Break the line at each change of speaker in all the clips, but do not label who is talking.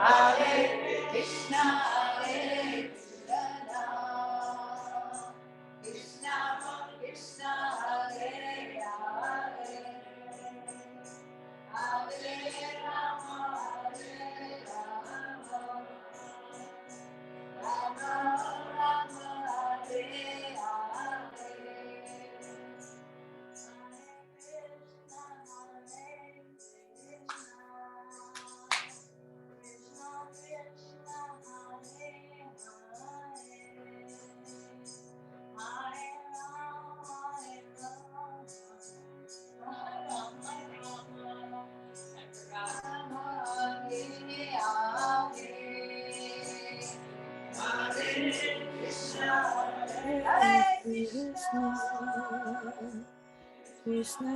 Krishna, Hare Krishna, Krishna Krishna, Hare Hare, Hare Rama, Hare Rama, Rama Rama, Hare Hare.
Krishna,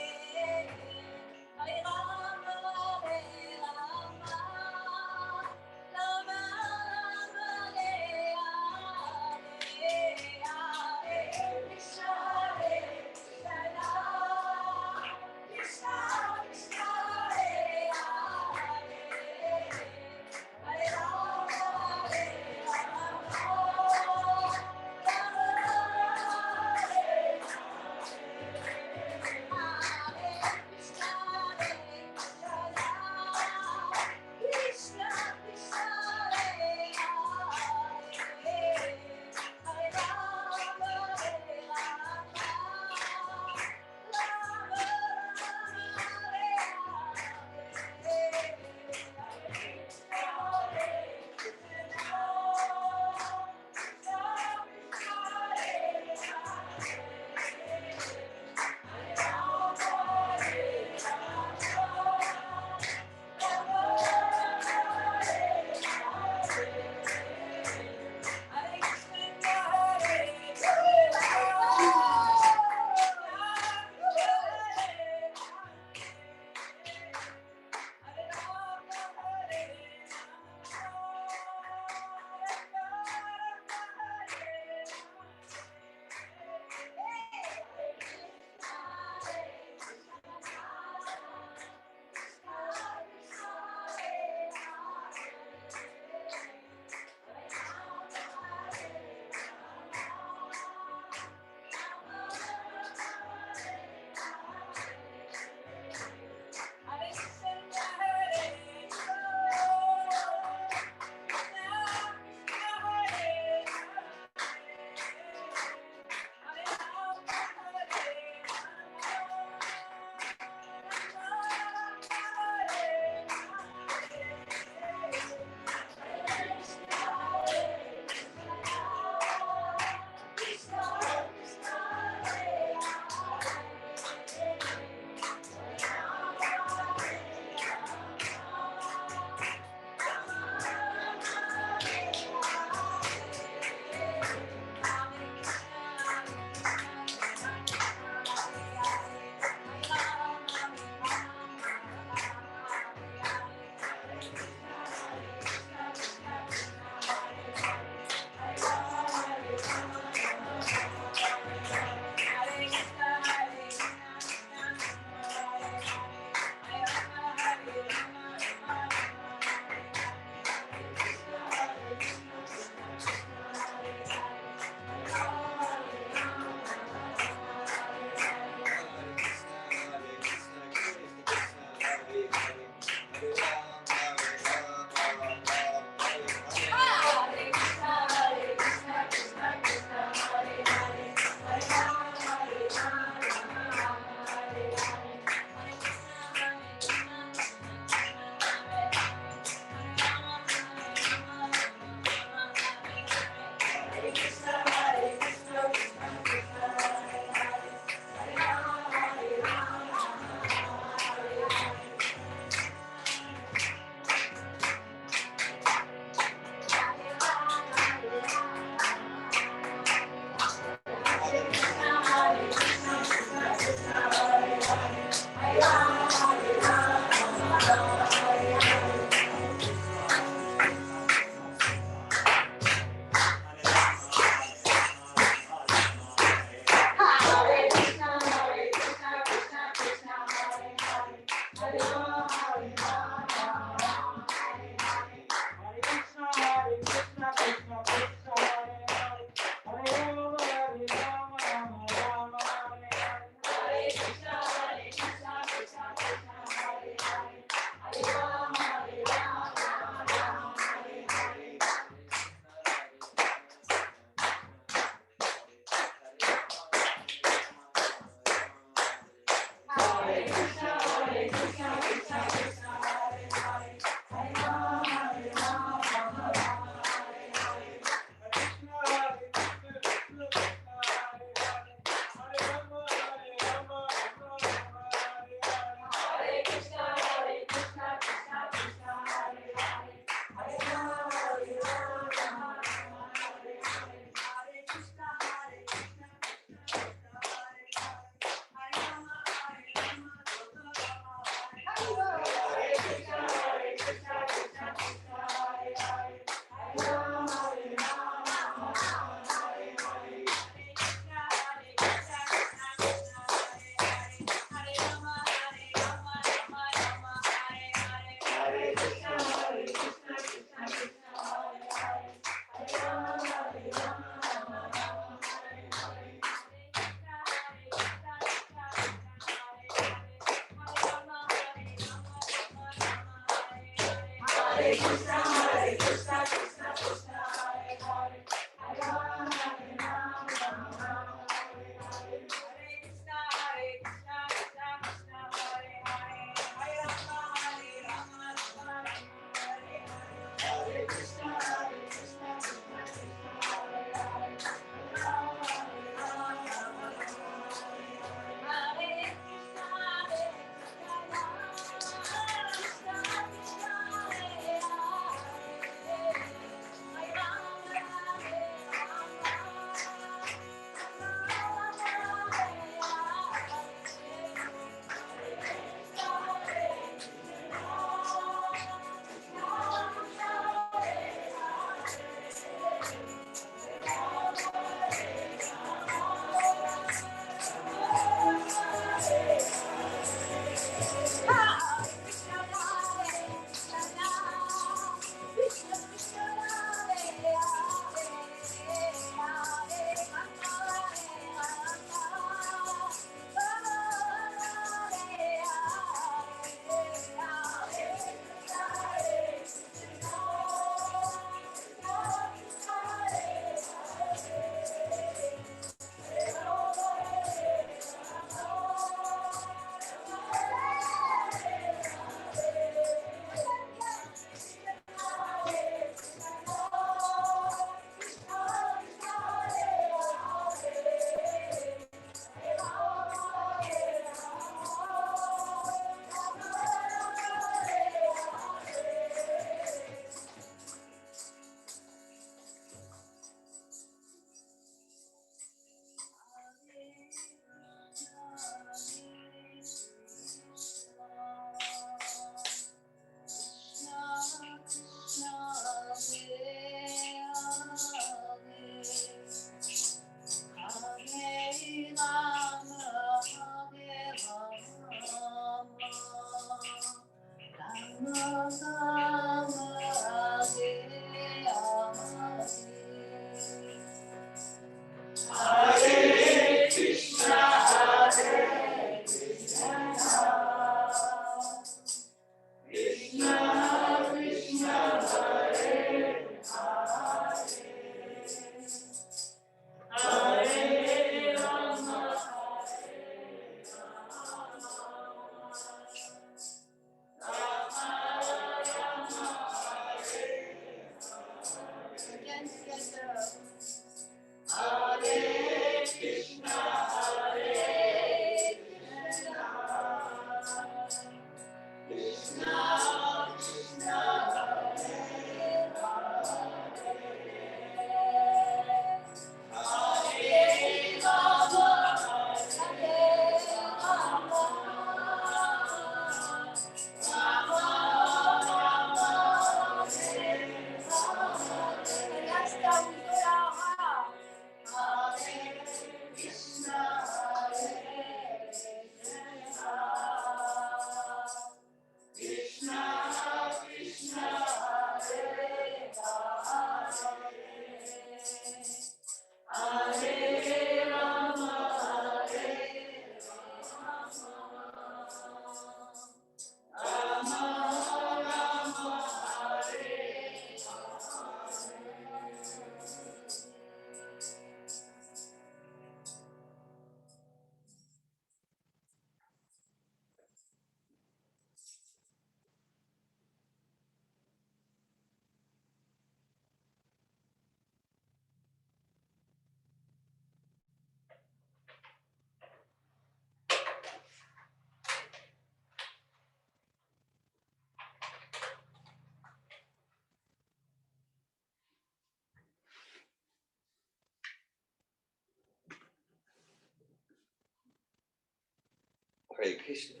Hare Krishna.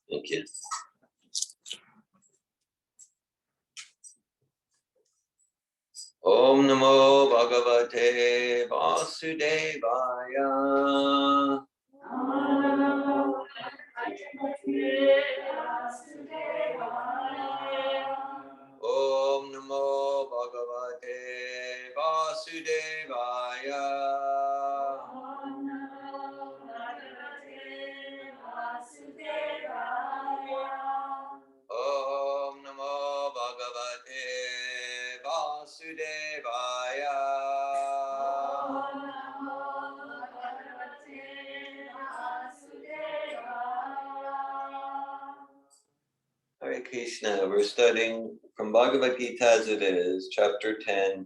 Thank you. Om Namo Bhagavate Vasudevaya. Om Namo Bhagavate Vasudevaya. Om Namo Bhagavate Vasudevaya. Hare Krishna, we're studying from Bhagavad Gita as it is, chapter 10,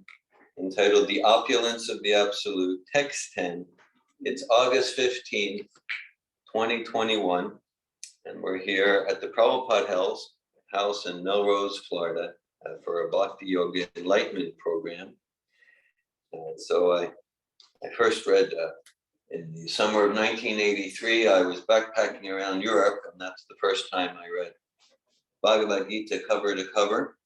entitled The Opulence of the Absolute, text 10. It's August 15th, 2021, and we're here at the Prabhupada house in Melrose, Florida, for a Bhakti Yoga Enlightenment program. So I first read in the summer of 1983, I was backpacking around Europe, and that's the first time I read Bhagavad Gita cover to cover.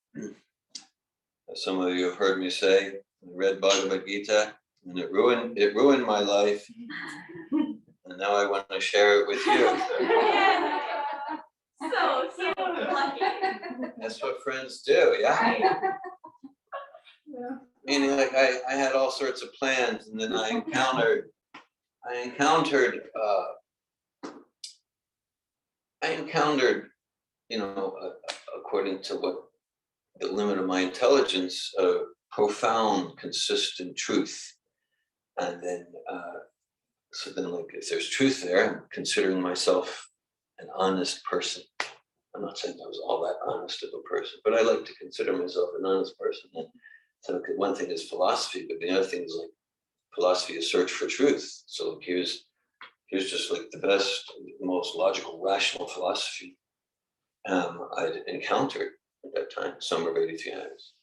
As some of you have heard me say, I read Bhagavad Gita and it ruined my life. And now I want to share it with you.
So cute.
That's what friends do, yeah? Meaning, like I had all sorts of plans, and then I encountered, according to what the limit of my intelligence, profound, consistent truth. And then, so then, like, if there's truth there, I'm considering myself an honest person. I'm not saying I was all that honest of a person, but I like to consider myself an honest person. And so one thing is philosophy, but the other thing is like philosophy is search for truth. So like, here's just like the best, most logical, rational philosophy I'd encountered at that time, summer of '83. I was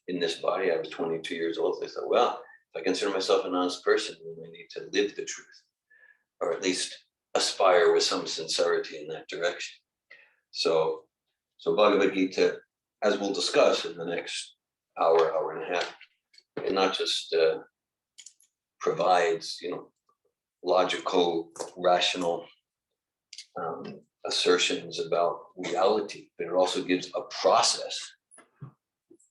in this body. I was 22 years old. So I thought, well, if I consider myself an honest person, then I need to live the truth, or at least aspire with some sincerity in that direction. So Bhagavad Gita, as we'll discuss in the next hour and a half, it not just provides, logical, rational assertions about reality, but it also gives a process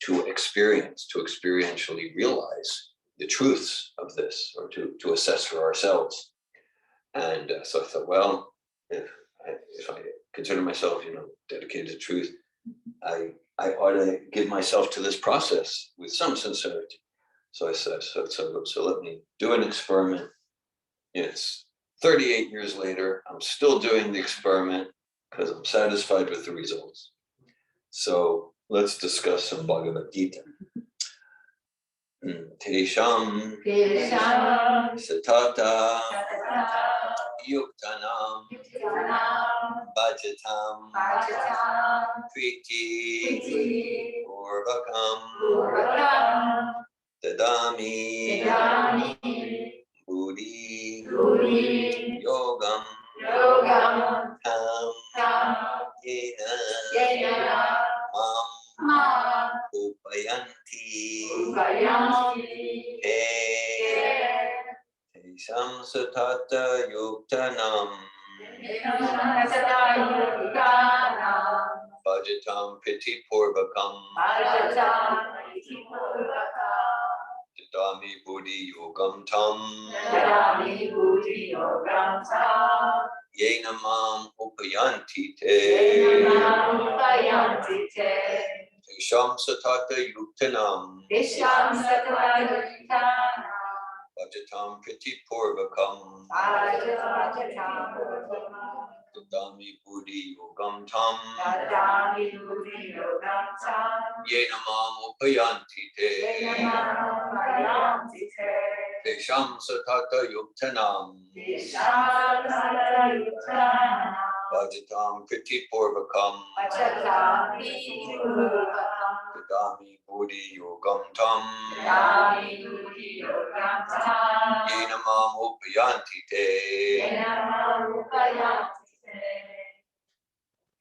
to experientially realize the truths of this, or to assess for ourselves. And so I thought, well, if I consider myself, dedicated to truth, I ought to give myself to this process with some sincerity. So I said, so let me do an experiment. It's 38 years later, I'm still doing the experiment because I'm satisfied with the results. So let's discuss some Bhagavad Gita. Tesham Satata Yuktanam Bhajatam Priti Purvakam Dadami Buddhi Yogam Tam Yena Mam Upayanti Tesham Satata Yuktanam Bhajatam Piti Purvakam Dadami Buddhi Yogam Tam Yena Mam Upayanti Te Tesham Satata Yuktanam Bhajatam Priti Purvakam
Vajatam
Dadami Buddhi Yogam Tam
Dadami Buddhi Yogam Tam
Yena Mam Upayanti Te
Yenamam Vayanti Te
Tesham Satata Yuktanam
Vishasana Yuttanam
Bhajatam Priti Purvakam
Vajatami Purvakam
Dadami Buddhi Yogam Tam
Dadami Buddhi Yogam Tam
Yena Mam Upayanti Te
Yenamam Vayanti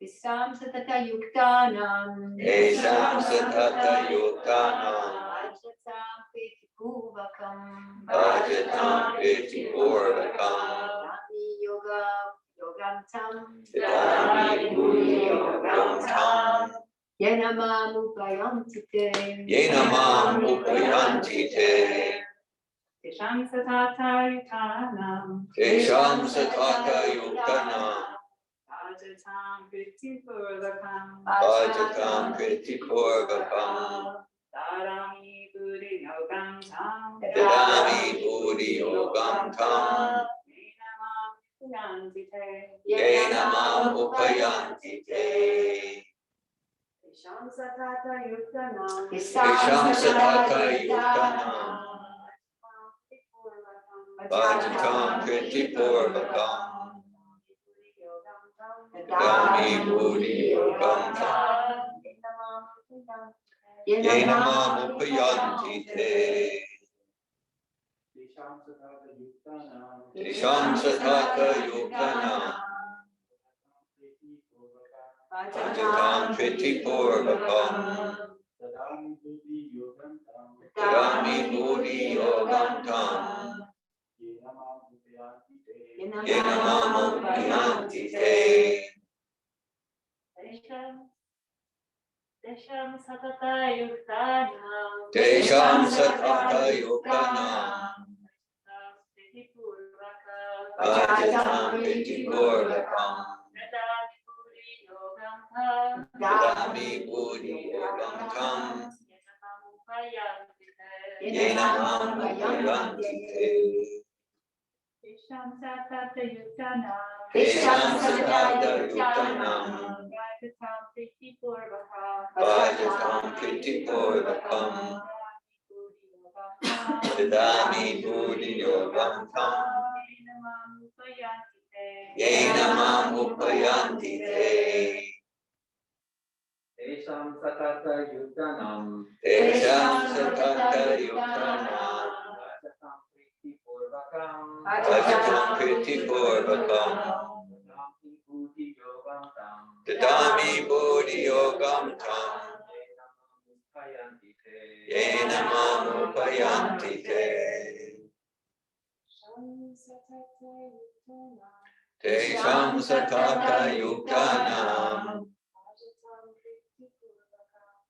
Visam Satata Yuktanam
Tesham Satata Yuktanam
Vajatam Priti Purvakam
Bhajatam Priti Purvakam
Dami Yogam Tam
Dadami Buddhi Yogam Tam
Yenamam Upayanti Te
Yena Mam Upayanti Te
Tesham Satata Yuktanam
Tesham Satata Yuktanam
Vajatam Priti Purvakam
Bhajatam Priti Purvakam
Dadami Buddhi Yogam Tam
Dadami Buddhi Yogam Tam Yena Mam Upayanti Te
Tesham Satata Yuktanam
Tesham Satata Yuktanam Bhajatam Priti Purvakam Dadami Buddhi Yogam Tam Yena Mam Upayanti Te Tesham Satata Yuktanam Bhajatam Priti Purvakam Dadami Buddhi Yogam Tam Yena Mam Upayanti Te
Tesham Satata Yuktanam
Tesham Satata Yuktanam Bhajatam Priti Purvakam Dadami Buddhi Yogam Tam Yena Mam Upayanti Te
Tesham Satata Yuktanam
Tesham Satata Yuktanam
Vajatam Priti Purvakam
Bhajatam Priti Purvakam Dadami Buddhi Yogam Tam Yena Mam Upayanti Te
Tesham Satata Yuktanam
Tesham Satata Yuktanam
Vajatam Priti Purvakam
Bhajatam Priti Purvakam
Dadami Buddhi Yogam Tam
Dadami Buddhi Yogam Tam Yena Mam Upayanti Te Tesham Satata Yuktanam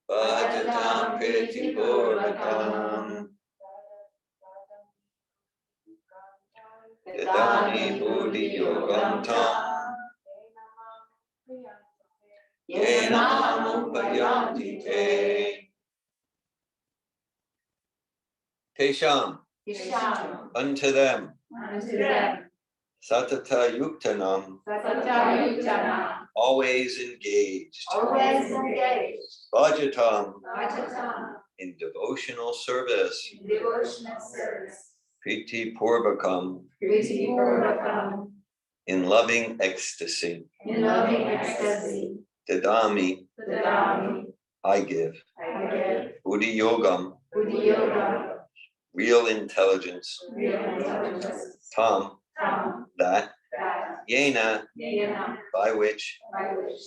Bhajatam Priti Purvakam Dadami Buddhi Yogam Tam Yena Mam Upayanti Te Tesham unto them Satata Yuktanam always engaged Bhajatam in devotional service Priti Purvakam in loving ecstasy Dadami I give Buddhi Yogam real intelligence Tam that Yena by which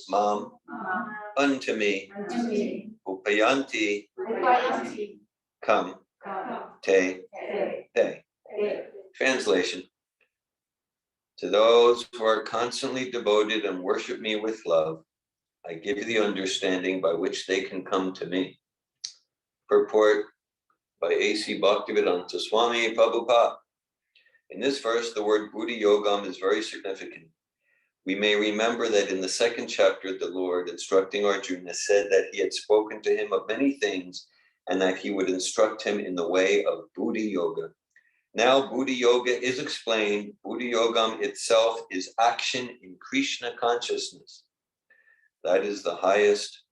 Mam unto me Upayanti come te they. Translation. To those who are constantly devoted and worship me with love, I give the understanding by which they can come to me. Purport by A.C. Bhaktivedanta Swami Prabhupada. In this verse, the word Buddhi Yogam is very significant. We may remember that in the second chapter, the Lord, instructing Arjuna, said that he had spoken to him of many things and that he would instruct him in the way of Buddhi Yoga. Now Buddha Yoga is explained. Buddha Yogam itself is action in Krishna consciousness. That is the highest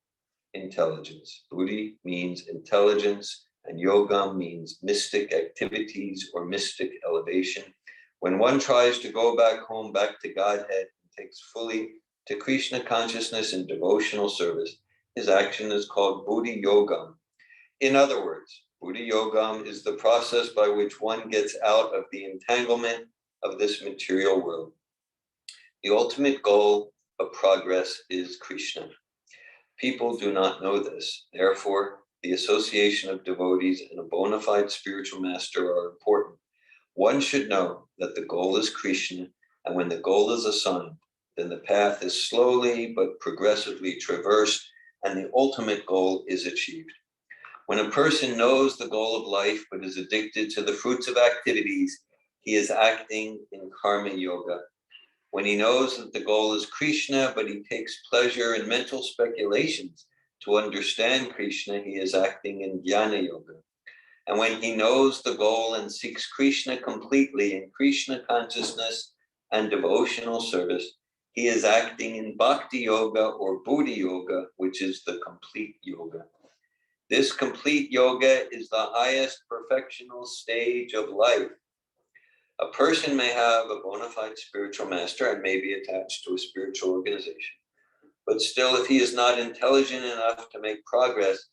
intelligence. Buddhi means intelligence, and Yogam means mystic activities or mystic elevation. When one tries to go back home, back to Godhead, and takes fully to Krishna consciousness in devotional service, his action is called Buddhi Yogam. In other words, Buddhi Yogam is the process by which one gets out of the entanglement of this material world. The ultimate goal of progress is Krishna. People do not know this. Therefore, the association of devotees and a bona fide spiritual master are important. One should know that the goal is Krishna, and when the goal is assigned, then the path is slowly but progressively traversed, and the ultimate goal is achieved. When a person knows the goal of life but is addicted to the fruits of activities, he is acting in karma yoga. When he knows that the goal is Krishna, but he takes pleasure in mental speculations to understand Krishna, he is acting in jnana yoga. And when he knows the goal and seeks Krishna completely in Krishna consciousness and devotional service, he is acting in bhakti yoga or buddhi yoga, which is the complete yoga. This complete yoga is the highest perfectional stage of life. A person may have a bona fide spiritual master and may be attached to a spiritual organization. But still, if he is not intelligent enough to make progress,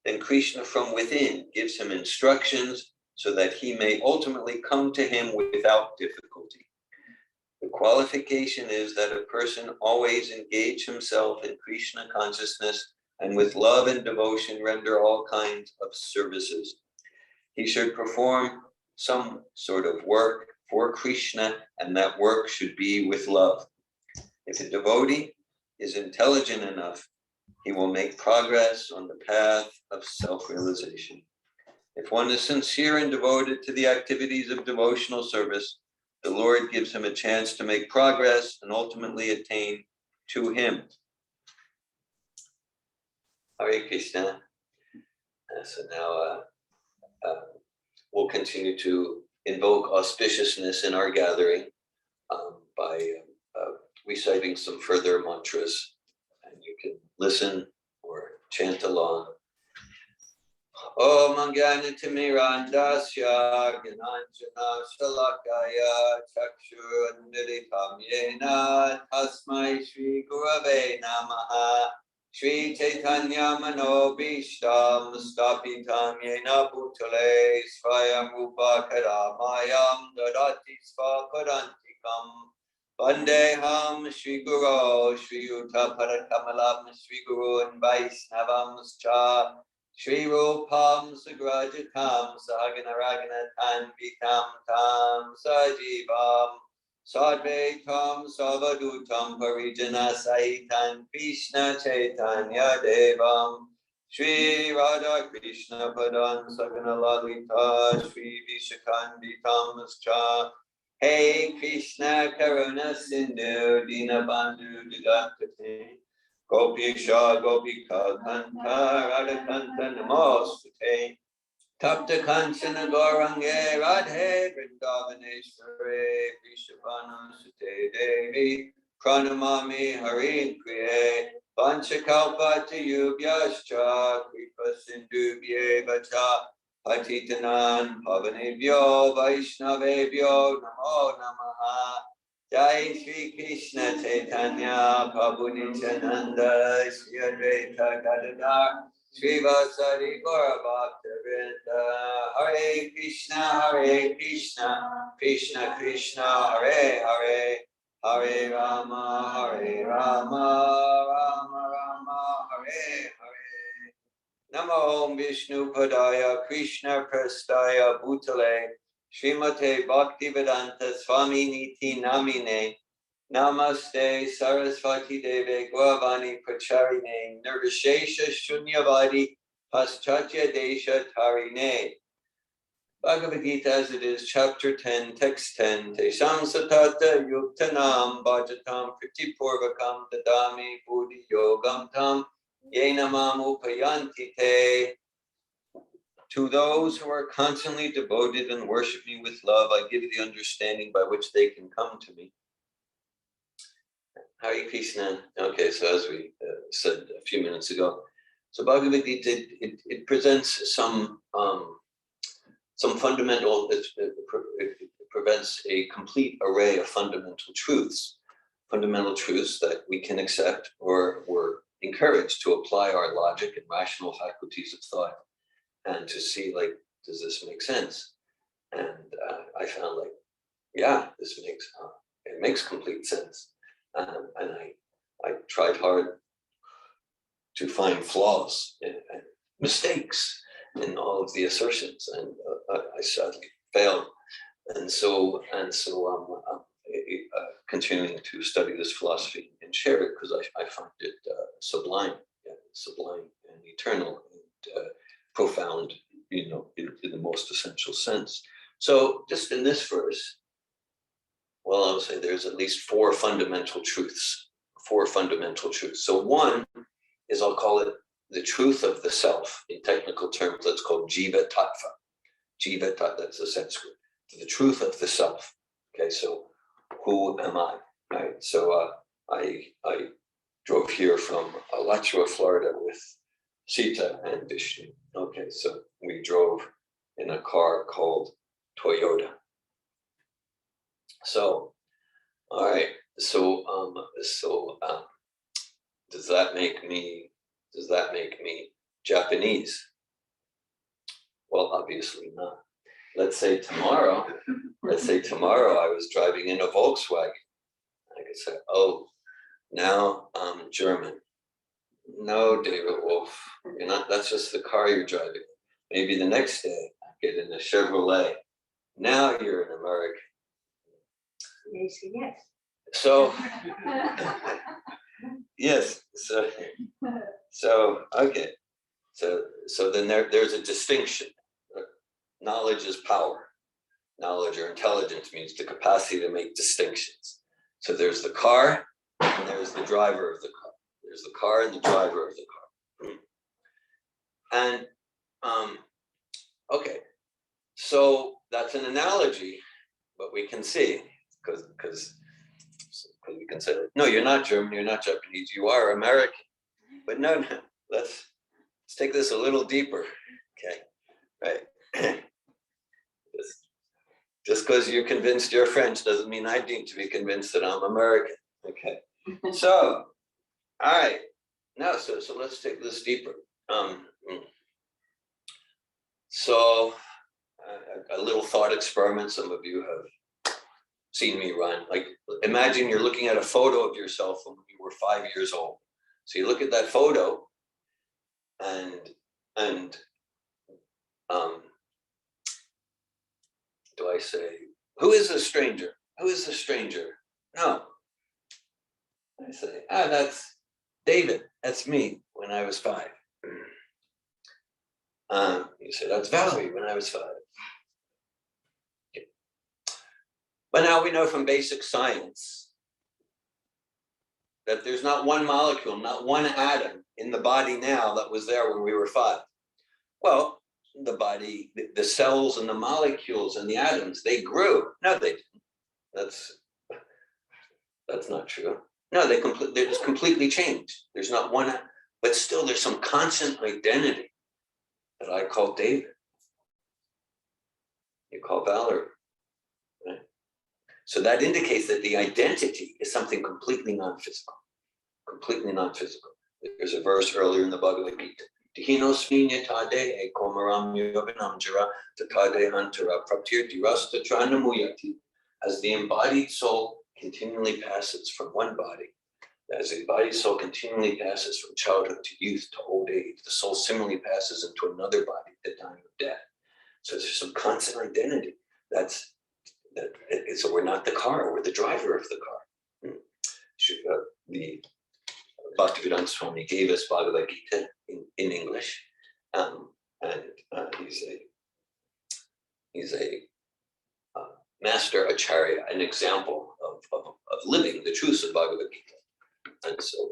then Krishna from within gives him instructions so that he may ultimately come to him without difficulty. The qualification is that a person always engage himself in Krishna consciousness and with love and devotion render all kinds of services. He should perform some sort of work for Krishna, and that work should be with love. If a devotee is intelligent enough, he will make progress on the path of self-realization. If one is sincere and devoted to the activities of devotional service, the Lord gives him a chance to make progress and ultimately attain to him. Hare Krishna. So now we'll continue to invoke auspiciousness in our gathering by reciting some further mantras, and you can listen or chant along. Om Jnanatirmirandasya Gyananjana Shalakaya Chakshurandritam Yena Tasmai Shri Gurave Namaha Shri Chaitanya Manobishtam Stapitam Yena Bhutale Svayam Rupa Karamayam Dadati Svakarantikam Vandeham Shri Guru Shri Yuta Parakamalam Shri Guru and Vaisnavam Cha Shri Rupam Sagrajatam Sahaganaraganatam Vitam Tam Sajivam Sadvaitam Savadutam Parijana Saitan Krishna Chaitanya Devam Shri Radha Krishna Padan Sagana Lalita Shri Vishakanditam Cha Hey Krishna Karuna Sindhu Dinabandhu Didakate Gopisha Gopika Kanta Radhakanta Namostate Tapta Kanchana Gaurange Radhe Vrindavaneshware Vishabhanu Sute Devi Pranamami Harin Kriye Panchakalpa Tayubhyascha Kripa Sindhubhye Vacha Patitanan Pavanebhyo Vaishnavebhyo Namo Namaha Jai Shri Krishna Chaitanya Prabhu Nityananda Shri Advaita Gadadhar Shri Vasari Gaura Bhaktivinoda Hare Krishna Krishna Krishna Hare Hare Hare Rama Rama Rama Hare Hare Namo Vishnu Padaya Krishna Prastaya Bhutale Srimate Bhaktivedanta Swami Niti Namine Namaste Saraswati Deve Gauravani Pracharine Nirvishesha Shunyavadi Paschatya Desha Tarine. Bhagavad Gita as it is, chapter 10, text 10. Tesham satata yuktanam bhajatam pritipurvakam dadami buddhi yogam tam yenamam upayanti te. To those who are constantly devoted and worship me with love, I give the understanding by which they can come to me. Hare Krishna. Okay, so as we said a few minutes ago, so Bhagavad Gita, it presents some fundamental, it presents a complete array of fundamental truths that we can accept or we're encouraged to apply our logic and rational faculties of thought and to see, like, does this make sense? And I found, like, yeah, this makes complete sense. And I tried hard to find flaws and mistakes in all of the assertions, and I sadly failed. And so I'm continuing to study this philosophy and share it because I find it sublime and eternal and profound, in the most essential sense. So just in this verse, well, I'll say there's at least four fundamental truths. So one is, I'll call it the truth of the self. In technical terms, that's called jiva tattva. Jiva tattva, that's the Sanskrit. The truth of the self. Okay, so who am I? Right. So I drove here from Alachua, Florida with Sita and Vishnu. Okay, so we drove in a car called Toyota. So, all right. So does that make me Japanese? Well, obviously not. Let's say tomorrow I was driving in a Volkswagen. I could say, oh, now I'm German. No, David Wolf, you're not. That's just the car you're driving. Maybe the next day I get in a Chevrolet. Now you're an American.
Yes.
So yes. So okay. So then there's a distinction. Knowledge is power. Knowledge or intelligence means the capacity to make distinctions. So there's the car and there's the driver of the car. There's the car and the driver of the car. And okay, so that's an analogy, but we can see, because we can say, no, you're not German, you're not Japanese, you are American. But no, let's take this a little deeper. Okay, right. Just because you're convinced you're French doesn't mean I need to be convinced that I'm American. Okay, so all right, now so let's take this deeper. So a little thought experiment. Some of you have seen me run. Like, imagine you're looking at a photo of yourself when you were 5 years old. So you look at that photo, and do I say, who is this stranger? Who is this stranger? No. I say, that's David. That's me when I was 5. You say, that's Valerie when I was 5. Okay. But now we know from basic science that there's not one molecule, not one atom in the body now that was there when we were 5. Well, the body, the cells and the molecules and the atoms, they grew. No, they didn't. That's not true. No, they just completely changed. There's not one, but still there's some constant identity that I call David. You call Valerie. Right? So that indicates that the identity is something completely non-physical. Completely non-physical. There's a verse earlier in the Bhagavad Gita. As the embodied soul continually passes from one body, as the embodied soul continually passes from childhood to youth to old age, the soul similarly passes into another body at the time of death. So there's some constant identity. So we're not the car, we're the driver of the car. The Bhaktivedanta Swami gave us Bhagavad Gita in English, and he's a master acharya, an example of living the truths of Bhagavad Gita. And so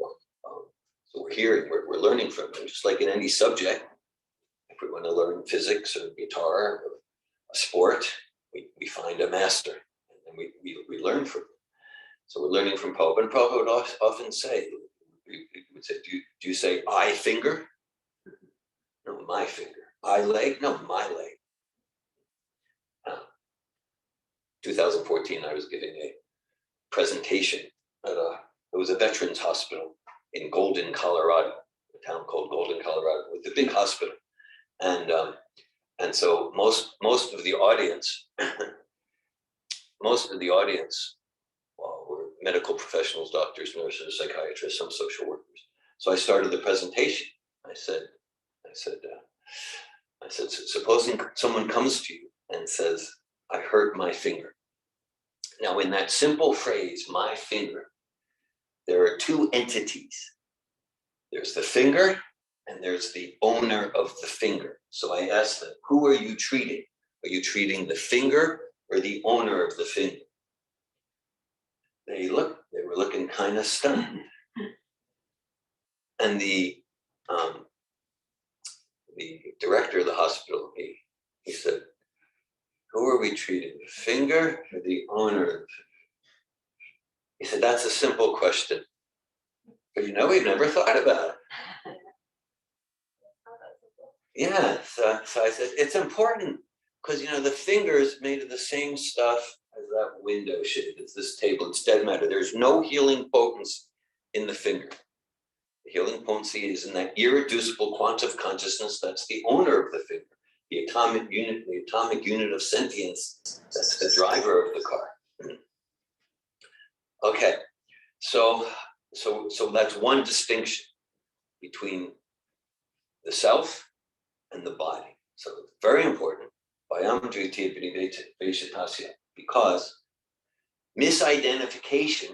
we're hearing, we're learning from him, just like in any subject. If we want to learn physics or guitar or a sport, we find a master and we learn from them. So we're learning from Prabhupada. And Prabhupada would often say, he would say, do you say I finger? No, my finger. I leg? No, my leg. 2014, I was giving a presentation at it was a veterans hospital in Golden, Colorado, a town called Golden, Colorado, with a big hospital. And so most of the audience, well, were medical professionals, doctors, nurses, psychiatrists, some social workers. So I started the presentation. I said, supposing someone comes to you and says, I hurt my finger. Now, in that simple phrase, my finger, there are two entities. There's the finger and there's the owner of the finger. So I asked them, who are you treating? Are you treating the finger or the owner of the finger? They were looking kind of stunned. And the director of the hospital, he said, who are we treating, the finger or the owner? He said, that's a simple question. But we've never thought about it. Yeah, so I said, it's important because, the finger is made of the same stuff as that window shade. It's this table, it's dead matter. There's no healing potency in the finger. The healing potency is in that irreducible quantum of consciousness that's the owner of the finger. The atomic unit of sentience, that's the driver of the car. Okay, so that's one distinction between the self and the body. So it's very important, because misidentification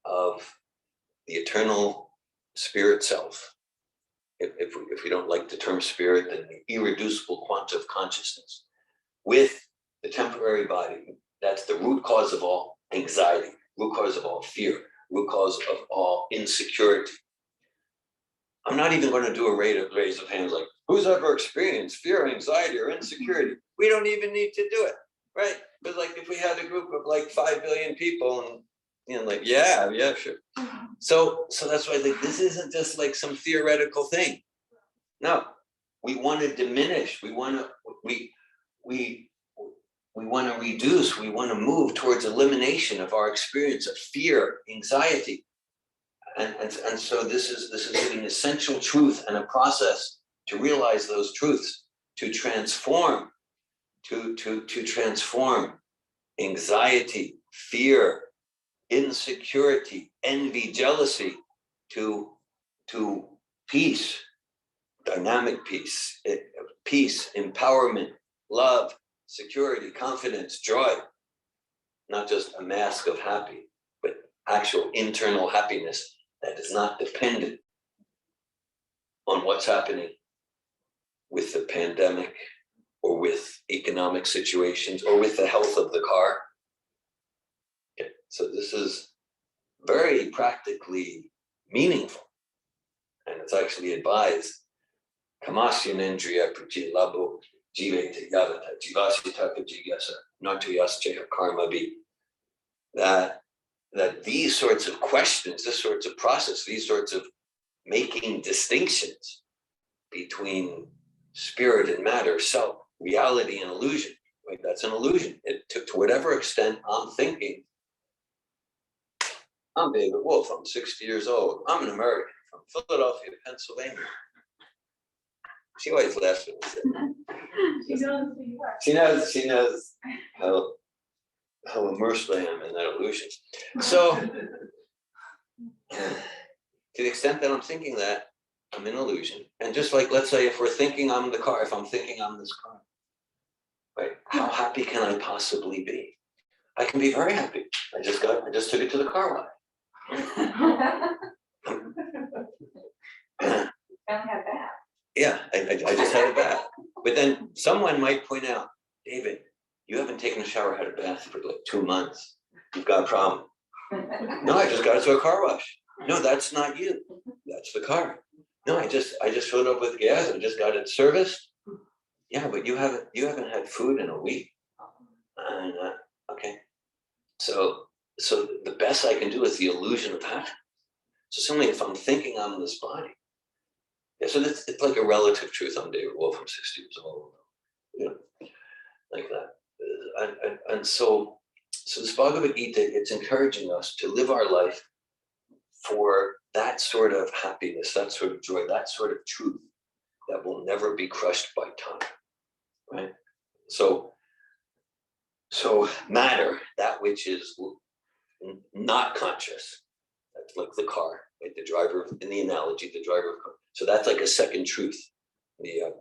of the eternal spirit self, if we don't like the term spirit, then the irreducible quantum of consciousness with the temporary body, that's the root cause of all anxiety, root cause of all fear, root cause of all insecurity. I'm not even going to do a raise of hands like, who's ever experienced fear, anxiety, or insecurity? We don't even need to do it, right? Because like if we had a group of like 5 billion people and yeah, sure. So that's why this isn't just like some theoretical thing. No, we want to diminish. We want to reduce. We want to move towards elimination of our experience of fear, anxiety, and so this is an essential truth and a process to realize those truths, to transform anxiety, fear, insecurity, envy, jealousy to peace, dynamic peace, empowerment, love, security, confidence, joy. Not just a mask of happy, but actual internal happiness that is not dependent on what's happening with the pandemic or with economic situations or with the health of the car. Okay. So this is very practically meaningful, and it's actually advised. Kamasyanendriya prachilabo jivete yavata jivasitaka jigyasa natuyascha karma be. That these sorts of questions, this sorts of process, these sorts of making distinctions between spirit and matter, self, reality and illusion, right? That's an illusion. To whatever extent I'm thinking, I'm David Wolf, I'm 60 years old, I'm an American from Philadelphia, Pennsylvania. She always laughs at me. She knows how immersed I am in that illusion. So, to the extent that I'm thinking that, I'm in illusion. And just like, let's say, if we're thinking I'm the car, if I'm thinking I'm this car, right? How happy can I possibly be? I can be very happy. I just took it to the car wash.
Don't have that.
Yeah, I just had a bath. But then someone might point out, David, you haven't taken a shower, had a bath for like 2 months. You've got a problem. No, I just got it to a car wash. No, that's not you. That's the car. No, I just filled up with gas. I just got it serviced. Yeah, but you haven't had food in a week. And okay, so the best I can do is the illusion of happiness. So suddenly, if I'm thinking I'm this body, yeah, so it's like a relative truth. I'm David Wolf. I'm 60 years old. You know, like that. And so this Bhagavad Gita, it's encouraging us to live our life for that sort of happiness, that sort of joy, that sort of truth that will never be crushed by time, right? So matter, that which is not conscious, that's like the car, right? The driver, in the analogy, the driver of car. So that's like a second truth, the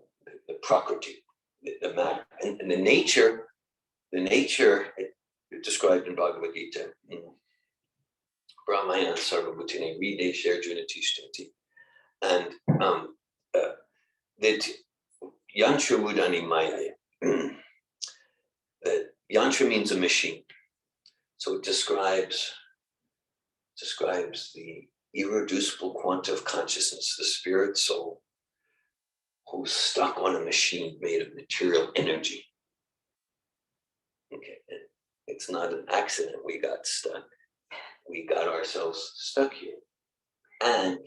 prakriti, the matter, and the nature described in Bhagavad Gita. Brahmaya Sarvabhutine Ridesh Arjuna Tishtanti. And that Yantra Mudani Maya. That Yantra means a machine. So it describes the irreducible quanta of consciousness, the spirit soul, who's stuck on a machine made of material energy. Okay, it's not an accident we got stuck. We got ourselves stuck here. And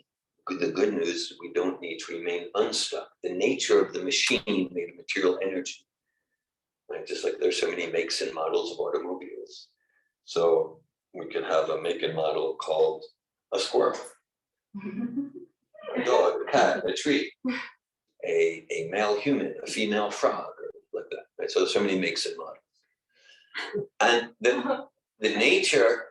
the good news, we don't need to remain unstuck. The nature of the machine made of material energy, right? Just like there's so many makes and models of automobiles. So we can have a make and model called a squirrel, a dog, a cat, a tree, a male human, a female frog, or like that. Right? So there's so many makes and models. And the nature,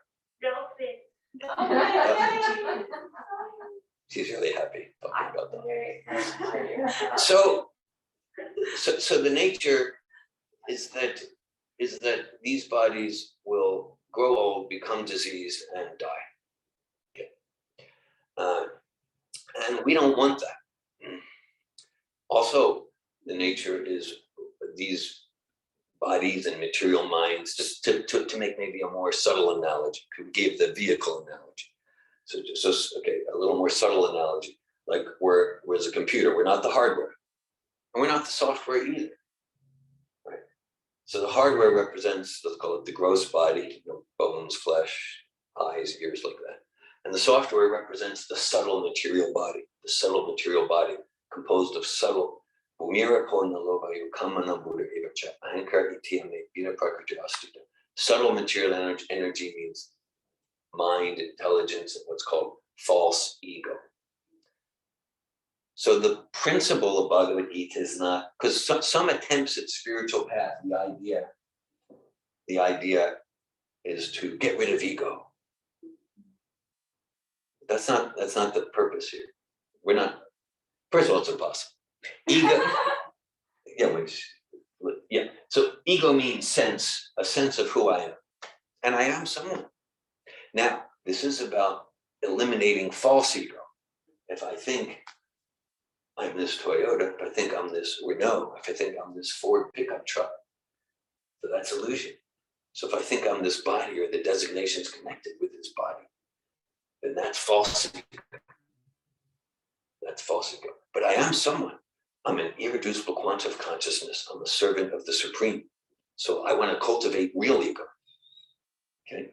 she's really happy talking about that. So the nature is that these bodies will grow old, become diseased, and die. Okay. And we don't want that. Also, the nature is these bodies and material minds, just to make maybe a more subtle analogy, could give the vehicle analogy. So just okay, a little more subtle analogy, like we're a computer, we're not the hardware, and we're not the software either. Right? So the hardware represents, let's call it the gross body, bones, flesh, eyes, ears, like that. And the software represents the subtle material body, composed of subtle subtle material energy means mind, intelligence, and what's called false ego. So the principle of Bhagavad Gita is not, because some attempts at spiritual path, the idea is to get rid of ego. That's not the purpose here. We're not, first of all, it's impossible. Ego, yeah. So ego means sense, a sense of who I am. And I am someone. Now, this is about eliminating false ego. If I think I'm this Toyota, if I think I'm this Renault, if I think I'm this Ford pickup truck, so that's illusion. So if I think I'm this body or the designation's connected with this body, then that's false ego. That's false ego. But I am someone. I'm an irreducible quanta of consciousness. I'm a servant of the Supreme. So I want to cultivate real ego. Okay.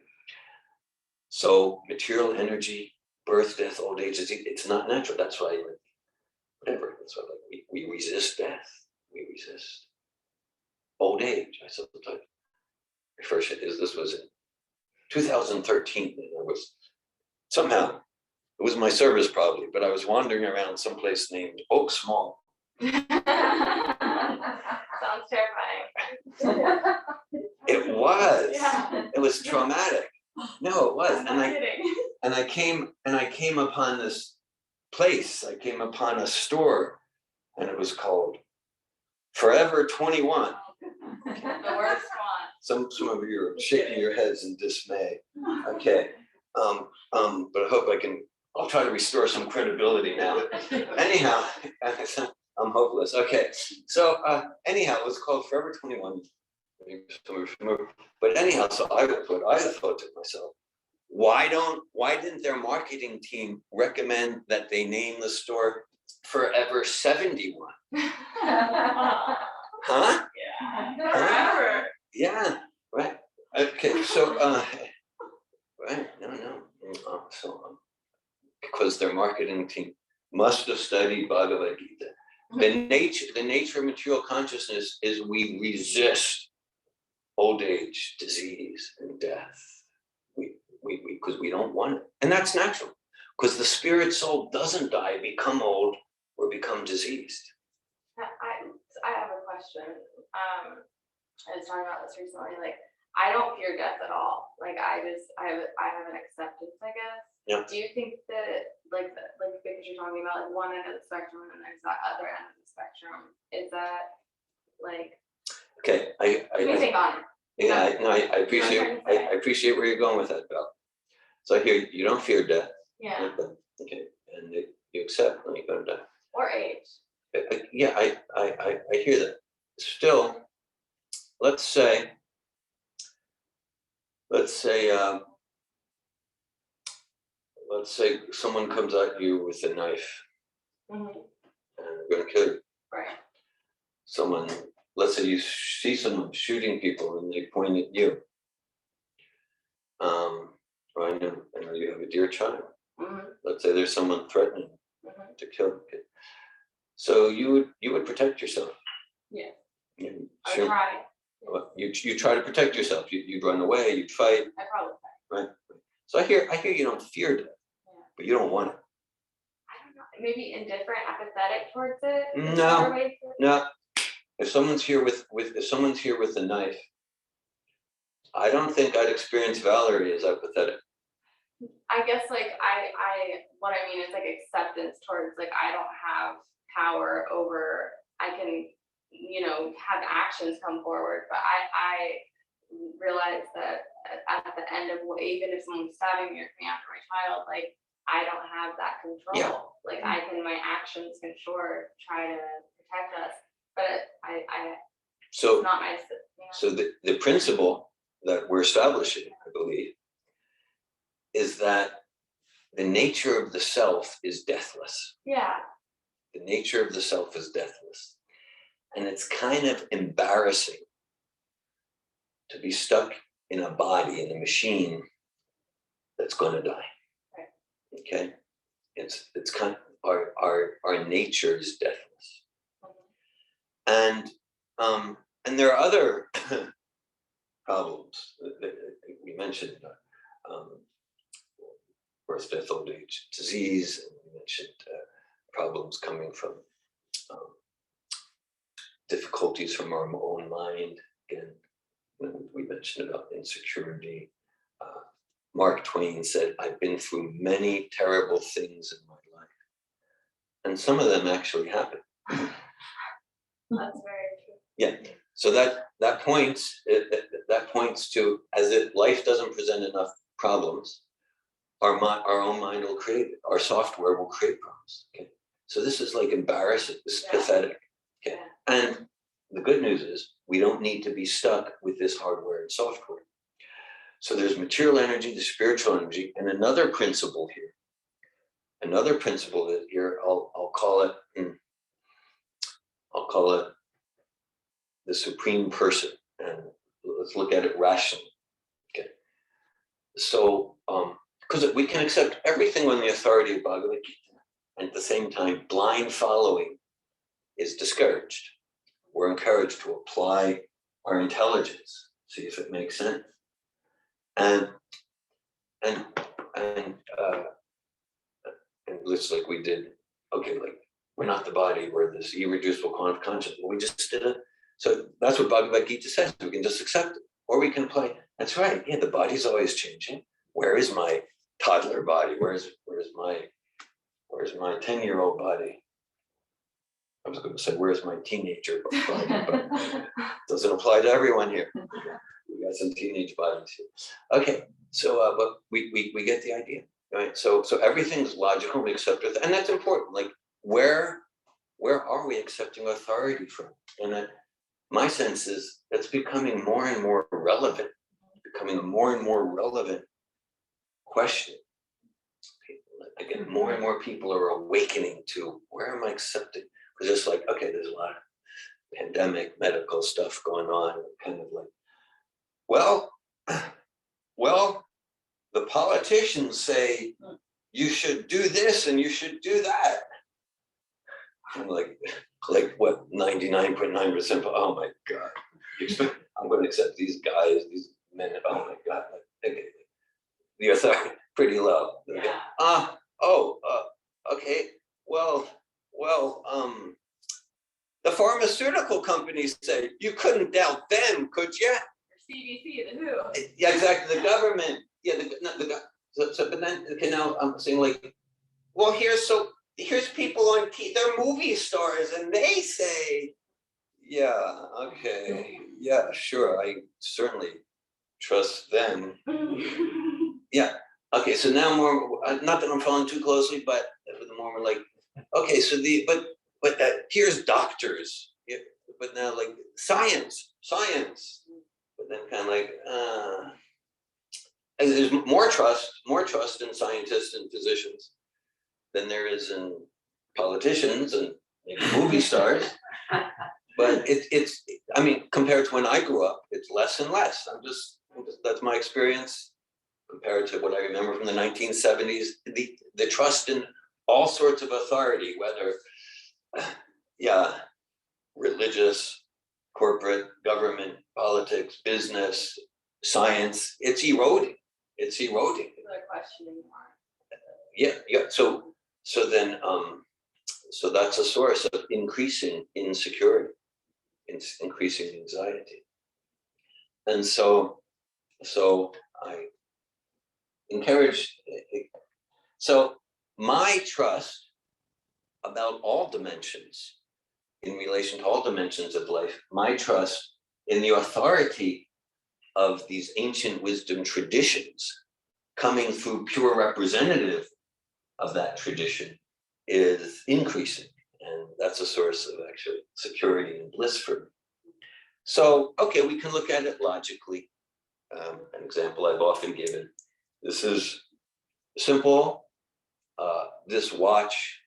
So material energy, birth, death, old age, it's not natural. That's why, whatever. That's why we resist death. We resist old age. I sometimes refer to it as this was in 2013. And I was somehow, it was my service probably, but I was wandering around someplace named Oak Small.
Sounds terrifying.
It was.
Yeah.
It was traumatic. No, it was.
I'm not kidding.
And I came upon this place. I came upon a store, and it was called Forever 21.
The worst one.
Some of you are shaking your heads in dismay. Okay. But I hope I'll try to restore some credibility now. Anyhow, I'm hopeless. Okay. So anyhow, it was called Forever 21. But anyhow, so I thought to myself, why didn't their marketing team recommend that they name the store forever 71.
Yeah.
Huh?
Forever.
Yeah, right. Okay, so, right, no. Because their marketing team must have studied Bhagavad Gita. The nature of material consciousness is we resist old age, disease, and death. Because we don't want it. And that's natural. Because the spirit soul doesn't die, become old, or become diseased.
I have a question. I was talking about this recently. Like, I don't fear death at all. Like, I have an acceptance, I guess.
Yeah.
Do you think that, like because you're talking about like one end of the spectrum and there's that other end of the spectrum, is that like?
Okay,
Let me think on it.
Yeah, I appreciate where you're going with that, Belle. So I hear you don't fear death.
Yeah.
Okay, and you accept when you're going to die.
Or age.
Yeah, I hear that. Still, let's say someone comes at you with a knife
Mm-hmm.
and they're going to kill you.
Right.
Let's say you see someone shooting people and they point at you. Or I know you have a dear child.
Mm-hmm.
Let's say there's someone threatening
Mm-hmm.
to kill the kid. So you would protect yourself.
Yeah.
I
try.
You try to protect yourself. You'd run away. You'd fight.
I probably fight.
Right. So I hear you don't fear death, but you don't want it.
I don't know. Maybe indifferent, apathetic towards it.
No. If someone's here with a knife, I don't think I'd experience Valerie as apathetic.
I guess like what I mean is like acceptance towards like I don't have power over. I can have actions come forward, but I realize that at the end of even if someone's stabbing me or coming after my child, like I don't have that control.
Yeah.
Like my actions can try to protect us, but
So
it's not my.
So the principle that we're establishing, I believe, is that the nature of the self is deathless.
Yeah.
The nature of the self is deathless. And it's kind of embarrassing to be stuck in a body, in a machine that's going to die. Right. Okay? It's kind of our nature is deathless. Mm-hmm. And there are other problems that we mentioned. Birth, death, old age, disease, and we mentioned problems coming from difficulties from our own mind. Again, we mentioned about insecurity. Mark Twain said, "I've been through many terrible things in my life," and some of them actually happened.
That's very true.
Yeah. So that points to, as if life doesn't present enough problems, our own mind will create it. Our software will create problems. Okay. So this is like embarrassing. This is pathetic. Okay. Yeah. And the good news is we don't need to be stuck with this hardware and software. So there's material energy, the spiritual energy, and another principle here. Another principle that here I'll call it the supreme person, and let's look at it rationally. Okay. So because we can accept everything on the authority of Bhagavad Gita, and at the same time, blind following is discouraged. We're encouraged to apply our intelligence, see if it makes sense, and it's like we did. Okay, like we're not the body; we're this irreducible quantum consciousness. Well, we just did it. So that's what Bhagavad Gita says. We can just accept it, or we can apply. That's right. Yeah, the body's always changing. Where is my toddler body? Where's my 10-year-old body? I was going to say, where's my teenager body? But it doesn't apply to everyone here. We got some teenage bodies here. Okay, so but we get the idea, right? So everything's logical. We accept it, and that's important. Like where are we accepting authority from? And my sense is that's becoming more and more relevant. Becoming a more and more relevant question. I get more and more people are awakening to where am I accepting? Because it's like, okay, there's a lot of pandemic medical stuff going on, kind of like, well, the politicians say you should do this and you should do that. I'm like what, 99.9%, oh my God. I'm going to accept these guys, these men, oh my God. Like, okay. The authority pretty low.
Yeah.
Okay. Well, the pharmaceutical companies say you couldn't doubt them, could you?
CDC, the WHO.
Yeah, exactly. The government. Yeah, but then okay, now I'm saying like, well, here's people on TV, they're movie stars, and they say, yeah, okay, yeah, sure, I certainly trust them. Yeah. Okay. So now more, not that I'm following too closely, but the more we're like, okay. So but here's doctors. Yeah, but now like science. But then kind of like, and there's more trust in scientists and physicians than there is in politicians and movie stars. But it's I mean, compared to when I grew up, it's less and less. That's my experience compared to what I remember from the 1970s. The trust in all sorts of authority, whether religious, corporate, government, politics, business, science, it's eroding.
People are questioning more.
Yeah. So then so that's a source of increasing insecurity, increasing anxiety. And so I encourage, so my trust about all dimensions, in relation to all dimensions of life, my trust in the authority of these ancient wisdom traditions coming through pure representative of that tradition is increasing. And that's a source of actually security and bliss for me. So, okay, we can look at it logically. An example I've often given. This is simple. This watch,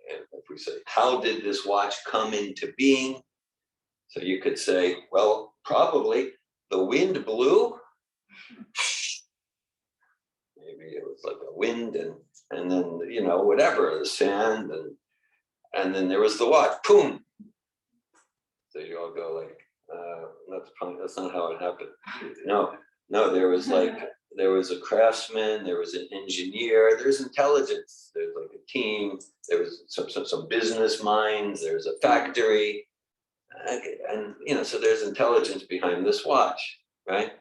if we say, how did this watch come into being? So you could say, well, probably the wind blew. Maybe it was like a wind and then, whatever, the sand and then there was the watch, boom. So you all go like, that's not how it happened. No, there was a craftsman, there was an engineer, there's intelligence, there's like a team, there was some business minds, there's a factory, and so there's intelligence behind this watch, right?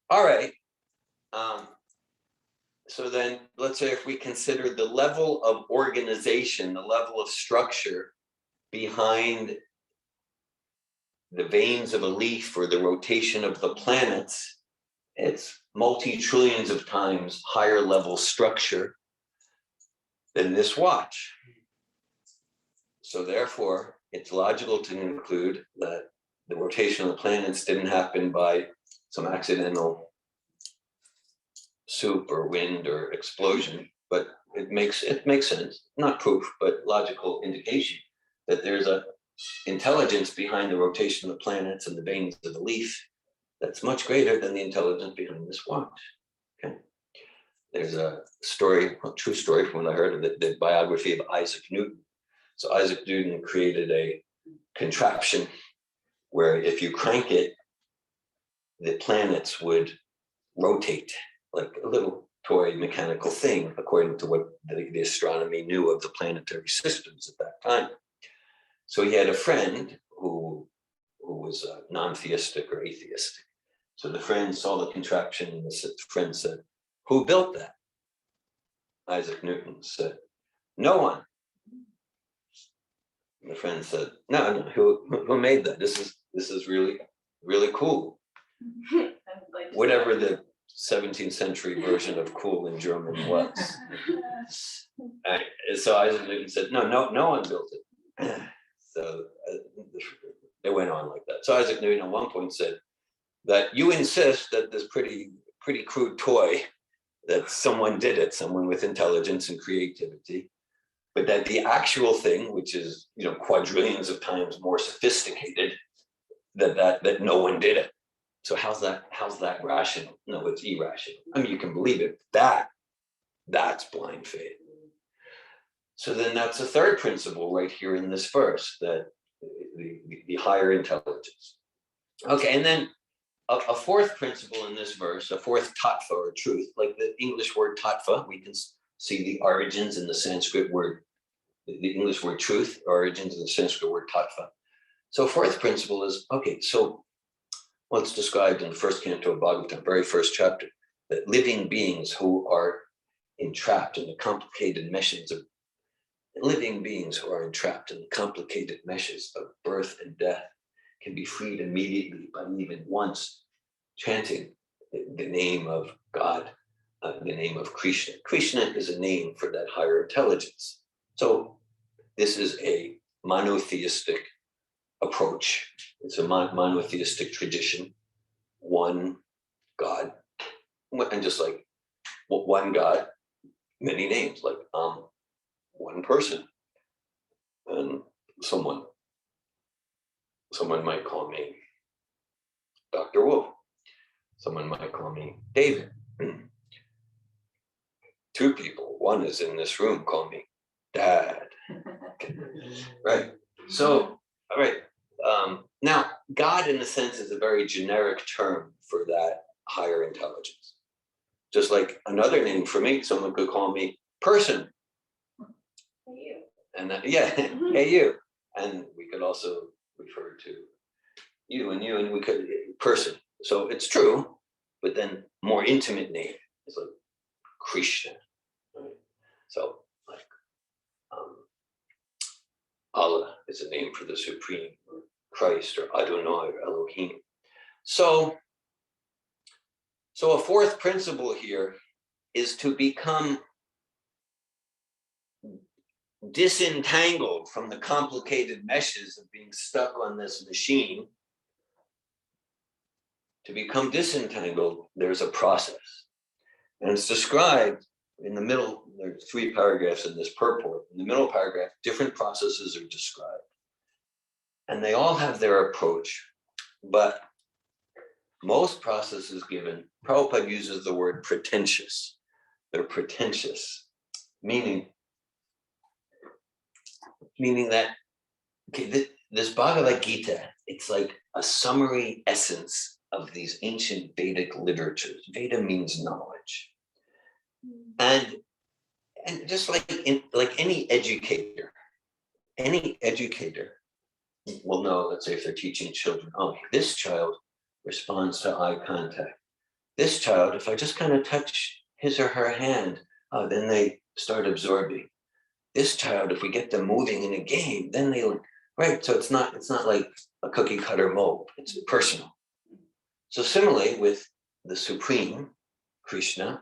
All right. So then let's say if we consider the level of organization, the level of structure behind the veins of a leaf or the rotation of the planets, it's multi-trillions of times higher level structure than this watch. So therefore, it's logical to conclude that the rotation of the planets didn't happen by some accidental soup or wind or explosion, but it makes sense, not proof, but logical indication that there's a intelligence behind the rotation of the planets and the veins of the leaf that's much greater than the intelligence behind this watch. Okay. There's a story, a true story from when I heard of the biography of Isaac Newton. So Isaac Newton created a contraption where if you crank it, the planets would rotate, like a little toy mechanical thing, according to what the astronomy knew of the planetary systems at that time. So he had a friend who was non-theistic or atheistic. So the friend saw the contraption and the friend said, "Who built that?" Isaac Newton said, "No one." And the friend said, No, who made that? This is really, really cool."
Like,
Whatever the 17th century version of cool in German was. So Isaac Newton said, no one built it. So it went on like that. So Isaac Newton at one point said that you insist that this pretty crude toy that someone did it, someone with intelligence and creativity, but that the actual thing, which is, you know, quadrillions of times more sophisticated, that no one did it. So how's that rational? No, it's irrational. I mean, you can believe it. That's blind faith. So then that's a third principle right here in this verse, that the higher intelligence. Okay, and then a fourth principle in this verse, a fourth tattva or truth, like the English word tattva, we can see the origins in the Sanskrit word, the English word truth, origins in the Sanskrit word tattva. So fourth principle is, okay, so what's described in the first canto of Bhagavatam, very first chapter, that living beings who are entrapped in the complicated meshes of birth and death can be freed immediately by even once chanting the name of God, the name of Krishna. Krishna is a name for that higher intelligence. So this is a monotheistic approach. It's a monotheistic tradition. One God, and just like one God, many names, like one person. And someone might call me Dr. Wolf. Someone might call me David. Two people, one is in this room, call me Dad. Right. So, all right. Now, God, in a sense, is a very generic term for that higher intelligence. Just like another name for me, someone could call me person.
Hey, you.
And yeah, hey, you. And we could also refer to you, and we could person. So it's true, but then more intimate name is like Krishna. Right? So like Allah is a name for the Supreme, or Christ, or Adonai, or Elohim. So a fourth principle here is to become disentangled from the complicated meshes of being stuck on this machine. To become disentangled, there's a process. And it's described in the middle. There's 3 paragraphs in this purport. In the middle paragraph, different processes are described. And they all have their approach. But most processes given, Prabhupada uses the word pretentious. They're pretentious, meaning that, okay, this Bhagavad Gita, it's like a summary essence of these ancient Vedic literatures. Veda means knowledge. And just like any educator will know, let's say if they're teaching children, oh, this child responds to eye contact. This child, if I just kind of touch his or her hand, then they start absorbing. This child, if we get them moving in a game, then they, right? So it's not like a cookie cutter mold, it's personal. So similarly with the Supreme, Krishna,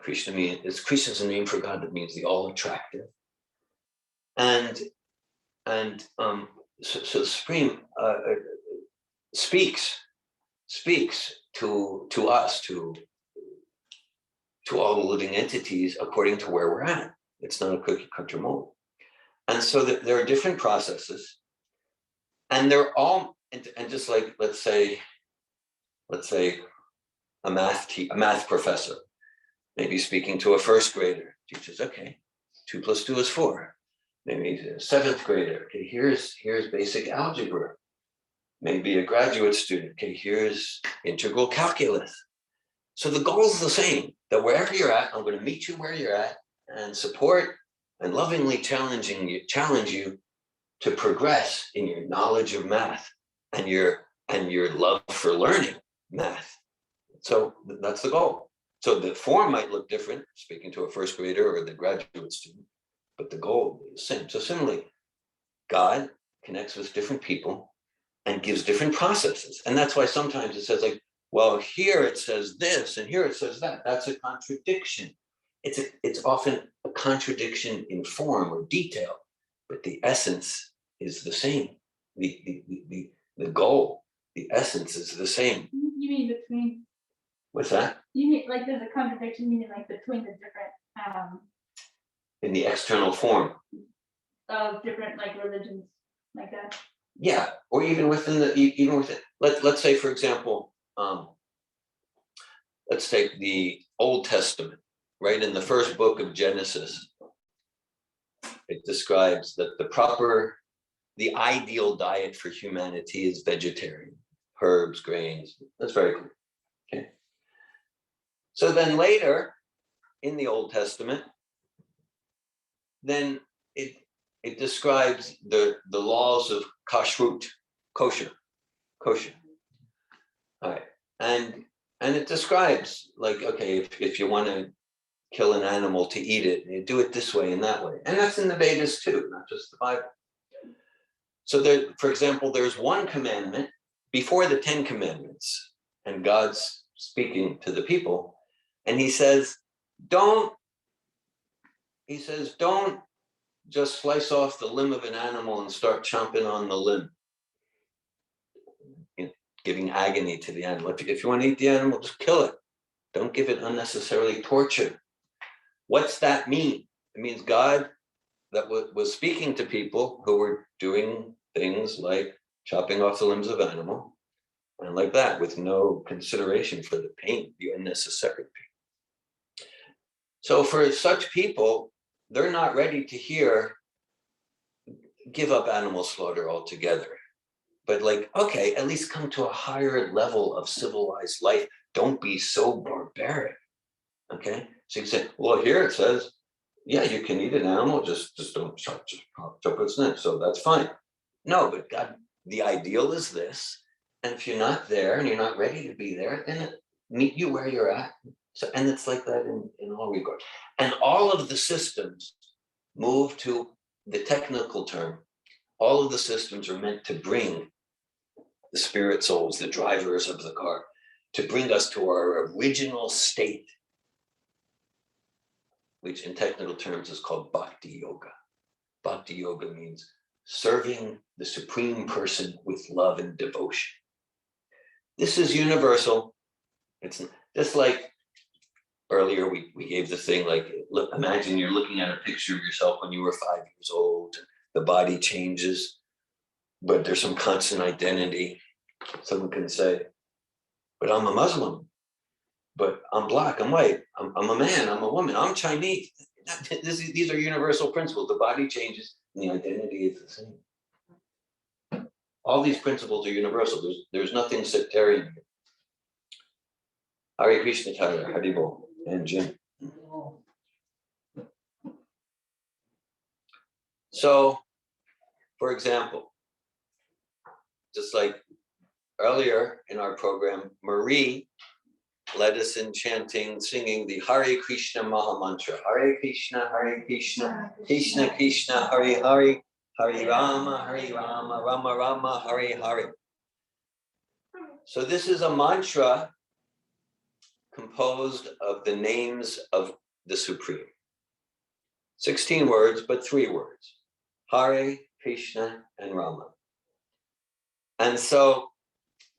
Krishna's a name for God that means the all attractive. And so the Supreme speaks to us, to all the living entities according to where we're at. It's not a cookie cutter mold. And so there are different processes, and they're all, and just like, let's say a math professor, maybe speaking to a first grader, teaches, okay, 2 + 2 is 4. Maybe a 7th grader, okay, here's basic algebra. Maybe a graduate student, okay, here's integral calculus. So the goal is the same, that wherever you're at, I'm going to meet you where you're at and support and lovingly challenge you to progress in your knowledge of math and your love for learning math. So that's the goal. So the form might look different, speaking to a first grader or the graduate student, but the goal is the same. So similarly, God connects with different people and gives different processes. And that's why sometimes it says like, well, here it says this and here it says that. That's a contradiction. It's often a contradiction in form or detail, but the essence is the same. The goal, the essence is the same.
You mean between
What's that?
You mean like there's a contradiction, meaning like between the different
In the external form.
of different like religions like that?
Yeah, or even within even within, let's say, for example, let's take the Old Testament, right? In the first book of Genesis, it describes that the ideal diet for humanity is vegetarian, herbs, grains. That's very clear. Okay. So then later in the Old Testament, then it describes the laws of kashrut, kosher. All right. And it describes like, okay, if you want to kill an animal to eat it, you do it this way and that way. And that's in the Vedas too, not just the Bible. So there, for example, there's one commandment before the 10 commandments, and God's speaking to the people, and he says, don't just slice off the limb of an animal and start chomping on the limb, giving agony to the animal. If you want to eat the animal, just kill it. Don't give it unnecessarily torture. What's that mean? It means God that was speaking to people who were doing things like chopping off the limbs of animal and like that, with no consideration for the pain, the unnecessary pain. So for such people, they're not ready to hear, give up animal slaughter altogether. But like, okay, at least come to a higher level of civilized life. Don't be so barbaric. Okay. So you say, well, here it says, yeah, you can eat an animal, just don't chop its neck. So that's fine. No, but God, the ideal is this. And if you're not there and you're not ready to be there, then meet you where you're at. So, and it's like that in all regards. And all of the systems move to the technical term. All of the systems are meant to bring the spirit souls, the drivers of the car, to bring us to our original state, which in technical terms is called bhakti yoga. Bhakti yoga means serving the supreme person with love and devotion. This is universal. It's just like earlier we gave the thing like, look, imagine you're looking at a picture of yourself when you were 5 years old. The body changes, but there's some constant identity. Someone can say, but I'm a Muslim, but I'm black, I'm white, I'm a man, I'm a woman, I'm Chinese. These are universal principles. The body changes and the identity is the same. All these principles are universal. There's nothing sectarian. Hare Krishna, Tyler, Haribol, and Jim. So, for example, just like earlier in our program, Marie led us in chanting, singing the Hare Krishna Maha Mantra. Hare Krishna, Krishna Krishna, Hare Hare, Hare Rama, Rama Rama, Hare Hare. So this is a mantra composed of the names of the Supreme. 16 words, but 3 words. Hare, Krishna, and Rama. And so,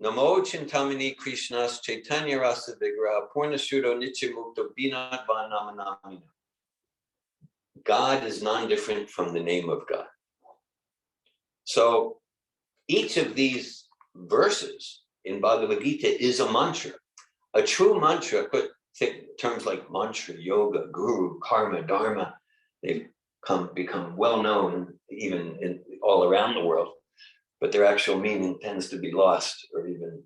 Namo Chintamani Krishnas Chaitanya Rasa Vigraha Purna Shuddho Nityamukta Binat Vanamanamina. God is non-different from the name of God. So each of these verses in Bhagavad Gita is a mantra. A true mantra, but think terms like mantra, yoga, guru, karma, dharma, they've become well known even all around the world, but their actual meaning tends to be lost or even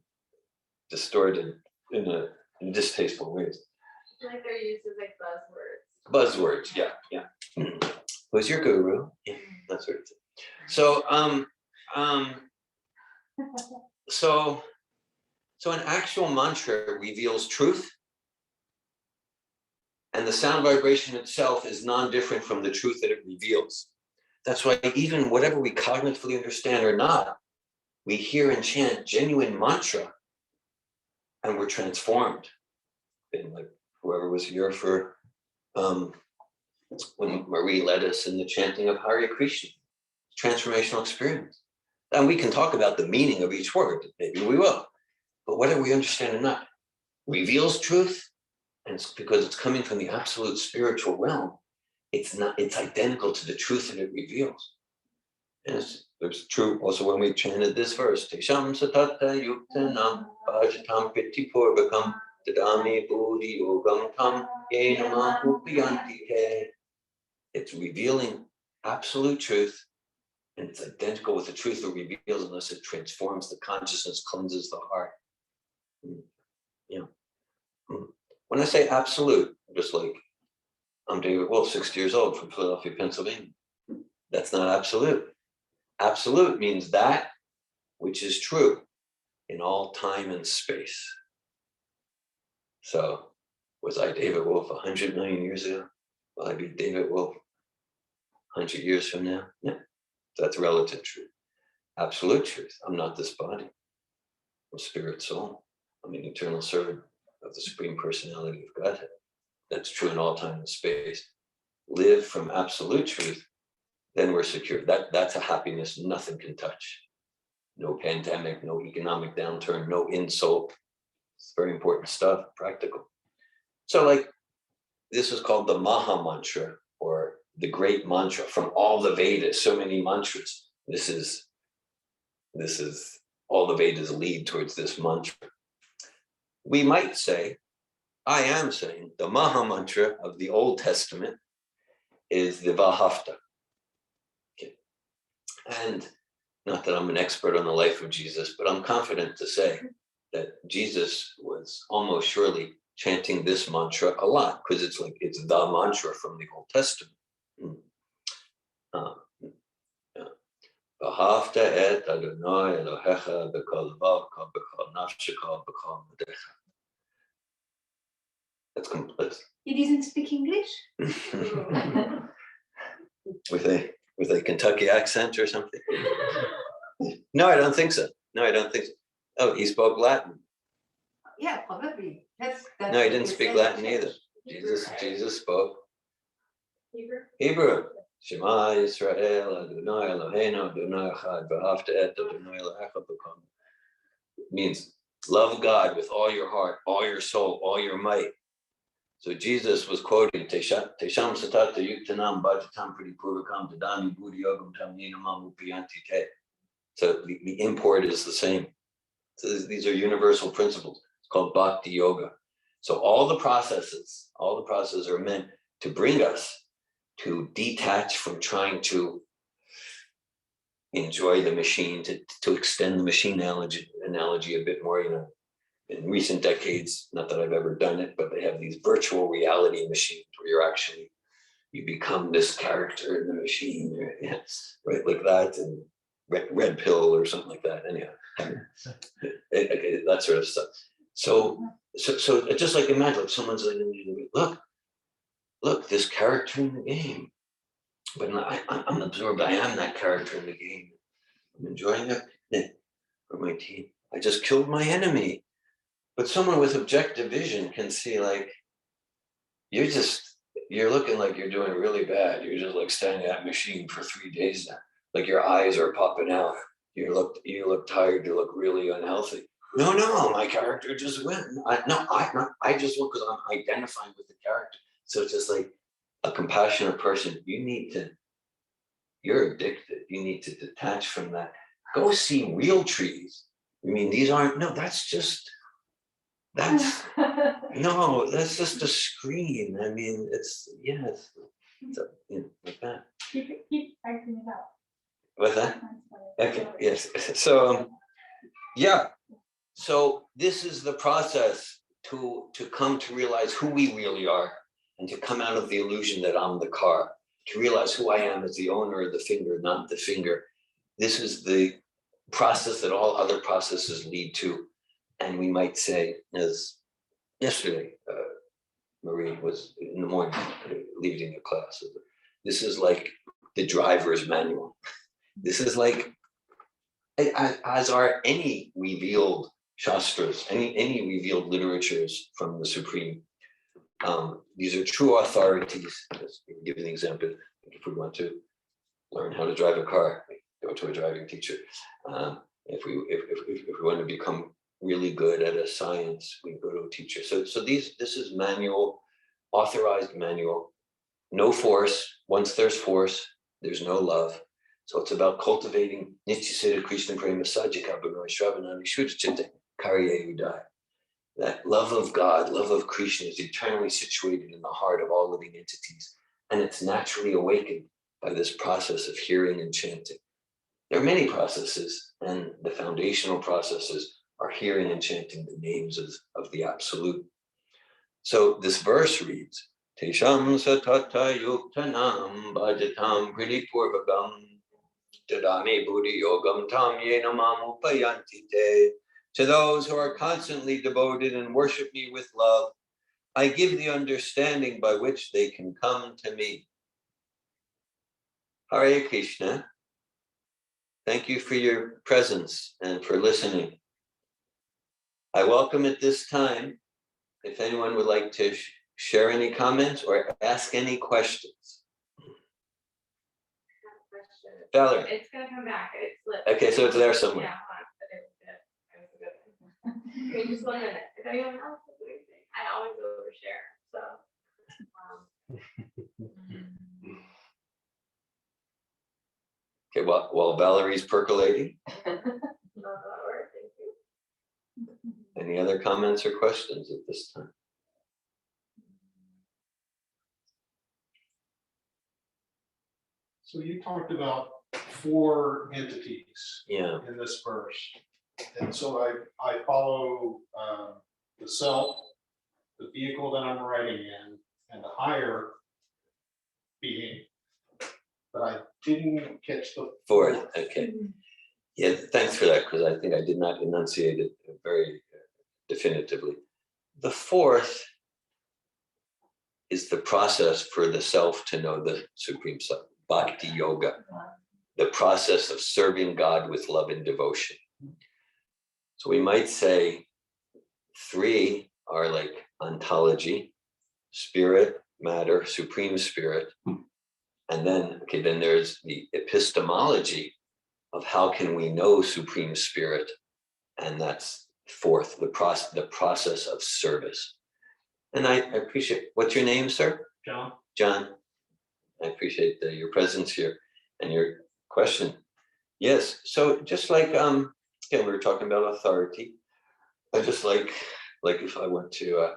distorted in distasteful ways.
Like they're used as like
Buzzwords, yeah. Who's your guru? Yeah, that's what it is. So an actual mantra reveals truth, and the sound vibration itself is non-different from the truth that it reveals. That's why even whatever we cognitively understand or not, we hear and chant genuine mantra, and we're transformed. And like whoever was here for when Marie led us in the chanting of Hare Krishna, transformational experience. And we can talk about the meaning of each word, maybe we will, but whether we understand or not, reveals truth, and it's because it's coming from the absolute spiritual realm, it's identical to the truth that it reveals. And it's true also when we chanted this verse, Tesham satata yuktanam bhajatam priti purvakam dadami buddhi yogam tam yenamam upiyanti te. It's revealing absolute truth, and it's identical with the truth it reveals unless it transforms the consciousness, cleanses the heart. When I say absolute, just like I'm David Wolf, 60 years old, from Philadelphia, Pennsylvania. That's not absolute. Absolute means that which is true in all time and space. So, was I David Wolf 100 million years ago? Will I be David Wolf 100 years from now? No, that's relative truth. Absolute truth, I'm not this body. I'm spirit soul. I'm an eternal servant of the Supreme Personality of Godhead. That's true in all time and space. Live from absolute truth, then we're secure. That's a happiness nothing can touch. No pandemic, no economic downturn, no insult. It's very important stuff, practical. So like, this is called the Maha Mantra, or the great mantra from all the Vedas, so many mantras. This is all the Vedas lead towards this mantra. We might say, I am saying, the Maha Mantra of the Old Testament is the Vahafta. Okay. And not that I'm an expert on the life of Jesus, but I'm confident to say that Jesus was almost surely chanting this mantra a lot, because it's the mantra from the Old Testament. V'ahavta et Adonai Elohecha b'kol levavcha b'kol nafshecha b'kol modecha. That's complete.
He doesn't speak English?
with a Kentucky accent or something? No, I don't think so. Oh, he spoke Latin.
Yeah, probably. That's
No, he didn't
what
speak
said.
Latin either. Jesus spoke
Hebrew.
Hebrew. Shema Yisrael Adonai Eloheinu Adonai Echad V'ahavta et Adonai Elohecha b'kol. Means love God with all your heart, all your soul, all your might. So Jesus was quoting Tesham satata yuktanam bhajatam priti purvakam dadami buddhi yogam tam yenamam upiyanti te. So the import is the same. So these are universal principles. It's called bhakti yoga. So all the processes are meant to bring us to detach from trying to enjoy the machine, to extend the machine analogy a bit more. In recent decades, not that I've ever done it, but they have these virtual reality machines where you become this character in the machine, right, like that, and red pill or something like that. Anyhow, that sort of stuff. So just like imagine, like someone's like, look, this character in the game, but I'm absorbed. I am that character in the game. I'm enjoying it for my team. I just killed my enemy. But someone with objective vision can see, like, you're looking like you're doing really bad. You're just like standing at that machine for 3 days now. Like your eyes are popping out. You look tired. You look really unhealthy. No, my character just went. I just look because I'm identifying with the character. So it's just like a compassionate person. You're addicted. You need to detach from that. Go see real trees. I mean, that's just a screen. I mean, it's like that.
Keep acting it out.
What's that? Okay, yes. So, So this is the process to come to realize who we really are, and to come out of the illusion that I'm the car, to realize who I am as the owner of the finger, not the finger. This is the process that all other processes lead to. And we might say, as yesterday, Marie was in the morning leading a class, this is like the driver's manual. This is like, as are any revealed shastras, any revealed literatures from the Supreme. These are true authorities. Let's give an example. If we want to learn how to drive a car, go to a driving teacher. If we want to become really good at a science, we go to a teacher. So this is manual, authorized manual, no force. Once there's force, there's no love. So it's about cultivating Nityasita Krishna Prema Sajika Bhagavad Shravanani Shuddhachinte Karye Udai. That love of God, love of Krishna is eternally situated in the heart of all living entities. And it's naturally awakened by this process of hearing and chanting. There are many processes, and the foundational processes are hearing and chanting the names of the Absolute. So this verse reads, Tesham satata yuktanam bhajatam pridipurvagam tadami buddhi yogam tam yena mam upayanti te. To those who are constantly devoted and worship me with love, I give the understanding by which they can come to me. Hare Krishna. Thank you for your presence and for listening. I welcome at this time, if anyone would like to share any comments or ask any questions. Valerie.
It's gonna come back, it slipped.
Okay, so it's there somewhere.
Yeah, hold on, but it was a good one. Okay, just 1 minute, if anyone else has anything, I always overshare, so.
Okay, while Valerie's percolating,
Not that word, thank you.
any other comments or questions at this time?
So you talked about 4 entities
Yeah,
in this verse. And so I follow the self, the vehicle that I'm riding in, and the higher being. But I didn't catch the
fourth, okay. Yeah, thanks for that, because I think I did not enunciate it very definitively. The fourth is the process for the self to know the Supreme Self, Bhakti Yoga, the process of serving God with love and devotion. So we might say 3 are like ontology, spirit, matter, supreme spirit. And then, okay, then there's the epistemology of how can we know supreme spirit. And that's 4th, the process of service. And I appreciate, what's your name, sir?
John.
John. I appreciate your presence here and your question. Yes, so just like, we were talking about authority. I just like if I went to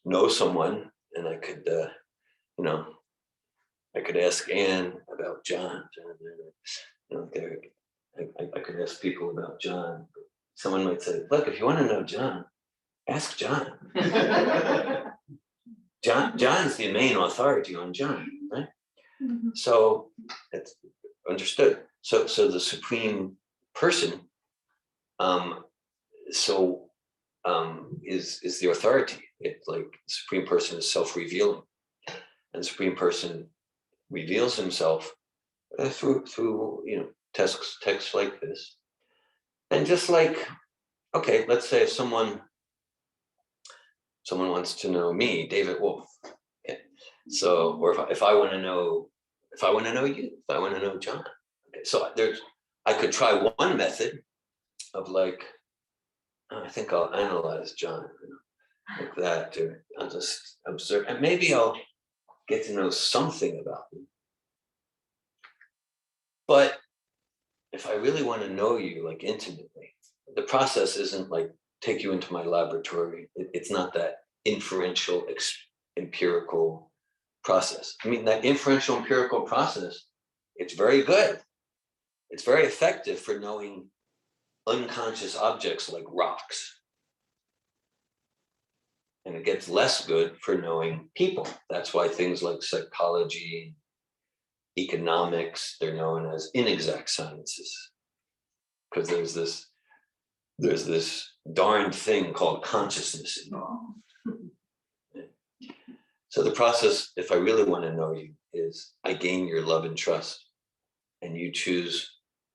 know someone, and I could, I could ask Anne about John. I could ask people about John. Someone might say, look, if you want to know John, ask John. John's the main authority on John, right?
Mhm.
So it's understood. So the supreme person, is the authority. It's like the supreme person is self-revealing, and the supreme person reveals himself through texts like this. And just like, okay, let's say if someone wants to know me, David Wolf. Okay. So, or if I want to know you, if I want to know John. Okay. So I could try one method of like, I think I'll analyze John, like that, or I'll just observe, and maybe I'll get to know something about him. But if I really want to know you like intimately, the process isn't like take you into my laboratory. It's not that inferential, empirical process. I mean, that inferential empirical process, it's very good. It's very effective for knowing unconscious objects like rocks. And it gets less good for knowing people. That's why things like psychology, economics, they're known as inexact sciences. Because there's this darned thing called consciousness involved. So the process, if I really want to know you, is I gain your love and trust, and you choose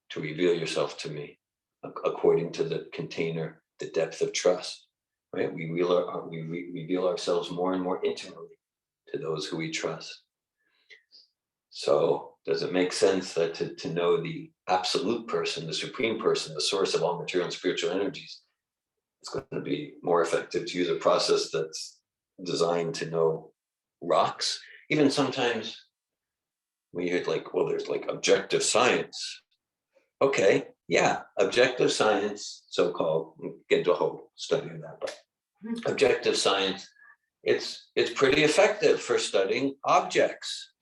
to reveal yourself to me according to the container, the depth of trust, right? We reveal ourselves more and more intimately to those who we trust. So does it make sense that to know the absolute person, the supreme person, the source of all material and spiritual energies, it's going to be more effective to use a process that's designed to know rocks? Even sometimes we hear like, well, there's like objective science. Okay, yeah, objective science, so-called, we'll get into a whole study of that, but objective science, it's pretty effective for studying objects,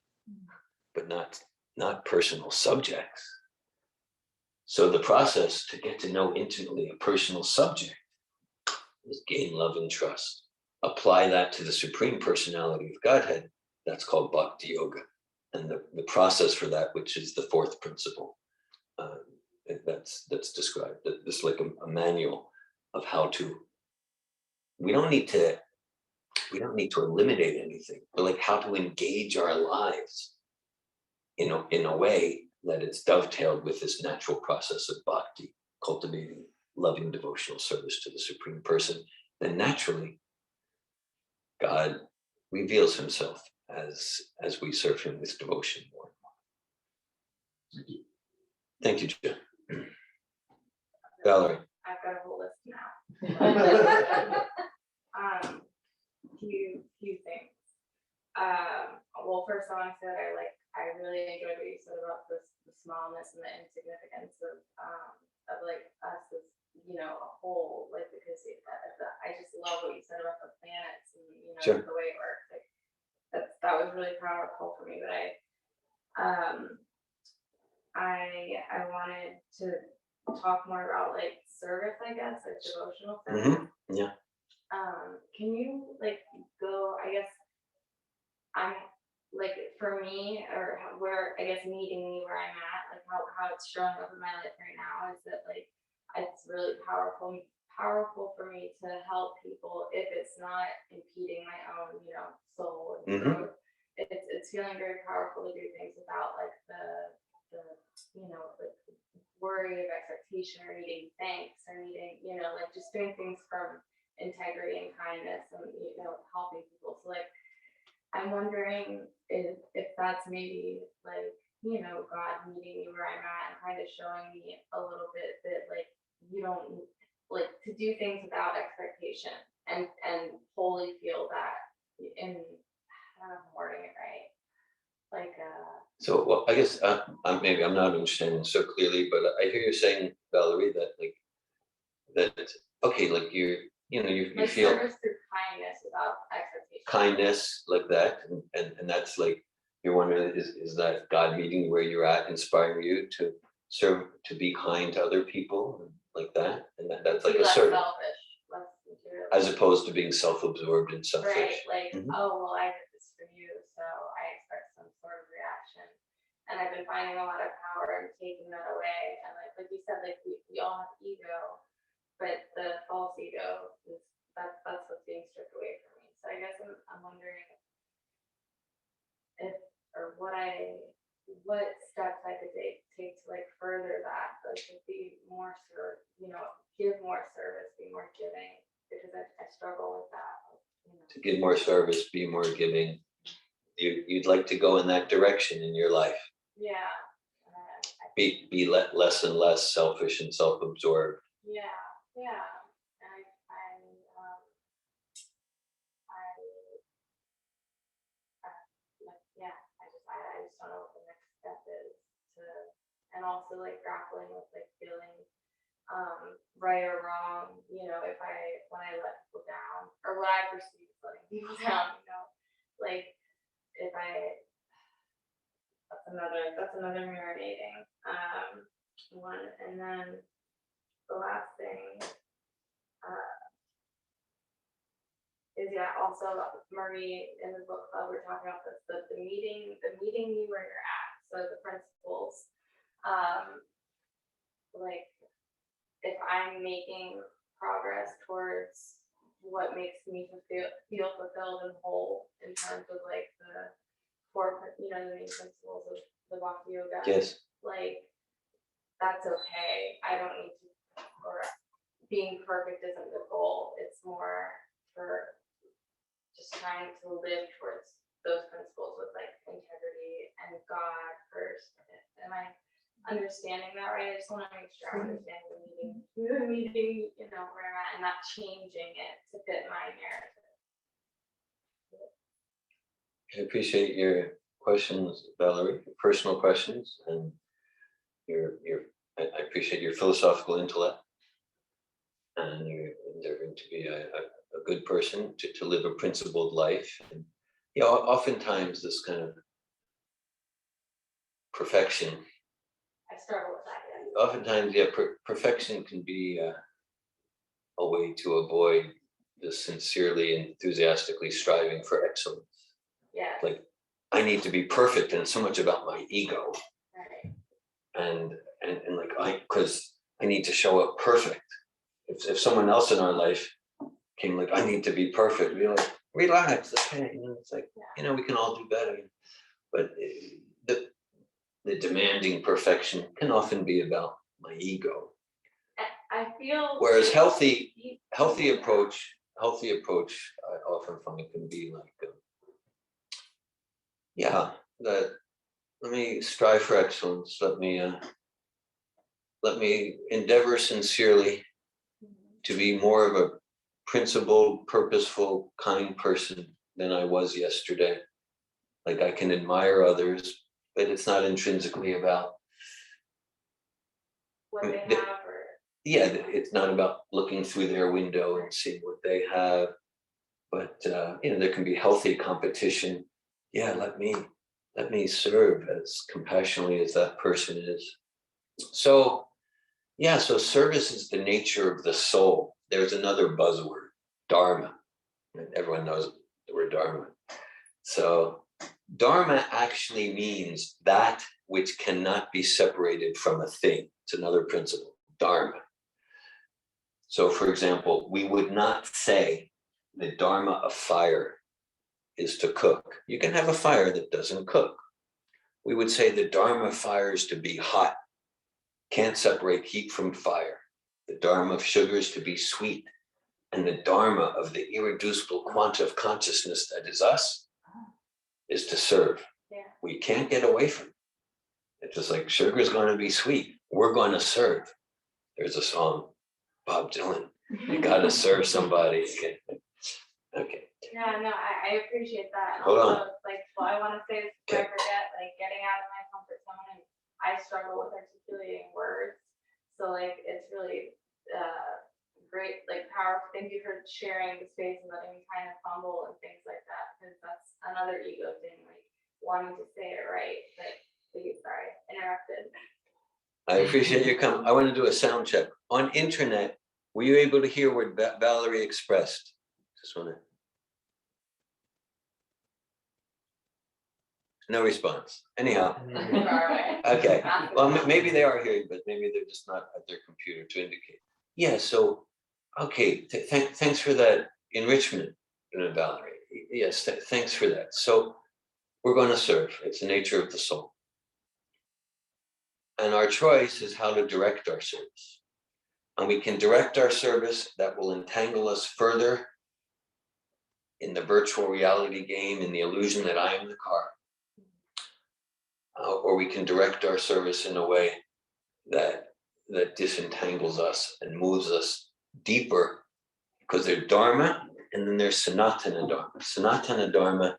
but not personal subjects. So the process to get to know intimately a personal subject is gain love and trust. Apply that to the supreme personality of Godhead. That's called bhakti yoga. And the process for that, which is the fourth principle, that's described. This is like a manual of how to. We don't need to eliminate anything, but like how to engage our lives in a way that it's dovetailed with this natural process of bhakti, cultivating loving devotional service to the supreme person. Then naturally, God reveals himself as we serve him with devotion more and more. Thank you, Jim. Valerie.
I've got a whole list now. Few things. Well, first I want to say that I really enjoyed what you said about the smallness and the insignificance of like us as, you know, a whole, like, because I just love what you said about the planets and, you know,
Sure.
the way it works. Like that was really powerful for me. But I wanted to talk more about like service, I guess, like devotional service.
Yeah.
Can you like go, I guess, I'm like, for me, or where, I guess, meeting me where I'm at, like how it's showing up in my life right now is that like, it's really powerful for me to help people if it's not impeding my own, you know, soul and growth. It's feeling very powerful to do things without like the you know, like worry of expectation or needing thanks or needing, you know, like just doing things from integrity and kindness and, you know, helping people. So like, I'm wondering if that's maybe like, you know, God meeting me where I'm at and kind of showing me a little bit that like, you don't like to do things without expectation and wholly feel that in, I don't know if I'm wording it right. Like,
So, well, I guess maybe I'm not understanding so clearly, but I hear you saying, Valerie, that like that okay, like you
like
feel
service through kindness without expectation.
kindness like that, and that's like you're wondering is that God meeting you where you're at, inspiring you to serve, to be kind to other people like that, and that's like
Be
a
less
service
selfish, less material.
as opposed to being self-absorbed and selfish.
Right, like,
Mhm.
oh, well, I did this for you, so I expect some sort of reaction. And I've been finding a lot of power in taking that away. And like you said, like we all have ego, but the false ego is that's what's being stripped away from me. So I guess I'm wondering if or what steps I could take to like further that, like to be more give more service, be more giving, because I struggle with that. You know.
To give more service, be more giving. You'd like to go in that direction in your life.
Yeah.
Be less and less selfish and self-absorbed.
Yeah. And I just don't know what the next step is to, and also like grappling with like feeling right or wrong, you know, when I let people down or what I perceive as letting people down, you know, like if that's another marinating one. And then the last thing is also Marie in the book club we're talking about this, the meeting you where you're at. So the principles, like if I'm making progress towards what makes me feel fulfilled and whole in terms of like the four, you know, the main principles of the Bhakti Yoga.
Yes.
Like that's okay. I don't need to, or being perfect isn't the goal. It's more for just trying to live towards those principles with like integrity and God first. Am I understanding that right? I just want to make sure I understand the meeting, you know, where I'm at and not changing it to fit my narrative.
I appreciate your questions, Valerie, your personal questions, and I appreciate your philosophical intellect, and you're endeavoring to be a good person, to live a principled life. And yeah, oftentimes this kind of perfection,
I struggle with that. Yes.
oftentimes, yeah, perfection can be a way to avoid the sincerely and enthusiastically striving for excellence.
Yeah.
Like, I need to be perfect, and it's so much about my ego,
Right.
and like because I need to show up perfect. If someone else in our life came like, I need to be perfect, we'd be like, relax, okay, you know, it's like, you know, we can all do better. But the demanding perfection can often be about my ego.
I feel.
Whereas healthy approach, I often find can be like, yeah, that let me strive for excellence. Let me endeavor sincerely to be more of a principled, purposeful, kind person than I was yesterday. Like, I can admire others, but it's not intrinsically about
What they have, or
yeah, it's not about looking through their window and seeing what they have, but you know, there can be healthy competition. Yeah, let me serve as compassionately as that person is. So yeah, so service is the nature of the soul. There's another buzzword, dharma. And everyone knows the word dharma. So dharma actually means that which cannot be separated from a thing. It's another principle, dharma. So for example, we would not say the dharma of fire is to cook. You can have a fire that doesn't cook. We would say the dharma of fire is to be hot. Can't separate heat from fire. The dharma of sugar is to be sweet. And the dharma of the irreducible quanta of consciousness that is us is to serve.
Yeah.
We can't get away from it. It's just like sugar is going to be sweet. We're going to serve. There's a song, Bob Dylan. You got to serve somebody. Okay.
Yeah, no, I appreciate that. And
Hold
also,
on.
like, well, I want to say this before I
Okay.
forget, like, getting out of my comfort zone, and I struggle with articulating words. So, like, it's really great, like, powerful. Thank you for sharing the space and letting me kind of fumble and things like that, because that's another ego thing, like, wanting to say it right. But, sorry, interrupted.
I appreciate your comment. I want to do a sound check. On internet, were you able to hear what Valerie expressed? Just want to. No response. Anyhow.
Far away.
Okay. Well, maybe they are hearing, but maybe they're just not at their computer to indicate. Yeah. So, okay. Thanks for that enrichment, Valerie. Yes. Thanks for that. So, we're going to serve. It's the nature of the soul. And our choice is how to direct our service. And we can direct our service that will entangle us further in the virtual reality game, in the illusion that I am the car. Or we can direct our service in a way that disentangles us and moves us deeper, because there's dharma and then there's sanatana dharma. Sanatana dharma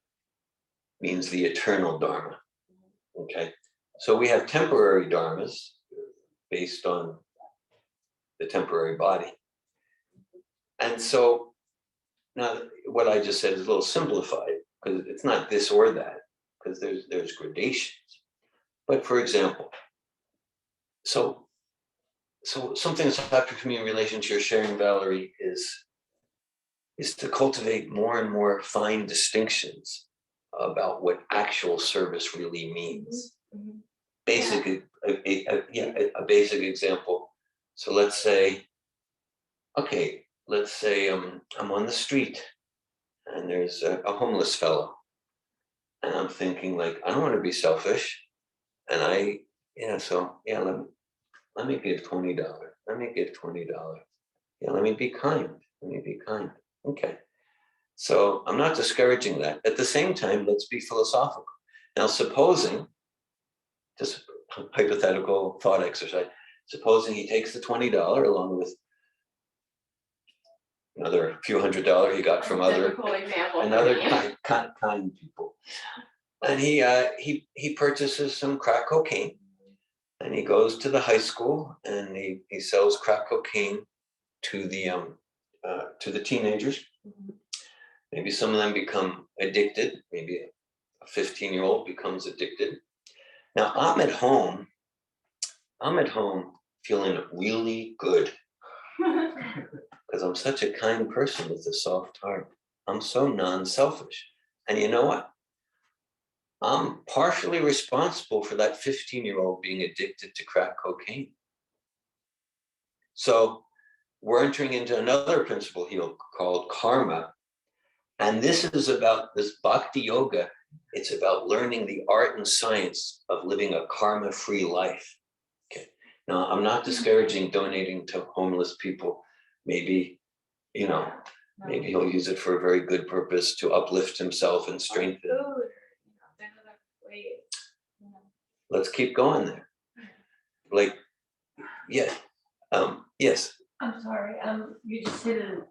means the eternal dharma. Okay, so we have temporary dharmas based on the temporary body. And so now what I just said is a little simplified, because it's not this or that, because there's gradations. But for example, so something that's happened to me in relation to your sharing, Valerie, is to cultivate more and more fine distinctions about what actual service really means.
Mm-hmm.
Basic, a basic example. So let's say I'm on the street and there's a homeless fellow, and I'm thinking, like, I don't want to be selfish, and let me give $20. Let me give $20. Yeah, let me be kind. Let me be kind. Okay. So I'm not discouraging that. At the same time, let's be philosophical. Now, supposing, just a hypothetical thought exercise, supposing he takes the $20 along with another few $100 he got from other
Difficult example. for
another
me.
kind people. And he purchases some crack cocaine, and he goes to the high school and he sells crack cocaine to the teenagers. Maybe some of them become addicted. Maybe a 15-year-old becomes addicted. Now I'm at home feeling really good because I'm such a kind person with a soft heart. I'm so non-selfish. And you know what? I'm partially responsible for that 15-year-old being addicted to crack cocaine. So we're entering into another principle here called karma. And this is about this bhakti yoga. It's about learning the art and science of living a karma-free life. Okay. Now, I'm not discouraging donating to homeless people. Maybe, maybe he'll use it for a very good purpose to uplift himself and strengthen.
Food, there's other ways.
Let's keep going there. Like, yeah, yes.
I'm sorry, you just hit a,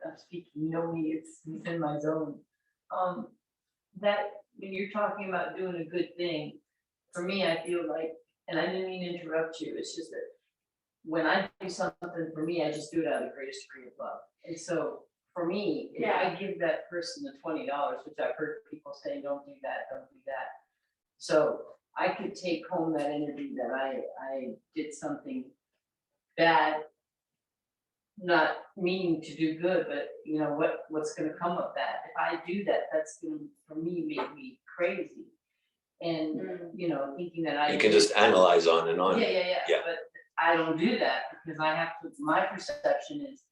I'm speaking, it's within my zone. That, when you're talking about doing a good thing, for me, I feel like, and I didn't mean to interrupt you, it's just that when I do something for me, I just do it out of the greatest degree of love. And so, for me, if I give that person the $20, which I've heard people say, don't do that, don't do that. So, I could take home that energy that I did something bad, not meaning to do good, but what's gonna come of that? If I do that, that's gonna, for me, make me crazy. And, thinking that I.
You can just analyze on and on.
Yeah,
Yeah.
but I don't do that because I have to, my perception is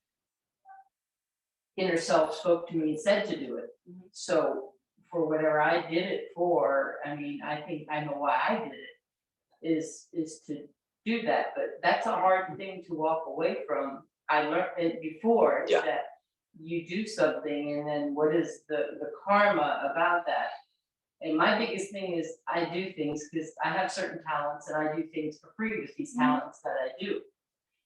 inner self spoke to me and said to do it. So for whatever I did it for, I mean, I think I know why I did it, is to do that, but that's a hard thing to walk away from. I learned it before,
Yeah.
that you do something and then what is the karma about that? And my biggest thing is I do things because I have certain talents and I do things for free with these talents that I do.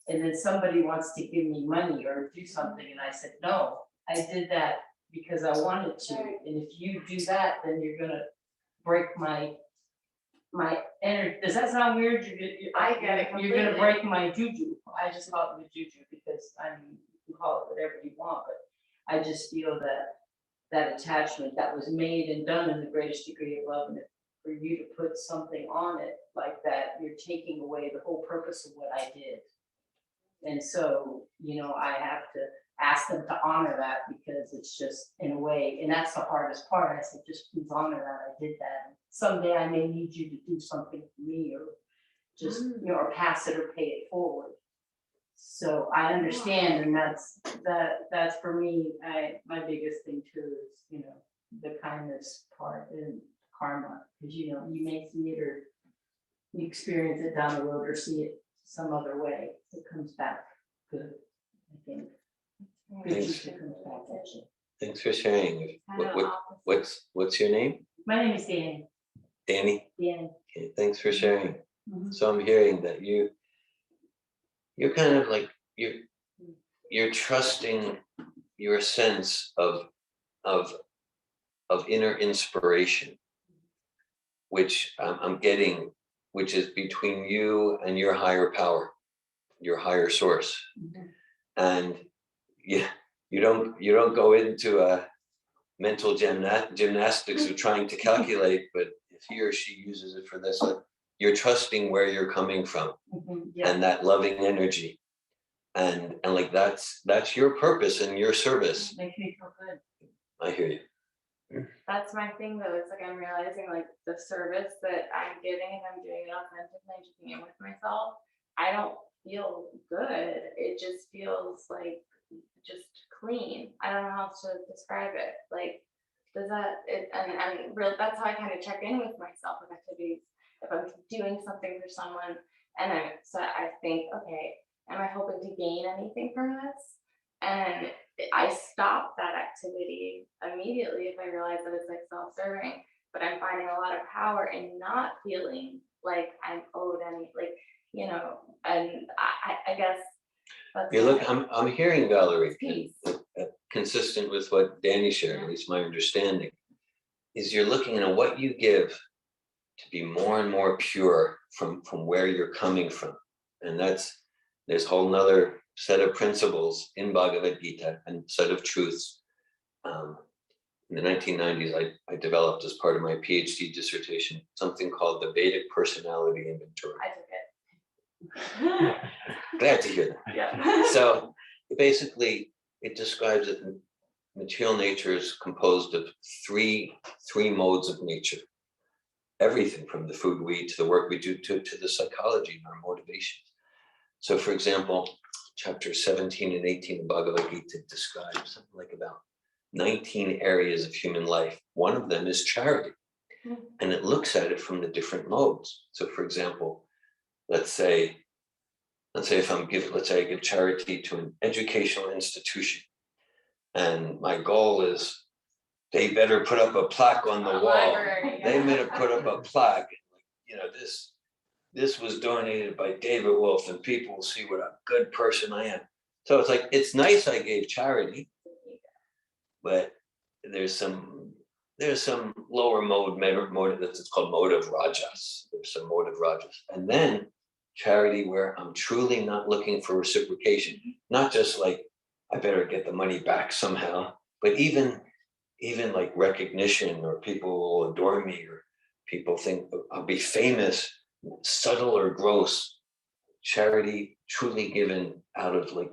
And then somebody wants to give me money or do something and I said, no, I did that because I wanted to. And if you do that, then you're gonna break my energy. Does that sound weird?
I get it
You're gonna
completely.
break my juju. I just call it the juju because you can call it whatever you want, but I just feel that attachment that was made and done in the greatest degree of love, and for you to put something on it like that, you're taking away the whole purpose of what I did. And so, I have to ask them to honor that because it's just in a way, and that's the hardest part. I said, just please honor that I did that. Someday I may need you to do something for me or just, or pass it or pay it forward. So I understand, and that's for me, my biggest thing too is, the kindness part and karma. Because you may see it or you experience it down the road or see it some other way. It comes back good, I think. Good
Thanks.
juice that comes back at you.
Thanks for sharing.
Kind of opposite.
What's your name?
My name is Danny.
Danny?
Danny.
Okay, thanks for sharing.
Mhm.
So I'm hearing that you're kind of like, you're trusting your sense of inner inspiration, which I'm getting, which is between you and your higher power, your higher source.
Mhm.
And you don't go into a mental gymnastics of trying to calculate, but if he or she uses it for this, you're trusting where you're coming from
Yeah.
and that loving energy. And like that's your purpose and your service.
Makes me feel good.
I hear you.
That's my thing though, it's like I'm realizing like the service that I'm giving and I'm doing it authentically and checking in with myself. I don't feel good. It just feels like just clean. I don't know how else to describe it. Like, does that it and real that's how I kind of check in with myself with activities. If I'm doing something for someone and I think, okay, am I hoping to gain anything from this? And I stop that activity immediately if I realize that it's like self-serving, but I'm finding a lot of power in not feeling like I'm owed any, like, and I guess. That's
You look,
my
I'm hearing, Valerie,
piece.
consistent with what Danny shared, at least my understanding, is you're looking at what you give to be more and more pure from where you're coming from. And there's a whole nother set of principles in Bhagavad Gita and set of truths. In the 1990s, I developed as part of my PhD dissertation, something called the Vedic Personality Inventory.
I took it.
Glad to hear that.
Yeah.
So basically, it describes that material nature is composed of three modes of nature. Everything from the food we eat to the work we do to the psychology and our motivations. So for example, chapter 17 and 18 of Bhagavad Gita describe something like about 19 areas of human life. One of them is charity. And it looks at it from the different modes. So for example, let's say if I give charity to an educational institution, and my goal is they better put up a plaque on the wall.
Library,
They
yeah.
better put up a plaque. This was donated by David Wolf, and people will see what a good person I am. So it's like, it's nice I gave charity, but there's some lower mode that's called mode of rajas. There's some mode of rajas, and then charity where I'm truly not looking for reciprocation, not just like I better get the money back somehow, but even like recognition, or people will adore me, or people think I'll be famous, subtle or gross. Charity truly given out of like,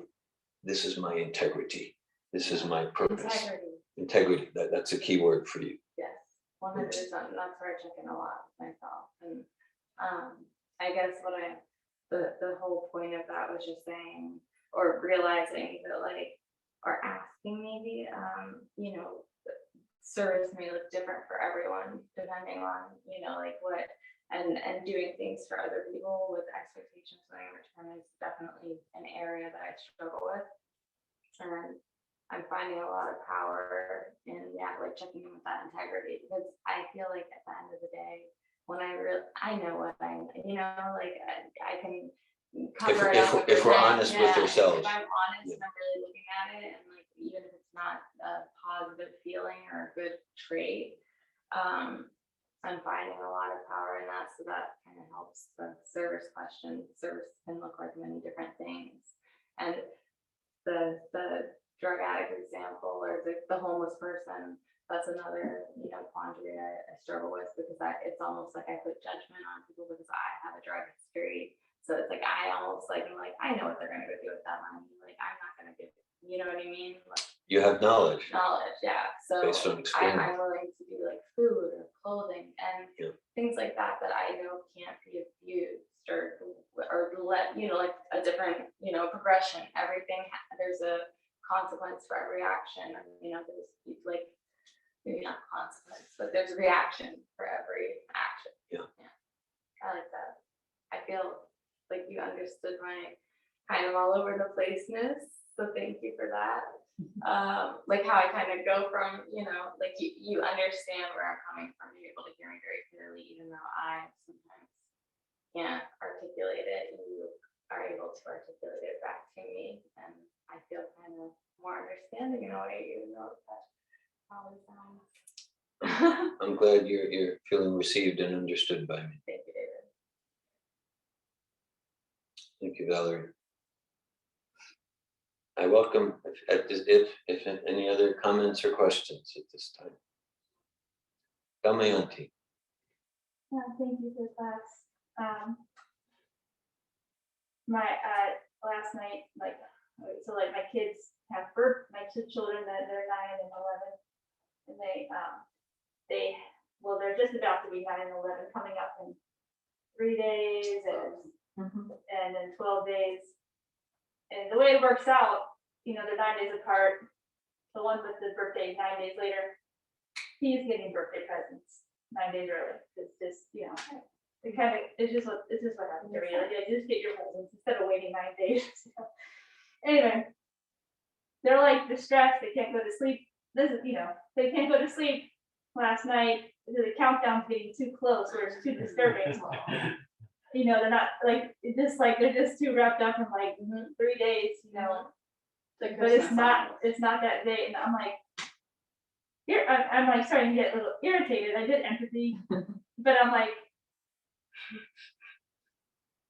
this is my integrity, this is my purpose. Integrity, that's a key word for you.
Yes, 100%. That's where I check in a lot with myself. And I guess the whole point of that was just saying, or realizing that like, or asking maybe, service may look different for everyone, depending on, like what, and doing things for other people with expectations in return is definitely an area that I struggle with. And I'm finding a lot of power in, like checking in with that integrity, because I feel like at the end of the day, when I know what like I can cover it up.
If we're honest with ourselves.
If I'm honest and I'm really looking at it, and like, even if it's not a positive feeling or a good trait, I'm finding a lot of power in that. So that kind of helps the service question. Service can look like many different things. And the drug addict example, or the homeless person, that's another, quandary I struggle with, because it's almost like I put judgment on people because I have a drug history. So it's like, I almost like, I'm like, I know what they're gonna go do with that money. Like, I'm not gonna give, you know what I mean? Like,
You have knowledge.
Yeah. So
Based on experience.
I'm willing to do like food or clothing and things like that I know can't be abused or let, like a different, progression. Everything, there's a consequence for every action. There's like, maybe not consequence, but there's a reaction for every action.
Yeah.
I like that. I feel like you understood my kind of all over the placeness. So thank you for that. Like how I kind of go from, like you understand where I'm coming from. You're able to hear me very clearly, even though I sometimes can't articulate it. You are able to articulate it back to me, and I feel kind of more understanding in a way, even though that probably sounds.
I'm glad you're feeling received and understood by me.
Thank you, David.
Thank you, Valerie. I welcome if any other comments or questions at this time. Damayanti.
Thank you for class. Last night, my kids have my two children that they're 9 and 11, and they're just about to be 9 and 11, coming up in 3 days and then 12 days. And the way it works out, they're 9 days apart. The one with the birthday 9 days later, he's getting birthday presents 9 days early. It's just, it's just what happens every year. You just get your presents instead of waiting 9 days. Anyway, they're like distressed, they can't go to sleep. This is, they can't go to sleep last night, the countdown's getting too close, or it's too disturbing. They're not like, it's just like, they're just too wrapped up in like 3 days,
Like
but it's
Christmas
not,
songs.
it's not that day, and I'm like, here, I'm like starting to get a little irritated, I did empathy, but I'm like,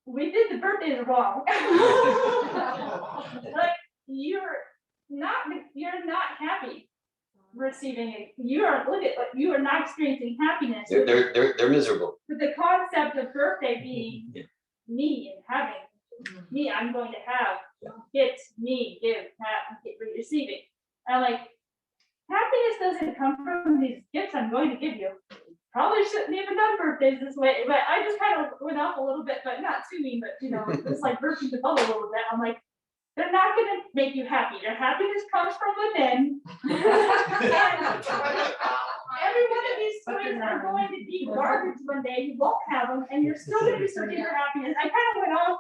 we did the birthdays wrong. Like, you're not happy receiving it, you are not experiencing happiness.
They're miserable.
But the concept of birthday being
Yeah.
me and having me, I'm going to have, get me, give, have, get, receiving. I'm like, happiness doesn't come from these gifts I'm going to give you. Probably shouldn't even done birthdays this way, but I just kind of went off a little bit, but not too mean, but just like bursting the bubble a little bit. I'm like, they're not gonna make you happy. Your happiness comes from within. And every one of these toys are going to be garbage one day. You won't have them, and you're still gonna be searching for happiness. I kind of went off.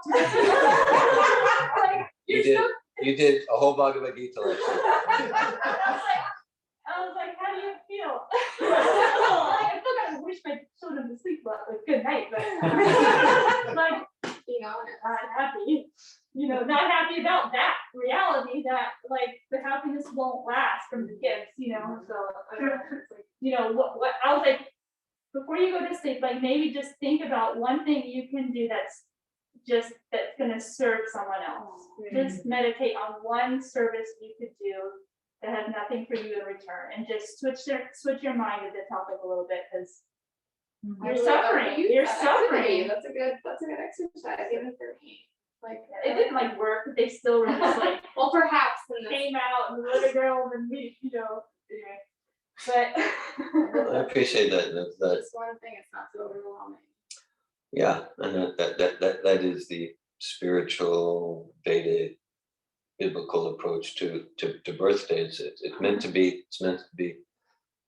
Like,
You
you're
did.
still.
You did a whole Bhagavad Gita.
I was like, how do you feel? I still gotta wish my children to sleep well, like good night, but like, not happy. Not happy about that reality that like the happiness won't last from the kids, so what I was like, before you go to sleep, like maybe just think about one thing you can do that's gonna serve someone else. Just meditate on one service you could do that has nothing for you in return, and just switch your mind to the topic a little bit, because you're suffering. You're suffering.
That's a good exercise, even for me. Like,
It didn't like work, but they still were just like
well, perhaps in this
came out and the little girl and me, anyway. But
I appreciate that. That
just one thing, it's not so overwhelming.
yeah, and that is the spiritual Vedic biblical approach to birthdays. It's meant to be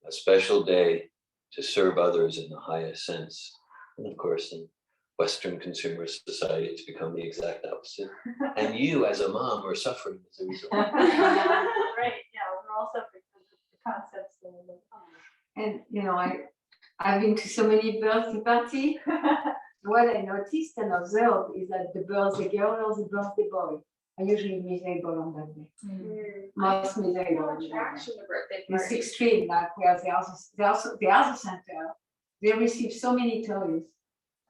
a special day to serve others in the highest sense. And of course, in Western consumer society, it's become the exact opposite. And you, as a mom, are suffering as a result.
right, yeah, we're all suffering from the concepts.
And I've been to so many birthday parties. What I noticed and observed is that the birthday girl or the birthday boy are usually miserable on that day. Most miserable.
Attraction to birthday
It's
parties.
extreme, like where they are the center. They receive so many toys,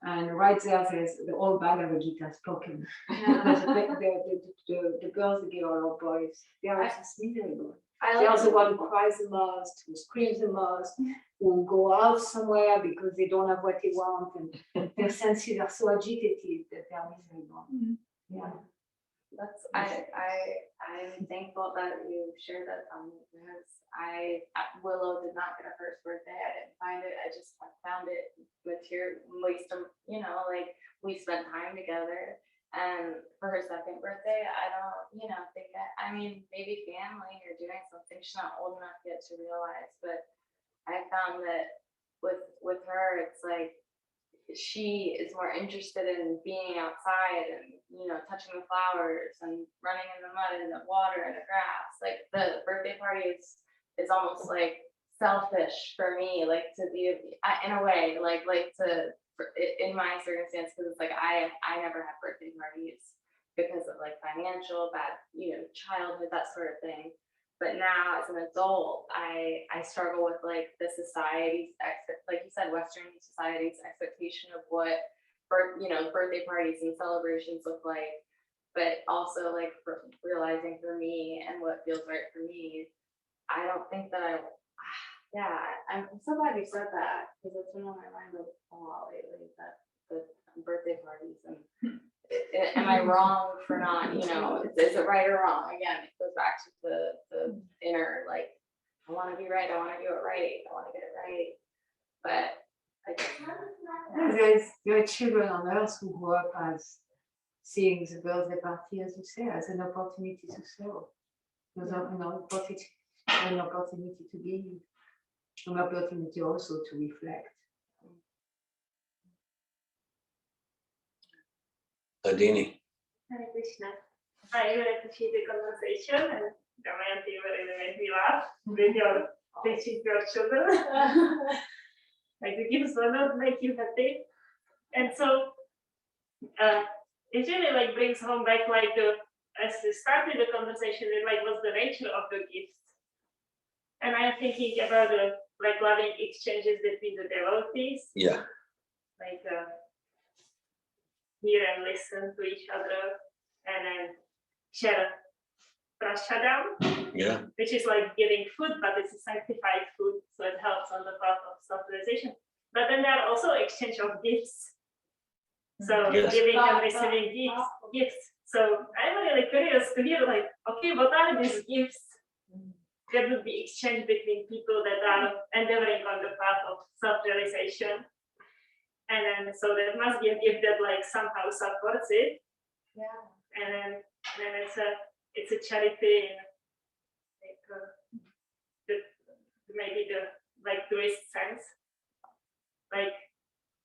and right there's the whole Bhagavad Gita spoken. Because the girls, the girl or boys, they are just miserable. They are the one who cries the most, who screams the most, who go out somewhere because they don't have what they want, and their senses are so agitated that they are miserable. Yeah.
That's I'm thankful that you shared that, because Willow did not get a first birthday. I didn't find it. I just found it waste of, like, we spent time together. And for her second birthday, I don't, think maybe family or doing something. She's not old enough yet to realize, but I found that with her, it's like she is more interested in being outside and touching the flowers and running in the mud and the water and the grass. Like, the birthday party is almost like selfish for me, like to be in a way, like to in my circumstance, because it's like I never had birthday parties because of like financial bad childhood, that sort of thing. But now as an adult, I struggle with like the society's like you said, Western society's expectation of what birthday parties and celebrations look like, but also like realizing for me and what feels right for me. I don't think that I'm so glad you said that, because it's been on my mind a lot lately, that the birthday parties, and am I wrong for not, is it right or wrong? Again, it goes back to the inner, like, I want to be right, I want to do it right, I want to get it right, but I just.
There are children on earth who grew up as seeing the birthday party, as you say, as an opportunity to serve. There's an opportunity to be, an opportunity also to reflect.
Adini.
Hare Krishna. I really appreciate the conversation, and Damayanti, you really made me laugh with your teaching your children. Like the gifts will not make you happy. And so it really like brings home back like as we started the conversation with like what's the nature of the gifts. And I'm thinking about the like loving exchanges between the devotees.
Yeah.
Like hear and listen to each other and then share prashadam, which is like giving food, but it's a sanctified food, so it helps on the path of self-realization. But then there are also exchange of gifts. So giving and receiving gifts. So I'm really curious to hear like, okay, what are these gifts that would be exchanged between people that are endeavoring on the path of self-realization? And then so there must be a gift that like somehow supports it.
Yeah.
And then it's a charity in like maybe the like tourist sense. Like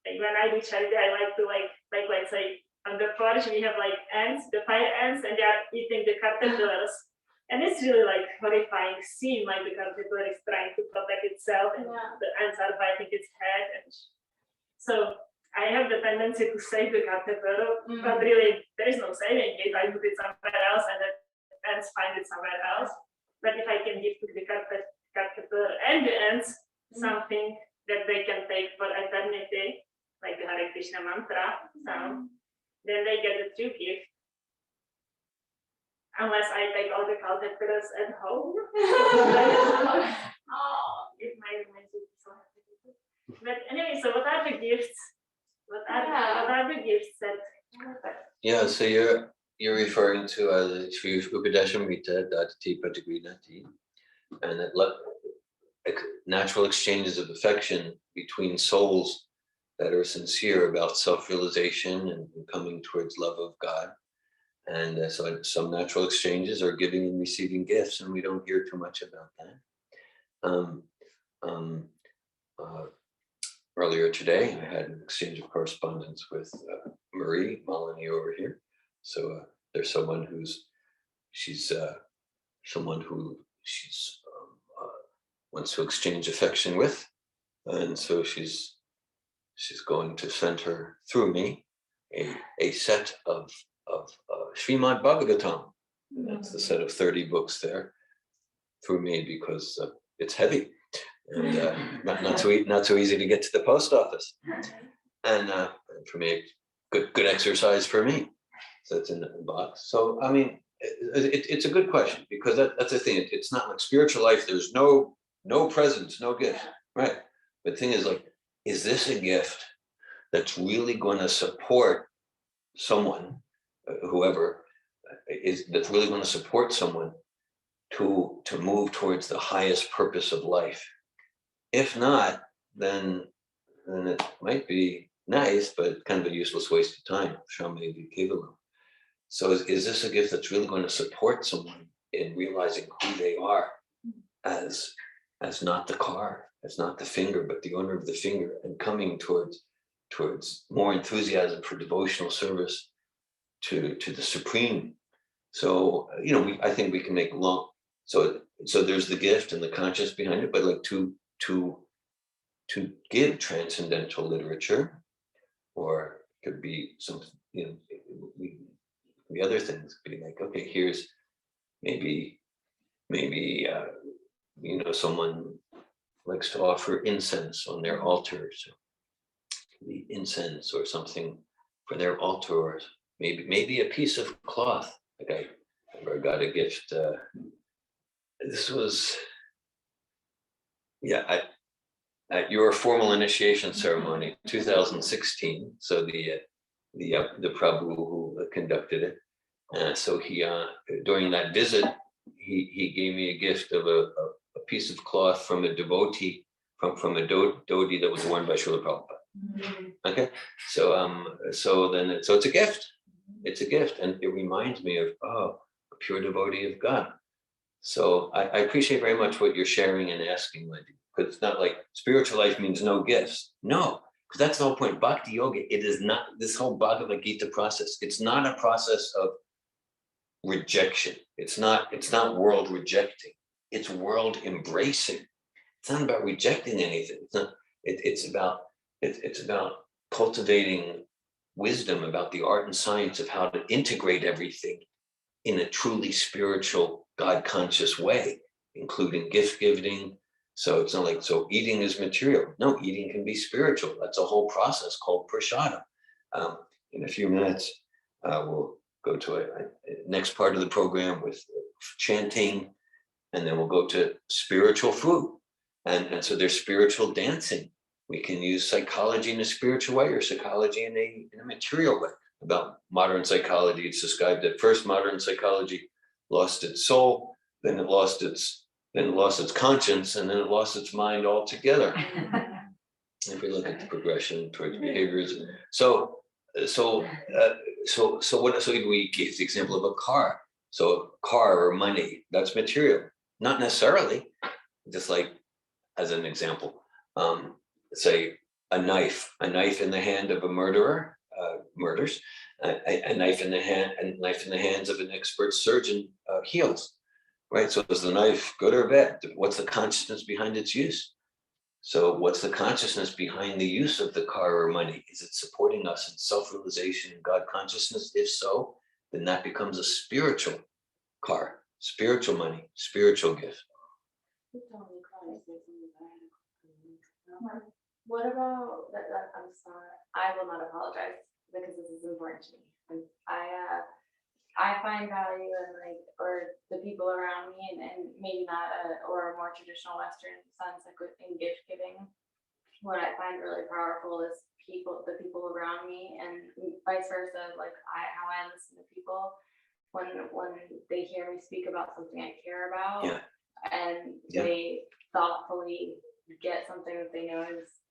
when I do charity, I like to like let's say on the porch we have like ants, the fire ants, and they are eating the caterpillars. And it's really like horrifying scene, like the caterpillar is trying to protect itself and the ants are biting its head. And so I have the tendency to save the caterpillar, but really there is no saving it. I put it somewhere else and the ants find it somewhere else. But if I can give to the caterpillar and the ants something that they can take for eternity, like the Hare Krishna mantra sound, then they get a true gift. Unless I take all the caterpillars at home. It might make you so happy. But anyway, so what are the gifts? What are the gifts that?
Yeah, so you're referring to Sri Upadeshamrita Dadati Patagrinati, and that natural exchanges of affection between souls that are sincere about self-realization and coming towards love of God. And so some natural exchanges are giving and receiving gifts, and we don't hear too much about that. Earlier today, I had an exchange of correspondence with Marie Molyneux over here. So there's someone who she's wants to exchange affection with, and so she's going to send her through me a set of Srimad Bhagavatam. That's the set of 30 books there through me because it's heavy and not so easy to get to the post office. And for me, good exercise for me. So it's in the box. So I mean, it's a good question because that's the thing. It's not like spiritual life. There's no presents, no gifts, right? But the thing is like, is this a gift that's really going to support someone, whoever that's really going to support someone to move towards the highest purpose of life? If not, then it might be nice, but kind of a useless waste of time. So is this a gift that's really going to support someone in realizing who they are as not the car, as not the finger, but the owner of the finger, and coming towards more enthusiasm for devotional service to the Supreme? So I think we can make long. So there's the gift and the conscience behind it, but like to give transcendental literature, or it could be some the other things be like, okay, here's maybe someone likes to offer incense on their altar, so the incense or something for their altar, or maybe a piece of cloth. Like I got a gift. This was at your formal initiation ceremony, 2016. So the Prabhu who conducted it. So he during that visit, he gave me a gift of a piece of cloth from a devotee, from a dhoti that was worn by Srila Prabhupada. Okay, so it's a gift. It's a gift, and it reminds me of a pure devotee of God. So I appreciate very much what you're sharing and asking, Wendy, because it's not like spiritual life means no gifts. No, because that's the whole point. Bhakti yoga, it is not this whole Bhagavad Gita process. It's not a process of rejection. It's not world rejecting. It's world embracing. It's not about rejecting anything. It's not. It's about cultivating wisdom about the art and science of how to integrate everything in a truly spiritual, God conscious way, including gift giving. So it's not like, so eating is material. No, eating can be spiritual. That's a whole process called prashadam. In a few minutes, we'll go to a next part of the program with chanting, and then we'll go to spiritual food. And so there's spiritual dancing. We can use psychology in a spiritual way or psychology in a material way. About modern psychology, it's described that first modern psychology lost its soul, then it lost its conscience, and then it lost its mind altogether. If we look at the progression towards behaviors, so we give the example of a car. So a car or money, that's material, not necessarily. Just like as an example, say a knife in the hand of a murderer murders, a knife in the hands of an expert surgeon heals. Right. So is the knife good or bad? What's the consciousness behind its use? So what's the consciousness behind the use of the car or money? Is it supporting us in self-realization and God consciousness? If so, then that becomes a spiritual car, spiritual money, spiritual gift.
What about that? I'm sorry. I will not apologize because this is important to me. And I find value in or the people around me, and maybe not or a more traditional Western sense, like in gift giving. What I find really powerful is the people around me, and vice versa. Like how I listen to people when they hear me speak about something I care about, and they thoughtfully get something that they know is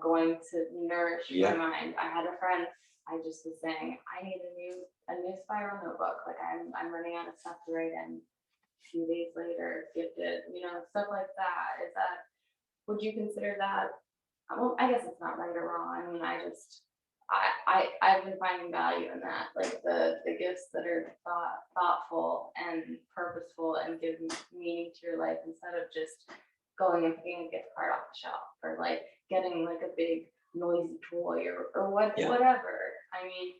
going to nourish my mind. I had a friend. I just was saying, I need a new spiral notebook. Like I'm running out of stuff to write in. A few days later, gifted, stuff like that. Would you consider that? Well, I guess it's not right or wrong. I mean, I've been finding value in that, like the gifts that are thoughtful and purposeful and give meaning to your life instead of just going and picking a gift card off the shelf or like getting like a big noisy toy or whatever. I mean,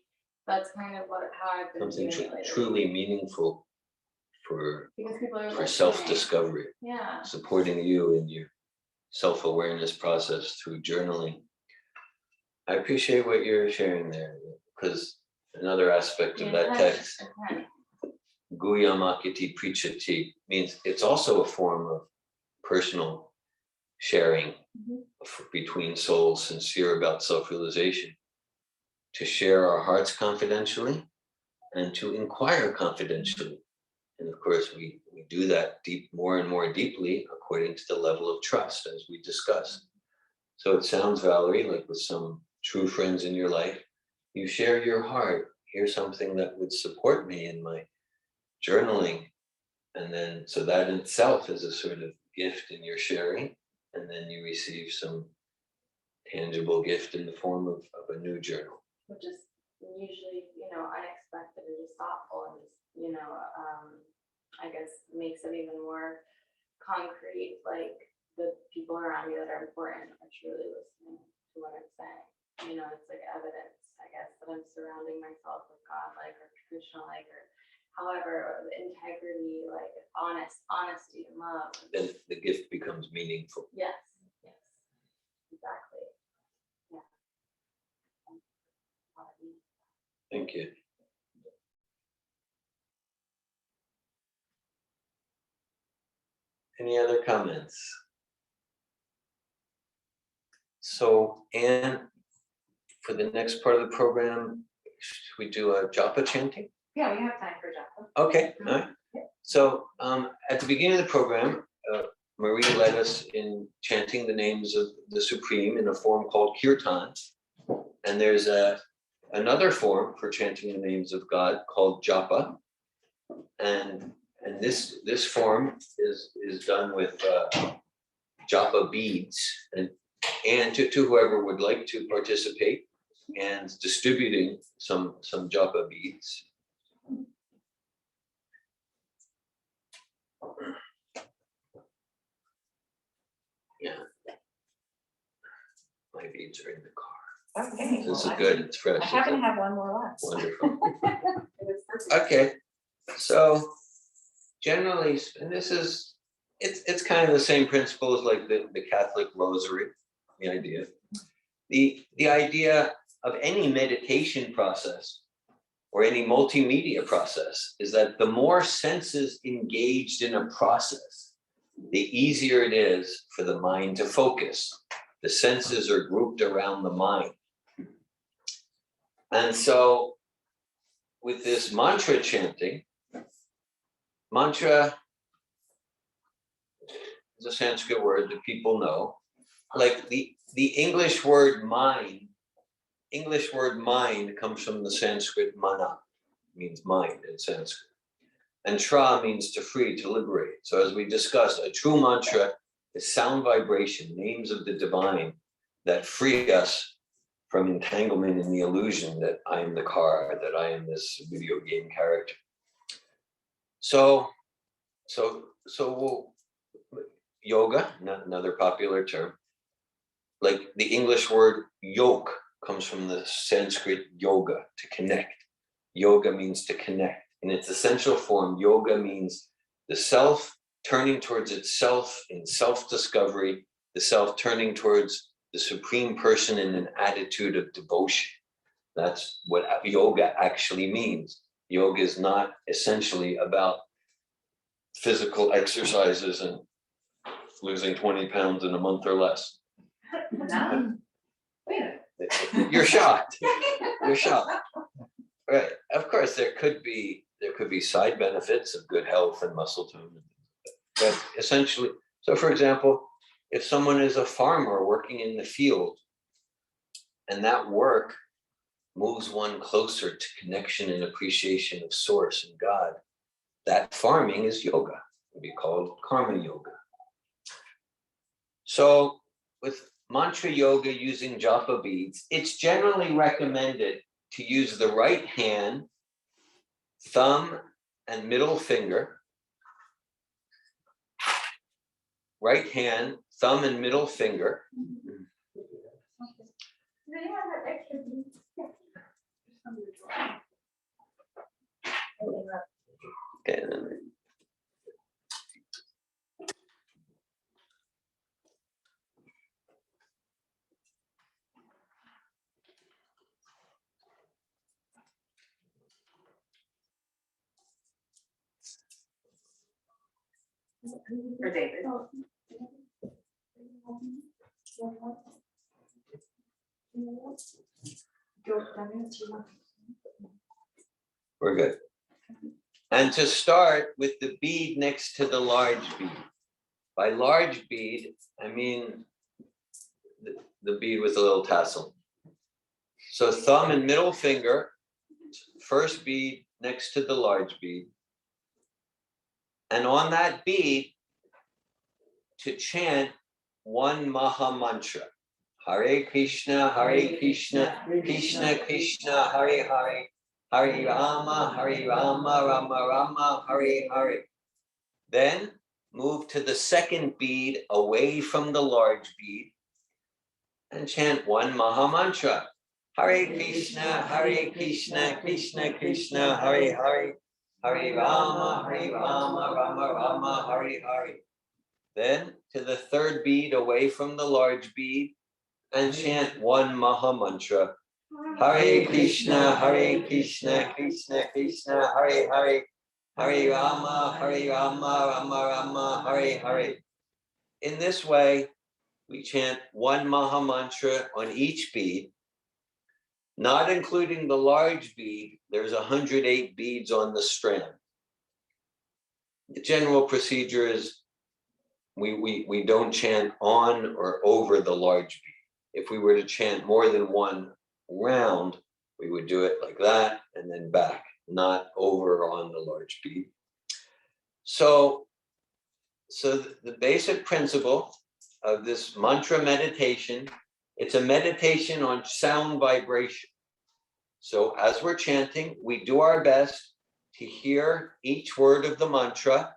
that's kind of how I've been
Something
doing it lately.
truly meaningful
Because people are
for self-discovery, supporting you in your self-awareness process through journaling. I appreciate what you're sharing there, because another aspect of that text, Guyamakiti Prichati, means it's also a form of personal sharing between souls, sincere about self-realization, to share our hearts confidentially and to inquire confidentially. And of course, we do that more and more deeply according to the level of trust, as we discussed. So it sounds, Valerie, like with some true friends in your life, you share your heart. Here's something that would support me in my journaling. And then, so that in itself is a sort of gift in your sharing. And then you receive some tangible gift in the form of a new journal.
Which is usually, unexpected and just thoughtful and just, I guess makes it even more concrete, like the people around me that are important are truly listening to what I'm saying. It's like evidence, I guess, that I'm surrounding myself with God-like or Krishna-like or however, integrity, like honesty and love.
Then the gift becomes meaningful.
Yes, exactly. Yeah.
Thank you. Any other comments? So, Anne, for the next part of the program, should we do a japa chanting?
Yeah, we have time for japa.
Okay, all right. So at the beginning of the program, Marie led us in chanting the names of the Supreme in a form called kirtan. And there's another form for chanting the names of God called japa. And this form is done with japa beads. And to whoever would like to participate and distributing some japa beads. beads are in the car.
Okay.
This is
well,
good, it's fresh.
I
it's
happen to have one more left.
Wonderful. Okay, so generally, and this is, it's kind of the same principle as like the Catholic rosary, the idea. The idea of any meditation process or any multimedia process is that the more senses engaged in a process, the easier it is for the mind to focus. The senses are grouped around the mind. And so with this mantra chanting, mantra is a Sanskrit word that people know. Like the English word mind comes from the Sanskrit mana, means mind in Sanskrit. And tra means to free, to liberate. So as we discussed, a true mantra is sound vibration, names of the divine that free us from entanglement in the illusion that I am the car, that I am this video game character. So yoga, another popular term, like the English word yoke comes from the Sanskrit yoga, to connect. Yoga means to connect. In its essential form, yoga means the self turning towards itself in self-discovery, the self turning towards the supreme person in an attitude of devotion. That's what yoga actually means. Yoga is not essentially about physical exercises and losing 20 pounds in a month or less.
No. Wait a minute.
You're shocked. You're shocked. Right. Of course, there could be side benefits of good health and muscle tone. But essentially, so for example, if someone is a farmer working in the field and that work moves one closer to connection and appreciation of source and God, that farming is yoga. It would be called karma yoga. So with mantra yoga using japa beads, it's generally recommended to use the right hand, thumb, and middle finger. Right hand, thumb, and middle finger. Okay,
For David.
we're good. And to start with the bead next to the large bead. By large bead, I mean the bead with a little tassel. So thumb and middle finger, first bead next to the large bead. And on that bead, to chant one Maha Mantra. Hare Krishna, Krishna Krishna, Hare Hare, Hare Rama, Rama Rama, Hare Hare. Then move to the second bead away from the large bead and chant one Maha Mantra. Hare Krishna, Krishna Krishna, Hare Hare, Hare Rama, Rama Rama, Hare Hare. Then to the third bead away from the large bead and chant one Maha Mantra. Hare Krishna, Krishna Krishna, Hare Hare, Hare Rama, Rama Rama, Hare Hare. In this way, we chant one Maha Mantra on each bead, not including the large bead. There's 108 beads on the strand. The general procedure is we don't chant on or over the large bead. If we were to chant more than one round, we would do it like that and then back, not over on the large bead. So the basic principle of this mantra meditation, it's a meditation on sound vibration. So as we're chanting, we do our best to hear each word of the mantra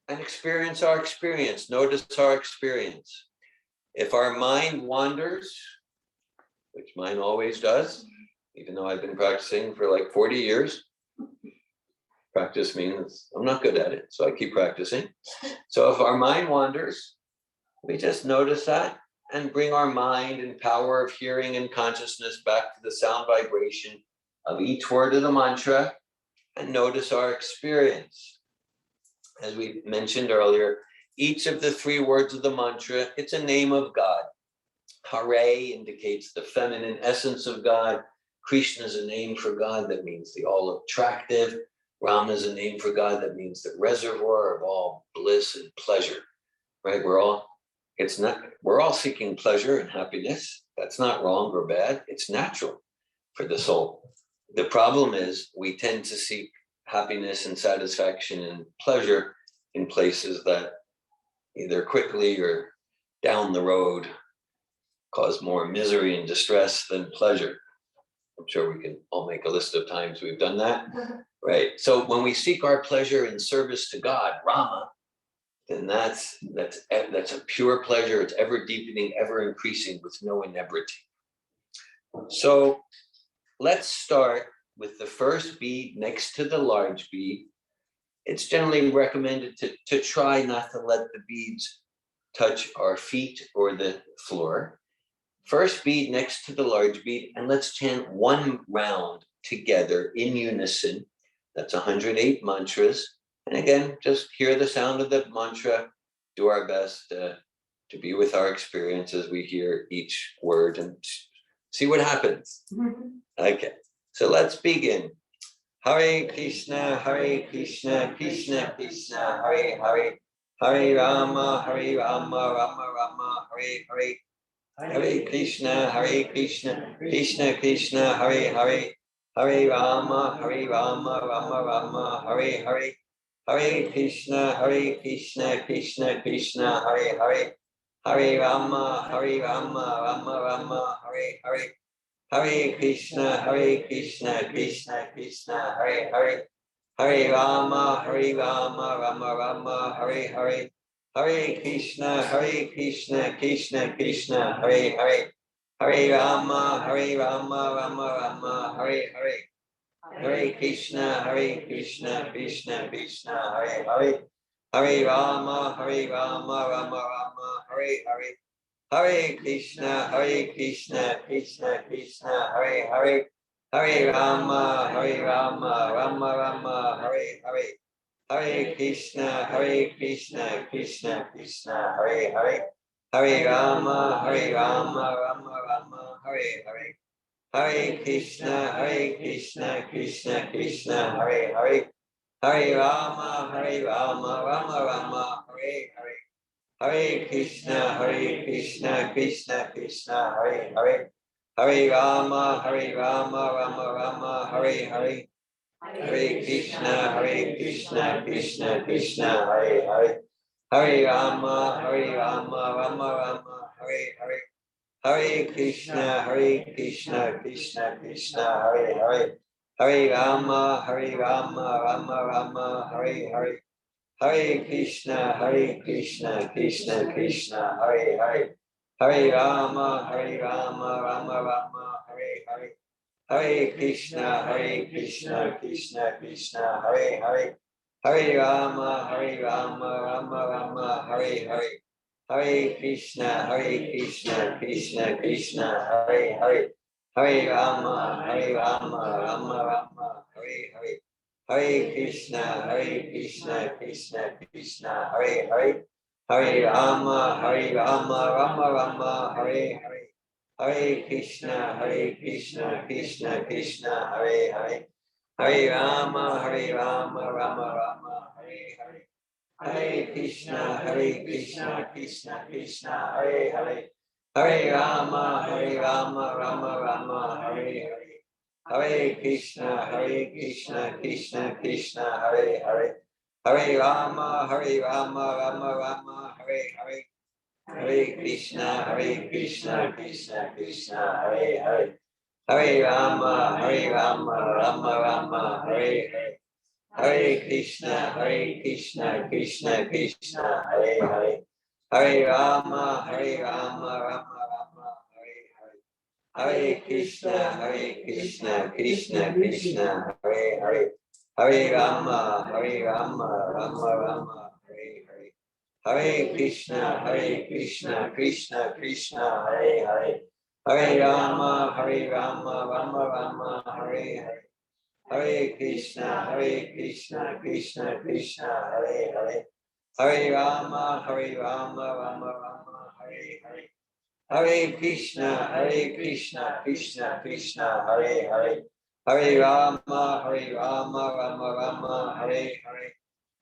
and experience our experience, notice our experience. If our mind wanders, which mine always does, even though I've been practicing for like 40 years, practice means I'm not good at it, so I keep practicing. So if our mind wanders, we just notice that and bring our mind and power of hearing and consciousness back to the sound vibration of each word of the mantra and notice our experience. As we mentioned earlier, each of the 3 words of the mantra, it's a name of God. Hare indicates the feminine essence of God. Krishna is a name for God that means the all attractive. Rama is a name for God that means the reservoir of all bliss and pleasure. Right? We're all seeking pleasure and happiness. That's not wrong or bad. It's natural for the soul. The problem is we tend to seek happiness and satisfaction and pleasure in places that either quickly or down the road cause more misery and distress than pleasure. I'm sure we can all make a list of times we've done that, right? So when we seek our pleasure in service to God, Rama, then that's a pure pleasure. It's ever deepening, ever increasing with no inebriety. So let's start with the first bead next to the large bead. It's generally recommended to try not to let the beads touch our feet or the floor. First bead next to the large bead, and let's chant 1 round together in unison. That's 108 mantras. And again, just hear the sound of the mantra, do our best to be with our experience as we hear each word and see what happens. Okay, so let's begin. Hare Krishna, Krishna Krishna, Hare Hare, Hare Rama, Rama Rama, Hare Hare. Hare Krishna, Krishna Krishna, Hare Hare, Hare Rama, Rama Rama, Hare Hare. Hare Krishna, Krishna Krishna, Hare Hare, Hare Rama, Rama Rama, Hare Hare. Hare Krishna, Krishna Krishna, Hare Hare, Hare Rama, Rama Rama, Hare Hare. Hare Krishna, Krishna Krishna, Hare Hare, Hare Rama, Rama Rama, Hare Hare. Hare Krishna, Krishna Krishna, Hare Hare, Hare Rama, Rama Rama, Hare Hare. Hare Krishna, Krishna Krishna, Hare Hare, Hare Rama, Rama Rama, Hare Hare. Hare Krishna, Krishna Krishna, Hare Hare, Hare Rama, Rama Rama, Hare Hare. Hare Krishna, Krishna Krishna, Hare Hare, Hare Rama, Rama Rama, Hare Hare. Hare Krishna, Krishna Krishna, Hare Hare, Hare Rama, Rama Rama, Hare Hare. Hare Krishna, Krishna Krishna, Hare Hare, Hare Rama, Rama Rama, Hare Hare. Hare Krishna, Krishna Krishna, Hare Hare, Hare Rama, Rama Rama, Hare Hare. Hare Krishna, Krishna Krishna, Hare Hare, Hare Rama, Rama Rama, Hare Hare. Hare Krishna, Krishna Krishna, Hare Hare, Hare Rama, Rama Rama, Hare Hare. Hare Krishna, Krishna, Hare Hare, Hare Rama, Rama Rama, Hare Hare. Hare Krishna, Krishna, Hare Hare, Hare Rama, Rama Rama, Hare Hare. Hare Krishna, Krishna Krishna, Hare Hare, Hare Rama, Rama Rama, Hare Hare. Hare Krishna, Krishna, Hare Hare, Hare Rama, Rama Rama, Hare Hare. Hare Krishna, Krishna, Hare Hare, Hare Rama, Rama Rama, Hare Hare. Hare Krishna, Krishna Krishna, Hare Hare, Hare Rama, Rama Rama, Hare Hare. Hare Krishna, Krishna Krishna, Hare Hare, Hare Rama, Rama Rama, Hare Hare. Hare Krishna, Krishna Krishna, Hare Hare. Hare Rama, Rama Rama, Hare Hare. Hare Krishna, Krishna Krishna, Hare Hare. Hare Rama, Rama Rama, Hare Hare. Hare Krishna, Krishna Krishna, Hare Hare. Hare Rama, Rama Rama, Hare Hare. Hare Krishna, Krishna Krishna, Hare Hare. Hare Rama, Rama Rama, Hare Hare.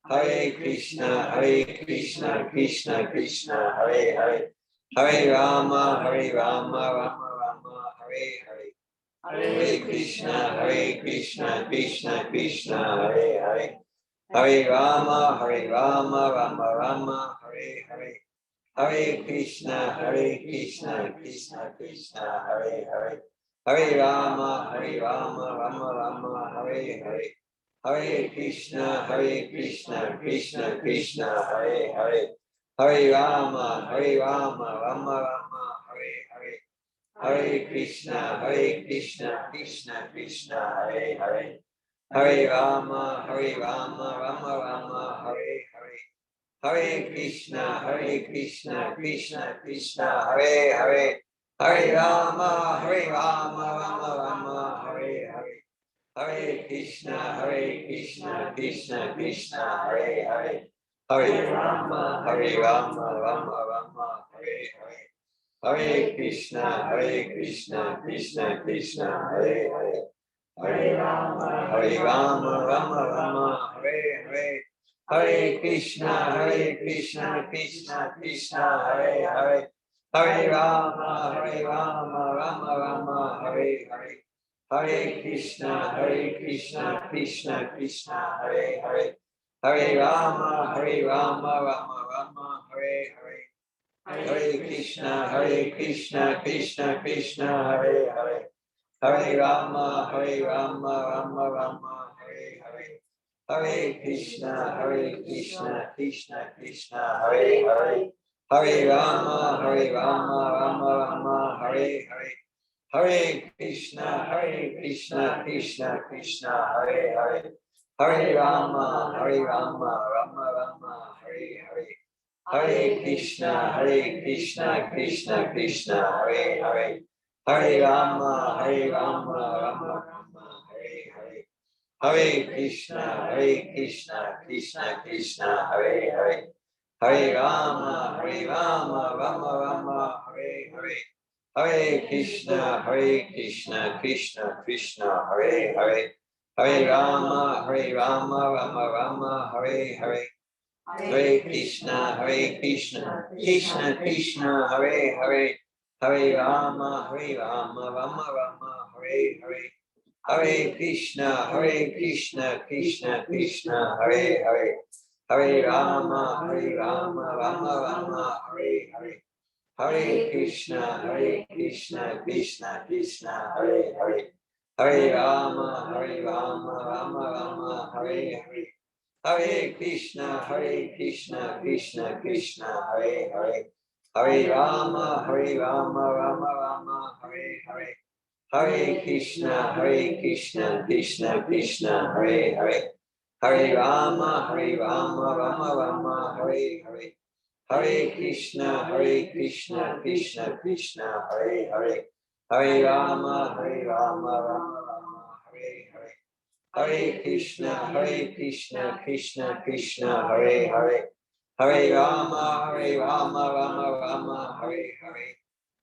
Hare Krishna, Krishna Krishna, Hare Hare. Hare Rama, Rama Rama, Hare Hare. Hare Krishna, Krishna Krishna, Hare Hare. Hare Rama, Rama Rama, Hare Hare. Hare Krishna, Krishna Krishna, Hare Hare. Hare Rama, Rama Rama, Hare Hare. Hare Krishna, Krishna Krishna, Hare Hare. Hare Rama, Rama Rama, Hare Hare. Hare Krishna, Krishna Krishna, Hare Hare. Hare Rama, Rama Rama, Hare Hare. Hare Krishna, Krishna Krishna, Hare Hare. Hare Rama, Rama Rama, Hare Hare. Hare Krishna, Krishna Krishna, Hare Hare. Hare Rama, Rama Rama, Hare Hare. Hare Krishna, Krishna Krishna, Hare Hare. Hare Rama, Rama Rama, Hare Hare. Hare Krishna, Krishna Krishna, Hare Hare. Hare Rama, Rama Rama, Hare Hare. Hare Krishna, Krishna Krishna, Hare Hare. Hare Rama, Rama Rama, Hare Hare. Hare Krishna, Krishna Krishna, Hare Hare. Hare Rama, Rama Rama, Hare Hare. Hare Krishna, Krishna Krishna, Hare Hare. Hare Rama, Rama Rama, Hare Hare. Hare Krishna, Krishna Krishna, Hare Hare. Hare Rama, Rama Rama, Hare Hare. Hare Krishna, Krishna Krishna, Hare Hare. Hare Rama, Rama Rama, Hare Hare. Hare Krishna, Krishna Krishna, Hare Hare. Hare Rama, Rama Rama, Hare Hare. Hare Krishna, Krishna Krishna, Hare Hare. Hare Rama, Rama Rama, Hare Hare. Hare Krishna, Krishna Krishna, Hare Hare. Hare Rama, Rama Rama, Hare Hare. Hare Krishna, Krishna Krishna, Hare Hare. Hare Rama, Rama Rama, Hare Hare. Hare Krishna, Krishna Krishna, Hare Hare. Hare Rama, Rama Rama, Hare Hare. Hare Krishna, Krishna Krishna, Hare Hare. Hare Rama, Rama Rama, Hare Hare. Hare Krishna, Krishna Krishna, Hare Hare. Hare Rama, Rama Rama, Hare Hare. Hare Krishna, Krishna Krishna, Hare Hare. Hare Rama, Rama Rama, Hare Hare. Hare Krishna, Krishna Krishna, Hare Hare. Hare Rama, Rama Rama, Hare Hare.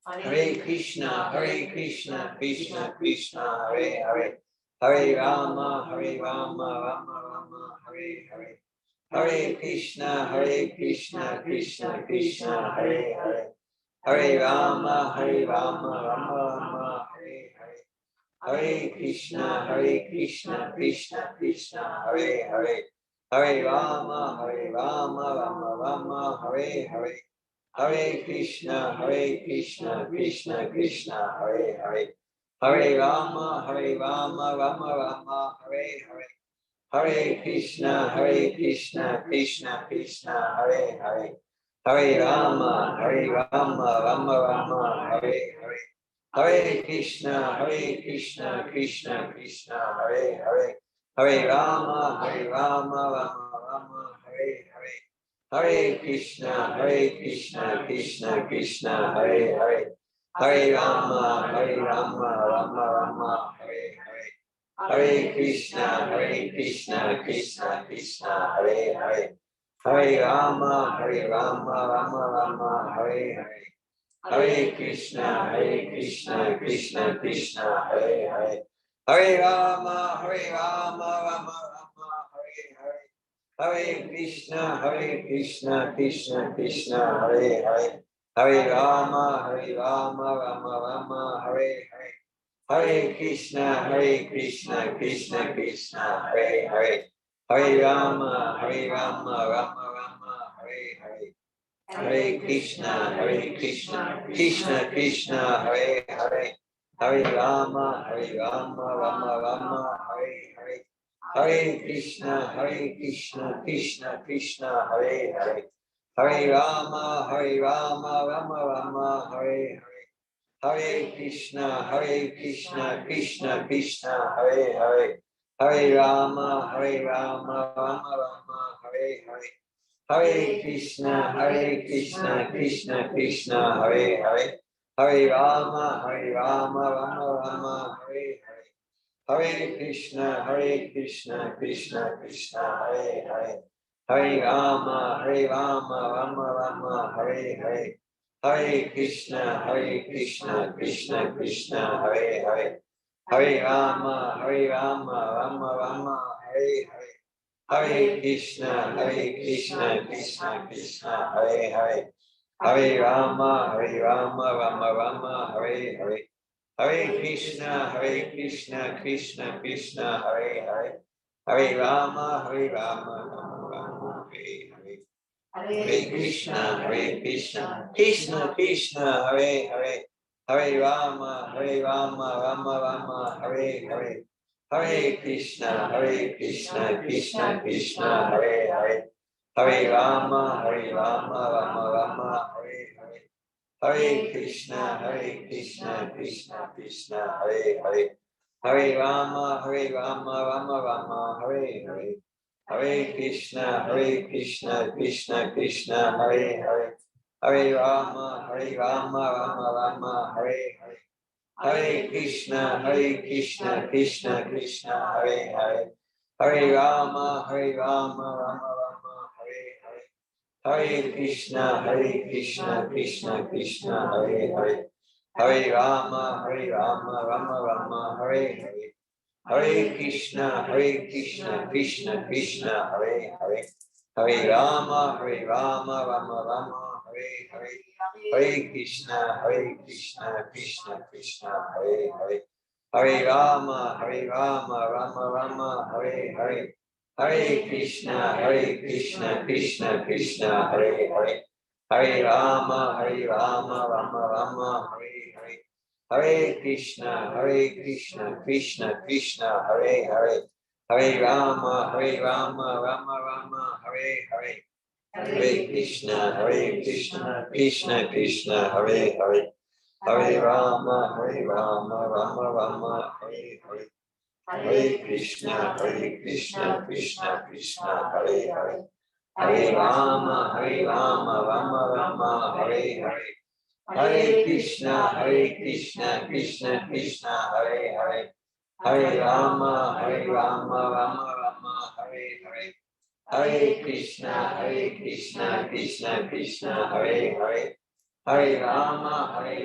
Hare Krishna, Krishna Krishna, Hare Hare. Hare Rama, Rama Rama, Hare Hare. Hare Krishna, Krishna Krishna, Hare Hare. Hare Rama, Rama Rama, Hare Hare. Hare Krishna, Krishna Krishna, Hare Hare. Hare Rama, Rama Rama, Hare Hare. Hare Krishna, Krishna Krishna, Hare Hare. Hare Rama, Rama Rama, Hare Hare. Hare Krishna, Krishna Krishna, Hare Hare. Hare Rama, Rama Rama, Hare Hare. Hare Krishna, Krishna Krishna, Hare Hare. Hare Rama, Rama Rama, Hare Hare. Hare Krishna, Krishna Krishna, Hare Hare. Hare Rama, Rama Rama, Hare Hare. Hare Krishna, Krishna Krishna, Hare Hare. Hare Rama, Rama Rama, Hare Hare. Hare Krishna, Krishna Krishna, Hare Hare. Hare Rama, Rama Rama, Hare Hare. Hare Krishna, Krishna Krishna, Hare Hare. Hare Rama, Rama Rama, Hare Hare. Hare Krishna, Krishna Krishna, Hare Hare. Hare Rama, Rama Rama, Hare Hare. Hare Krishna, Krishna Krishna, Hare Hare. Hare Rama, Rama Rama, Hare Hare. Hare Krishna, Krishna Krishna, Hare Hare. Hare Rama, Rama Rama, Hare Hare. Hare Krishna, Krishna Krishna, Hare Hare. Hare Rama, Rama Rama, Hare Hare. Hare Krishna, Krishna Krishna, Hare Hare. Hare Rama, Rama Rama, Hare Hare. Hare Krishna, Krishna Krishna, Hare Hare. Hare Rama, Rama Rama, Hare Hare. Hare Krishna, Krishna Krishna, Hare Hare. Hare Rama, Rama Rama, Hare Hare. Hare Krishna, Krishna Krishna, Hare Hare. Hare Rama, Rama Rama, Hare Hare. Hare Krishna, Krishna Krishna, Hare Hare. Hare Rama, Rama Rama, Hare Hare. Hare Krishna, Krishna Krishna, Hare Hare. Hare Rama, Rama Rama, Hare Hare. Hare Krishna, Krishna Krishna, Hare Hare. Hare Rama, Rama Rama, Hare Hare. Hare Krishna, Krishna Krishna, Hare Hare. Hare Rama, Rama Rama, Hare Hare. Hare Krishna, Krishna Krishna, Hare Hare. Hare Rama, Rama Rama, Hare Hare. Hare Krishna, Krishna Krishna, Hare Hare. Hare Rama, Rama Rama, Hare Hare. Hare Krishna, Krishna Krishna, Hare Hare. Hare Rama, Rama Rama, Hare Hare. Hare Krishna, Krishna Krishna, Hare Hare. Hare Rama, Rama Rama, Hare Hare. Hare Krishna, Krishna Krishna, Hare Hare. Hare Rama, Rama Rama, Hare Hare. Hare Krishna, Krishna Krishna, Hare Hare. Hare Rama, Rama Rama, Hare Hare. Hare Krishna, Krishna Krishna, Hare Hare. Hare Rama, Rama Rama, Hare Hare. Hare Krishna, Krishna Krishna, Hare Hare. Hare Rama, Rama Rama, Hare Hare. Hare Krishna, Krishna Krishna, Hare Hare. Hare Rama, Rama Rama, Hare Hare. Hare Krishna, Krishna Krishna, Hare Hare. Hare Rama, Rama Rama, Hare Hare. Hare Krishna, Krishna Krishna, Hare Hare. Hare Rama,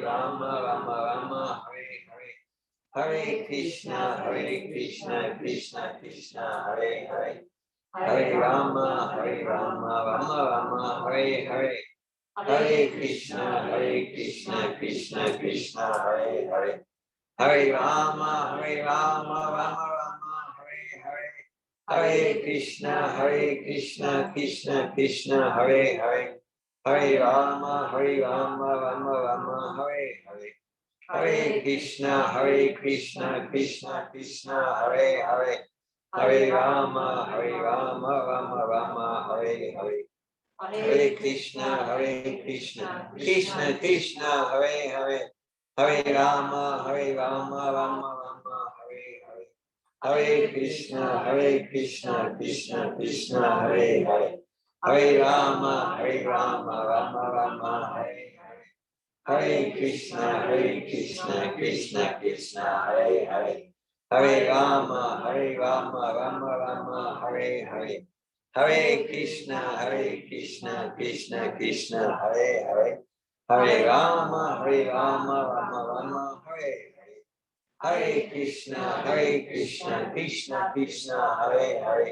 Rama Rama, Hare Hare. Hare Krishna, Krishna Krishna, Hare Hare. Hare Rama, Rama Rama, Hare Hare. Hare Krishna, Krishna Krishna, Hare Hare. Hare Rama, Rama Rama, Hare Hare. Hare Krishna, Krishna Krishna, Hare Hare. Hare Rama, Rama Rama, Hare Hare. Hare Krishna, Krishna Krishna, Hare Hare. Hare Rama, Rama Rama, Hare Hare. Hare Krishna, Krishna Krishna, Hare Hare, Hare Rama, Rama Rama, Hare Hare, Hare Krishna, Krishna Krishna, Hare Hare, Hare Rama, Rama Rama, Hare Hare, Hare Krishna, Krishna Krishna, Hare Hare, Hare Rama, Rama Rama, Hare Hare, Hare Krishna, Krishna Krishna, Hare Hare, Hare Rama, Rama Rama, Hare Hare, Hare Krishna, Krishna Krishna, Hare Hare,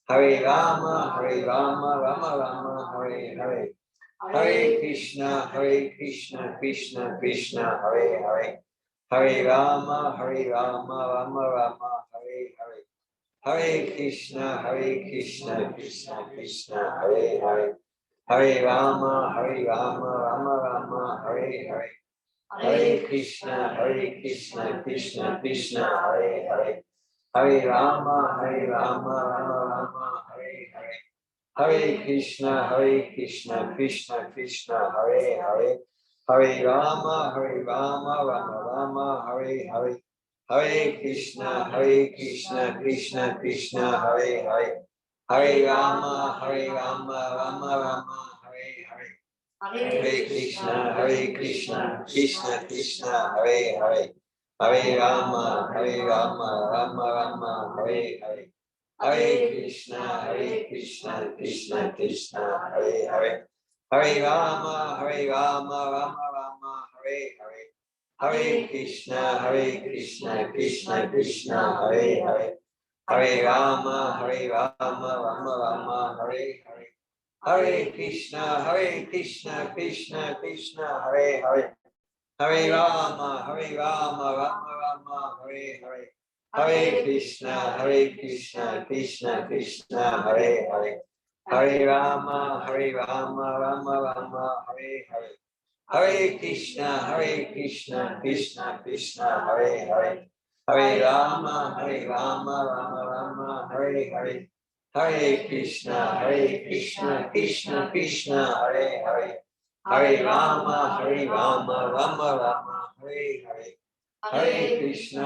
Hare Rama, Rama Rama, Hare Hare, Hare Krishna, Krishna Krishna, Hare Hare, Hare Rama, Rama Rama, Hare Hare, Hare Krishna, Krishna Krishna, Hare Hare, Hare Rama, Rama Rama, Hare Hare, Hare Krishna, Krishna Krishna, Hare Hare, Hare Rama, Rama Rama, Hare Hare, Hare Krishna, Krishna Krishna, Hare Hare, Hare Rama, Rama Rama, Hare Hare, Hare Krishna, Krishna Krishna, Hare Hare, Hare Rama, Rama Rama, Hare Hare, Hare Krishna, Krishna Krishna, Hare Hare, Hare Rama, Rama Rama, Hare Hare, Hare Krishna, Krishna Krishna, Hare Hare, Hare Rama, Rama Rama, Hare Hare, Hare Krishna, Krishna Krishna, Hare Hare, Hare Rama, Rama Rama, Hare Hare, Hare Krishna, Krishna Krishna, Hare Hare, Hare Rama, Rama Rama, Hare Hare, Hare Krishna, Krishna Krishna, Hare Hare, Hare Rama, Rama Rama, Hare Hare, Hare Krishna, Krishna Krishna, Hare Hare, Hare Rama, Rama Rama, Hare Hare, Hare Krishna, Krishna Krishna, Hare Hare, Hare Rama, Rama Rama, Hare Hare, Hare Krishna,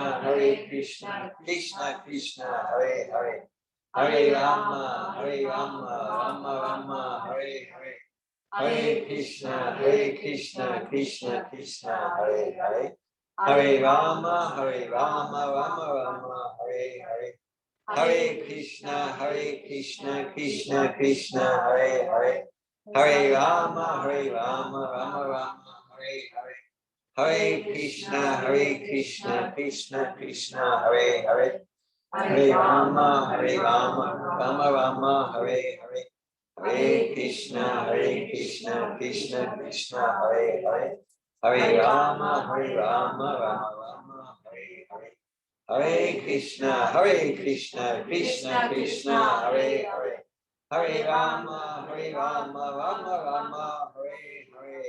Krishna Krishna, Hare Hare, Hare Rama, Rama Rama, Hare Hare, Hare Krishna, Krishna Krishna, Hare Hare, Hare Rama, Rama Rama, Hare Hare, Hare Krishna, Krishna Krishna, Hare Hare, Hare Rama, Rama Rama, Hare Hare, Hare Krishna, Krishna Krishna, Hare Hare, Hare Rama, Rama Rama, Hare Hare, Hare Krishna, Krishna Krishna, Hare Hare, Hare Rama, Rama Rama, Hare Hare, Hare Krishna, Krishna Krishna, Hare Hare, Hare Rama, Rama Rama, Hare Hare.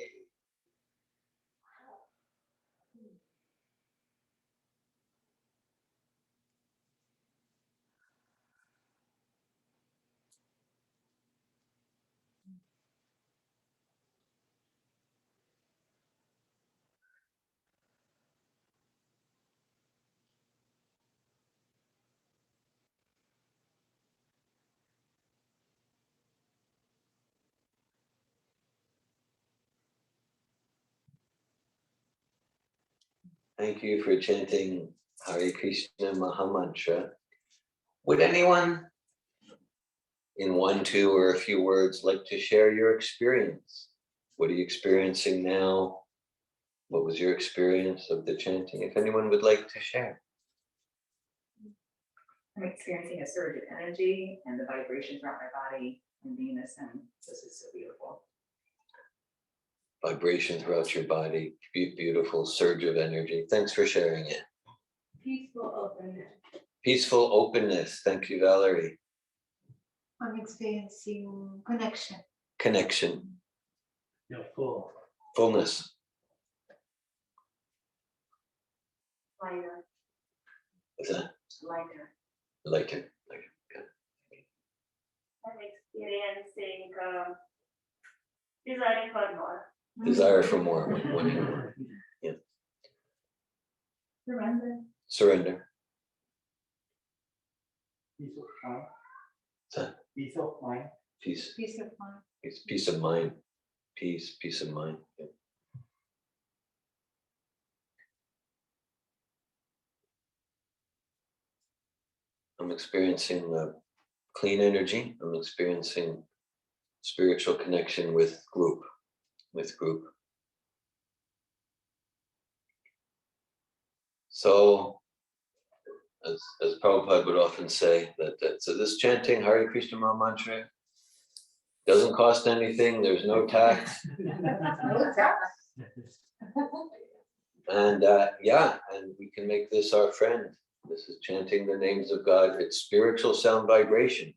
Thank you for chanting Hare Krishna Mahamantra. Would anyone, in one, two, or a few words, like to share your experience? What are you experiencing now? What was your experience of the chanting? If anyone would like to share.
I'm experiencing a surge of energy and the vibration throughout my body and Venus, and this is so beautiful.
Vibration throughout your body, beautiful surge of energy. Thanks for sharing it.
Peaceful openness.
Peaceful openness. Thank you, Valerie.
I'm experiencing connection.
Connection.
You're full.
Fullness.
Lighter,
What's that?
lighter.
Like it.
I'm experiencing Desiring for more.
Desire for more, wanting more.
Surrender.
Surrender.
Peace of mind.
Huh?
Peace of mind.
Peace.
Peace of mind.
It's peace of mind. Peace of mind. Yeah. I'm experiencing clean energy. I'm experiencing spiritual connection with group. So, as Prabhupada would often say, so this chanting Hare Krishna Maha Mantra doesn't cost anything. There's no tax. And and we can make this our friend. This is chanting the names of God. It's spiritual sound vibration.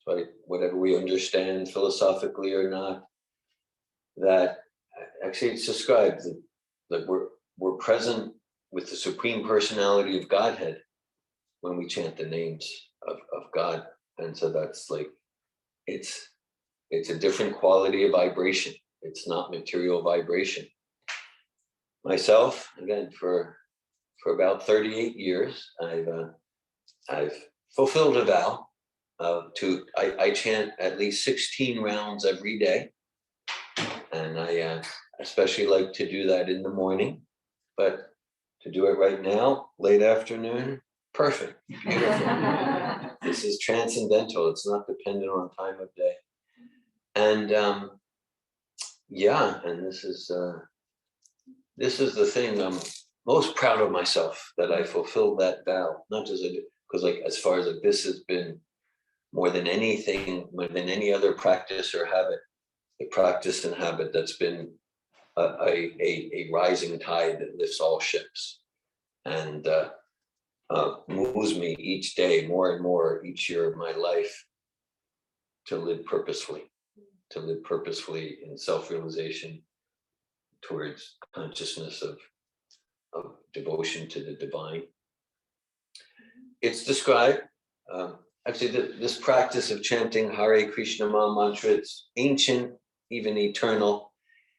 So whatever we understand philosophically or not, that actually it's described that we're present with the Supreme Personality of Godhead when we chant the names of God. And so that's like, it's a different quality of vibration. It's not material vibration. Myself, again, for about 38 years, I've fulfilled a vow I chant at least 16 rounds every day. And I especially like to do that in the morning, but to do it right now, late afternoon, perfect, beautiful. This is transcendental. It's not dependent on time of day. And and this is the thing I'm most proud of myself, that I fulfilled that vow, not just because like as far as this has been more than anything, more than any other practice or habit, the practice and habit that's been a rising tide that lifts all ships and moves me each day more and more each year of my life to live purposefully in self-realization towards consciousness of devotion to the divine. It's described, actually, this practice of chanting Hare Krishna Maha Mantra, it's ancient, even eternal.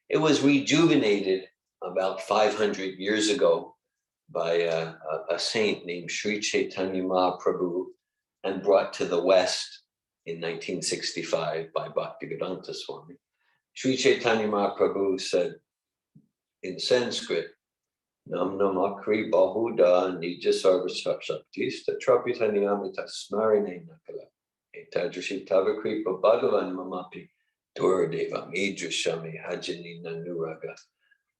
It was rejuvenated about 500 years ago by a saint named Sri Chaitanya Mahaprabhu and brought to the West in 1965 by Bhaktivedanta Swami. Sri Chaitanya Mahaprabhu said in Sanskrit, Nam namakri bahuda nija sarva shaktis tatrapita niyamita smarane nakala etadrashi tavakripa bhagavan mamapi duradeva midrashami hajani nanuraga.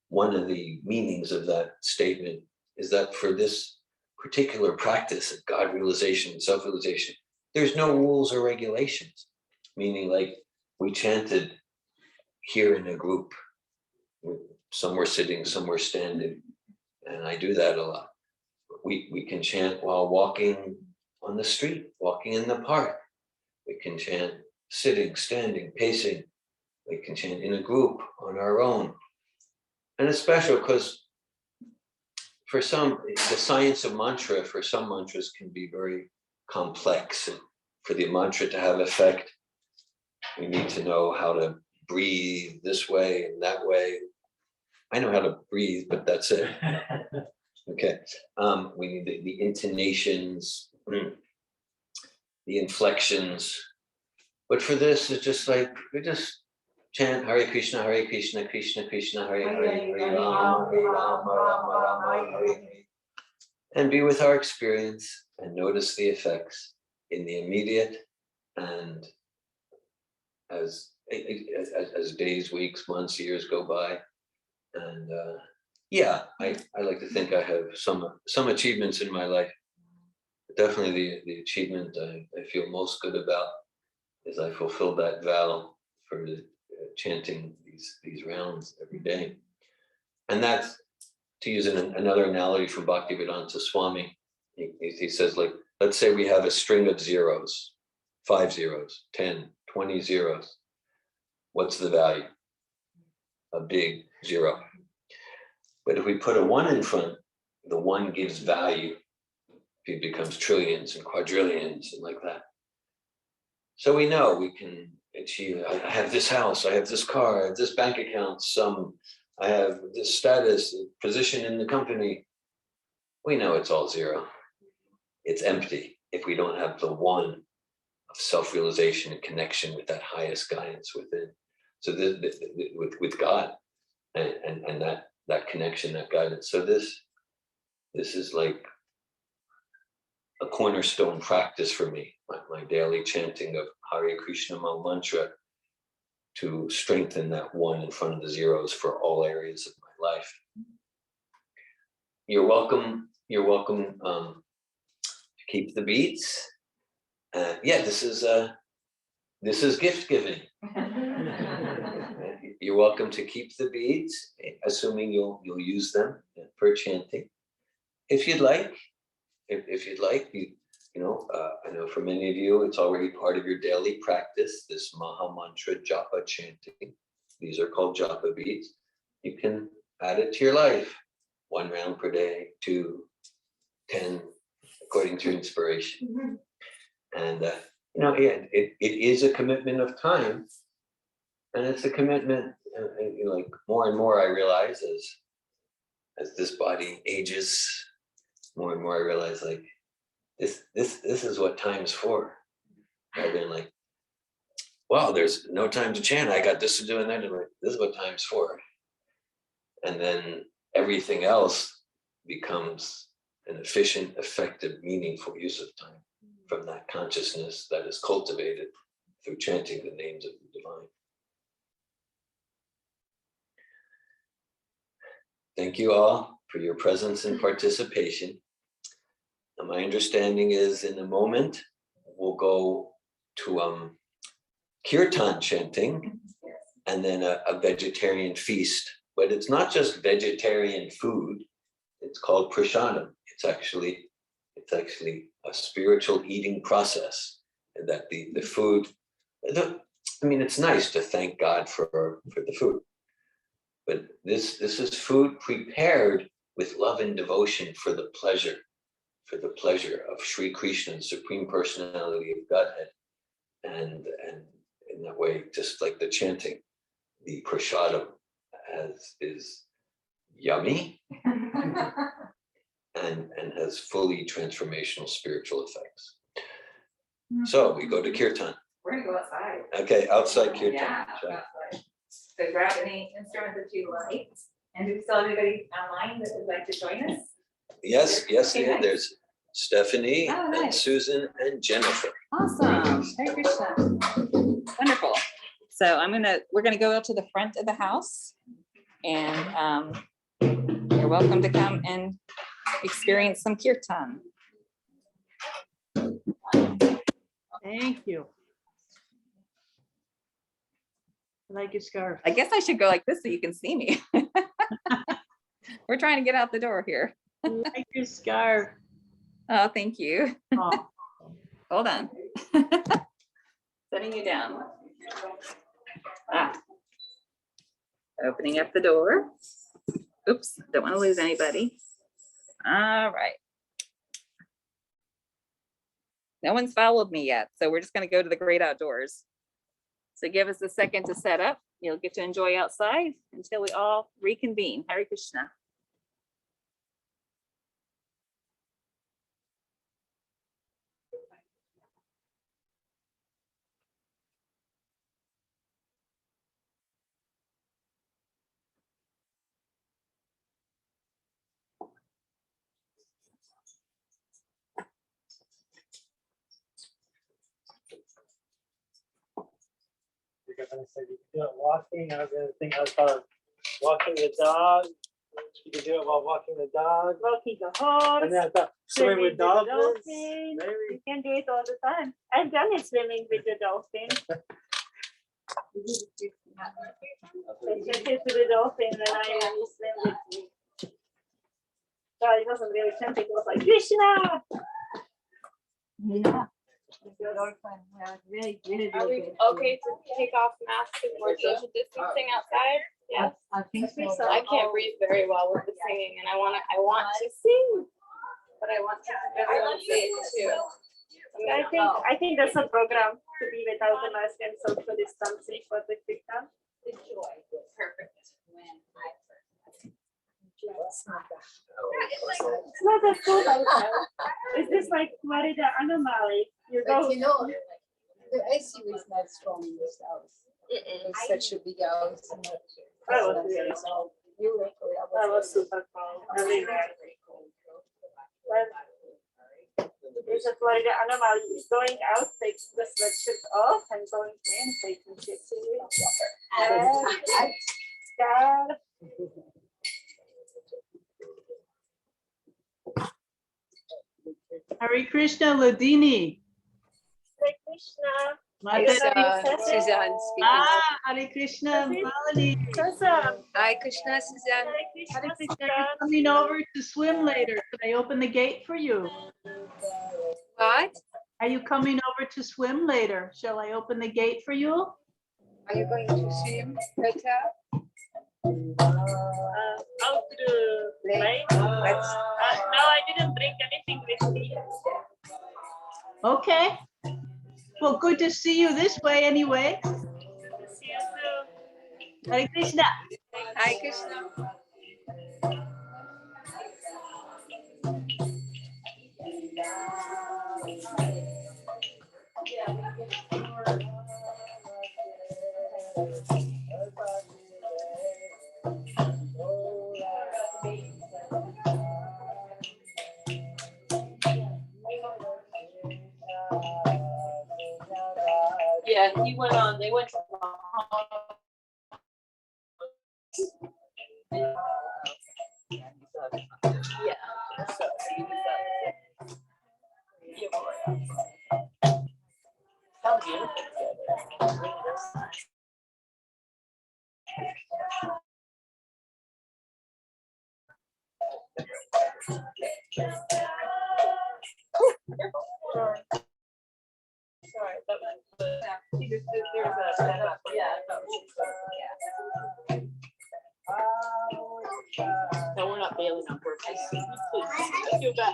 One of the meanings of that statement is that for this particular practice of God realization and self-realization, there's no rules or regulations. Meaning, like, we chanted here in a group, some were sitting, some were standing, and I do that a lot. We can chant while walking on the street, walking in the park. We can chant sitting, standing, pacing. We can chant in a group, on our own. And it's special because for some, the science of mantra, for some mantras can be very complex. And for the mantra to have effect, we need to know how to breathe this way and that way. I know how to breathe, but that's it. Okay. We need the intonations, the inflections. But for this, it's just like, we just chant Hare Krishna, Krishna Krishna, Hare Hare, Hare Rama, Rama, Hare Hare. And be with our experience and notice the effects in the immediate and as days, weeks, months, years go by. And I like to think I have some achievements in my life. But definitely the achievement I feel most good about is I fulfilled that vow for chanting these rounds every day. And that's, to use another analogy from Bhaktivedanta Swami, he says, like, let's say we have a string of zeros, 5 zeros, 10, 20 zeros. What's the value? A big zero. But if we put a 1 in front, the 1 gives value. It becomes trillions and quadrillions and like that. So we know we can achieve. I have this house, I have this car, I have this bank account, I have this status, position in the company. We know it's all zero. It's empty if we don't have the one of self-realization and connection with that highest guidance within. So with God and that connection, that guidance. So this is like a cornerstone practice for me, my daily chanting of Hare Krishna mantra, to strengthen that one in front of the zeros for all areas of my life. You're welcome to keep the beats. Yeah, this is gift giving. You're welcome to keep the beads, assuming you'll use them for chanting. If you'd like, I know for many of you, it's already part of your daily practice, this Maha Mantra japa chanting. These are called japa beads. You can add it to your life. 1 round per day, 2, 10, according to inspiration. And it is a commitment of time, and it's a commitment. Like more and more, I realize as this body ages, more and more I realize like this is what time's for. Rather than like, wow, there's no time to chant. I got this to do and that. And like, this is what time's for. And then everything else becomes an efficient, effective, meaningful use of time from that consciousness that is cultivated through chanting the names of the divine. Thank you all for your presence and participation. And my understanding is in a moment, we'll go to kirtan chanting and then a vegetarian feast. But it's not just vegetarian food, it's called prasadam. It's actually a spiritual eating process, that the food, it's nice to thank God for the food, but this is food prepared with love and devotion for the pleasure of Sri Krishna, Supreme Personality of Godhead. And in that way, just like the chanting, the prasadam is yummy and has fully transformational spiritual effects. So we go to kirtan.
We're gonna go outside.
Okay, outside kirtan.
Yeah, outside. So grab any instrument that you like. And do we still have anybody online that would like to join us?
Yes,
Okay, nice.
there's Stephanie
Oh,
and
nice.
Susan and Jennifer.
Awesome. Hare Krishna. Wonderful. So we're gonna go out to the front of the house, and you're welcome to come and experience some kirtan.
Thank you. I like your scarf.
I guess I should go like this so you can see me. We're trying to get out the door here.
I like your scarf.
Oh, thank you.
Oh,
Hold on. Setting you down. Opening up the door. Oops, don't want to lose anybody. All right. No one's followed me yet, so we're just going to go to the great outdoors. So give us a second to set up. You'll get to enjoy outside until we all reconvene. Hare Krishna.
Because I said you can do it walking. I was gonna think I was about walking the dog. You can do it while walking the dog.
walking the horse.
And then I thought swimming with dolphins.
dolphin.
Maybe.
You can do it all the time. I've done it swimming with the dolphin. I took it to the dolphin when I swim with me. So it wasn't really chanting, it was like Krishna.
Yeah. The dolphin, yeah, very, very,
Are we
very good.
okay to take off masks and we're social distancing outside? Yes.
I think so.
I can't breathe very well with the singing and I want to sing, but I want to everyone to say it too.
I think that's a program. to be without the mask and social distancing for the victim.
Perfect.
It's not that cold outside. It's just like Florida anomaly. You go.
But you know, the AC is not strong in this house. It's such a big house.
That was really cold. That was super cold. Really bad. But it's a Florida anomaly. Going out, takes the sweatshirt off, and going in, taking shit. God.
Hare Krishna, Ladini.
Hare Krishna.
Mata-
Suzanne speaking.
Ah, Hare Krishna, Malini.
Suzanne.
Hi, Krishna, Suzanne.
Hare Krishna,
Hare Krishna,
Suzanne.
you're coming over to swim later. Can I open the gate for you?
What?
Are you coming over to swim later? Shall I open the gate for you?
Are you going to swim later?
Out to the lake. No, I didn't bring anything with me.
Okay. Well, good to see you this way anyway.
See you soon.
Hare Krishna.
Hi, Krishna.
Yeah, he went on, they went. Yeah. So he was, how beautiful. Sorry, but he just, there was a setup, yeah. No, we're not bailing on purpose. Please, I feel bad.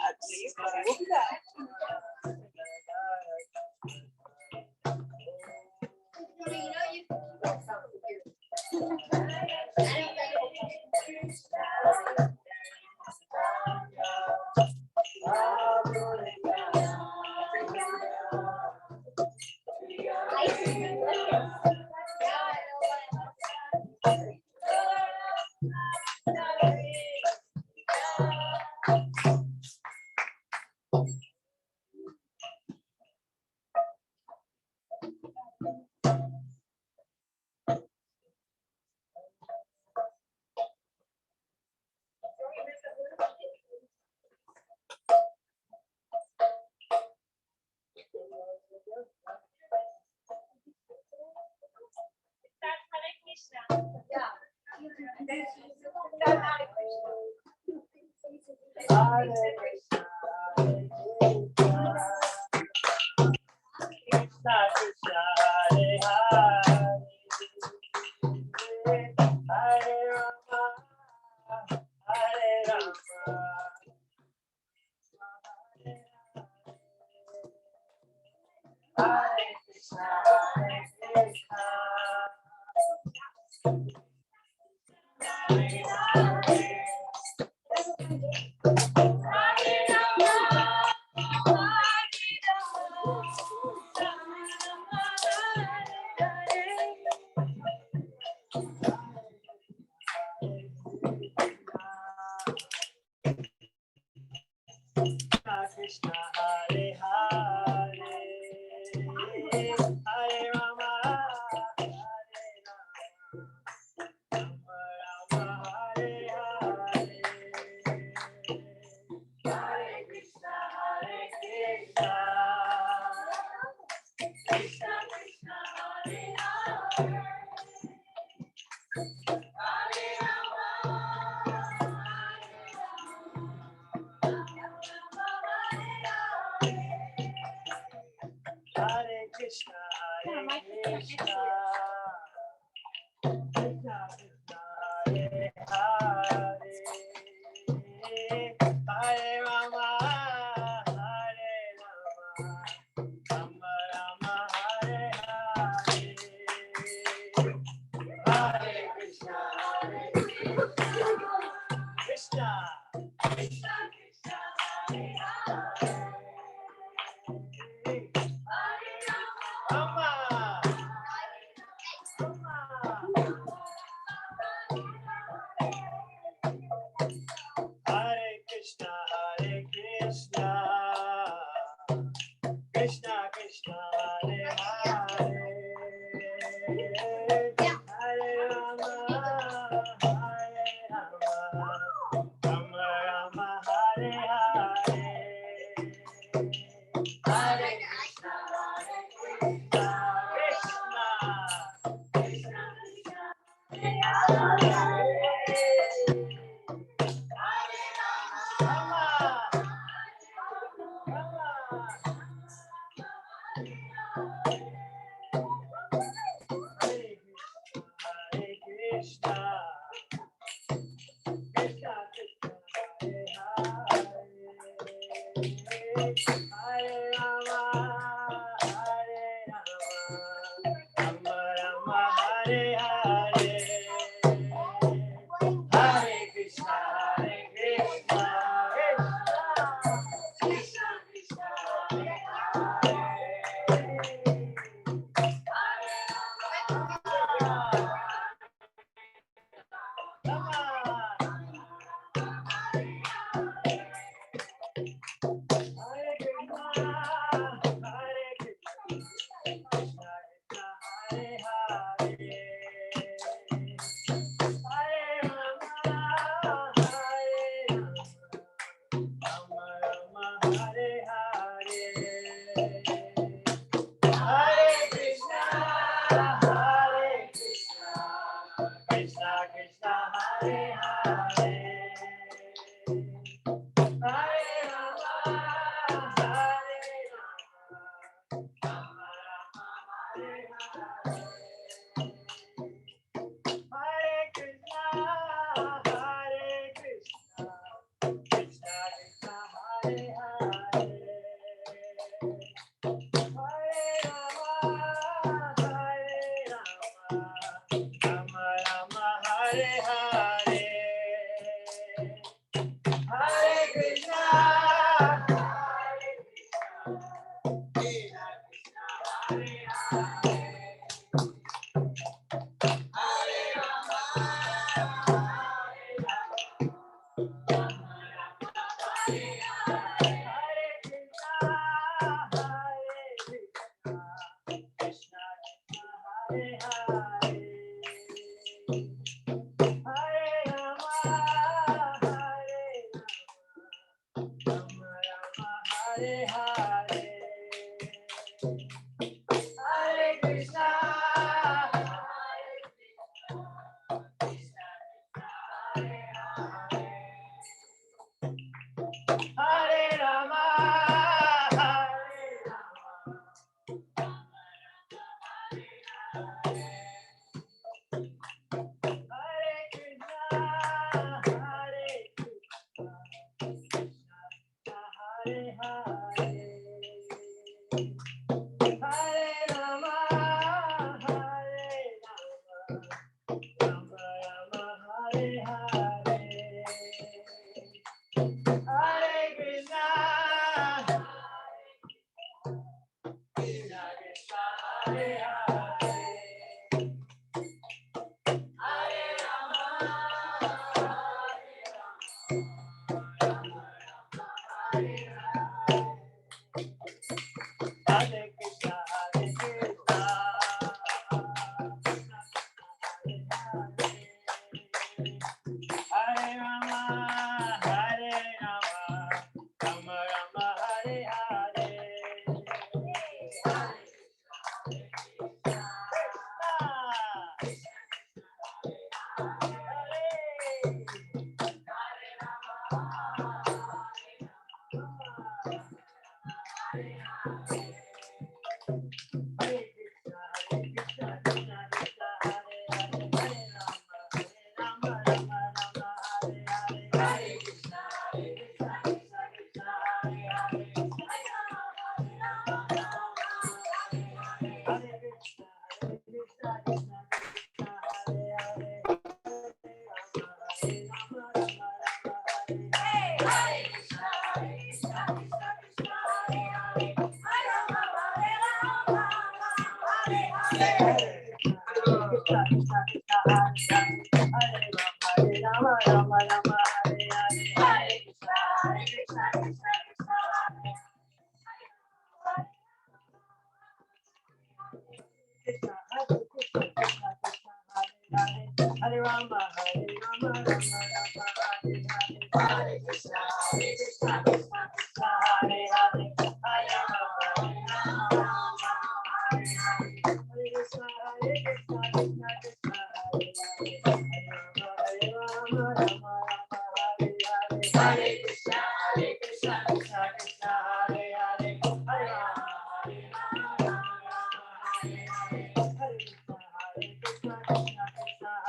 Krishna, Hare Hare, Hare Rama, Hare Rama, Rama Hare Hare, Hare Krishna, Krishna Krishna, Hare Hare, Hare Rama, Hare Krishna, Krishna Krishna, Hare Hare, Hare Rama, Hare Rama, Rama Rama, Hare Krishna, Krishna Krishna, Hare Rama, Rama Rama, Hare Hare, Hare Krishna, Krishna Krishna,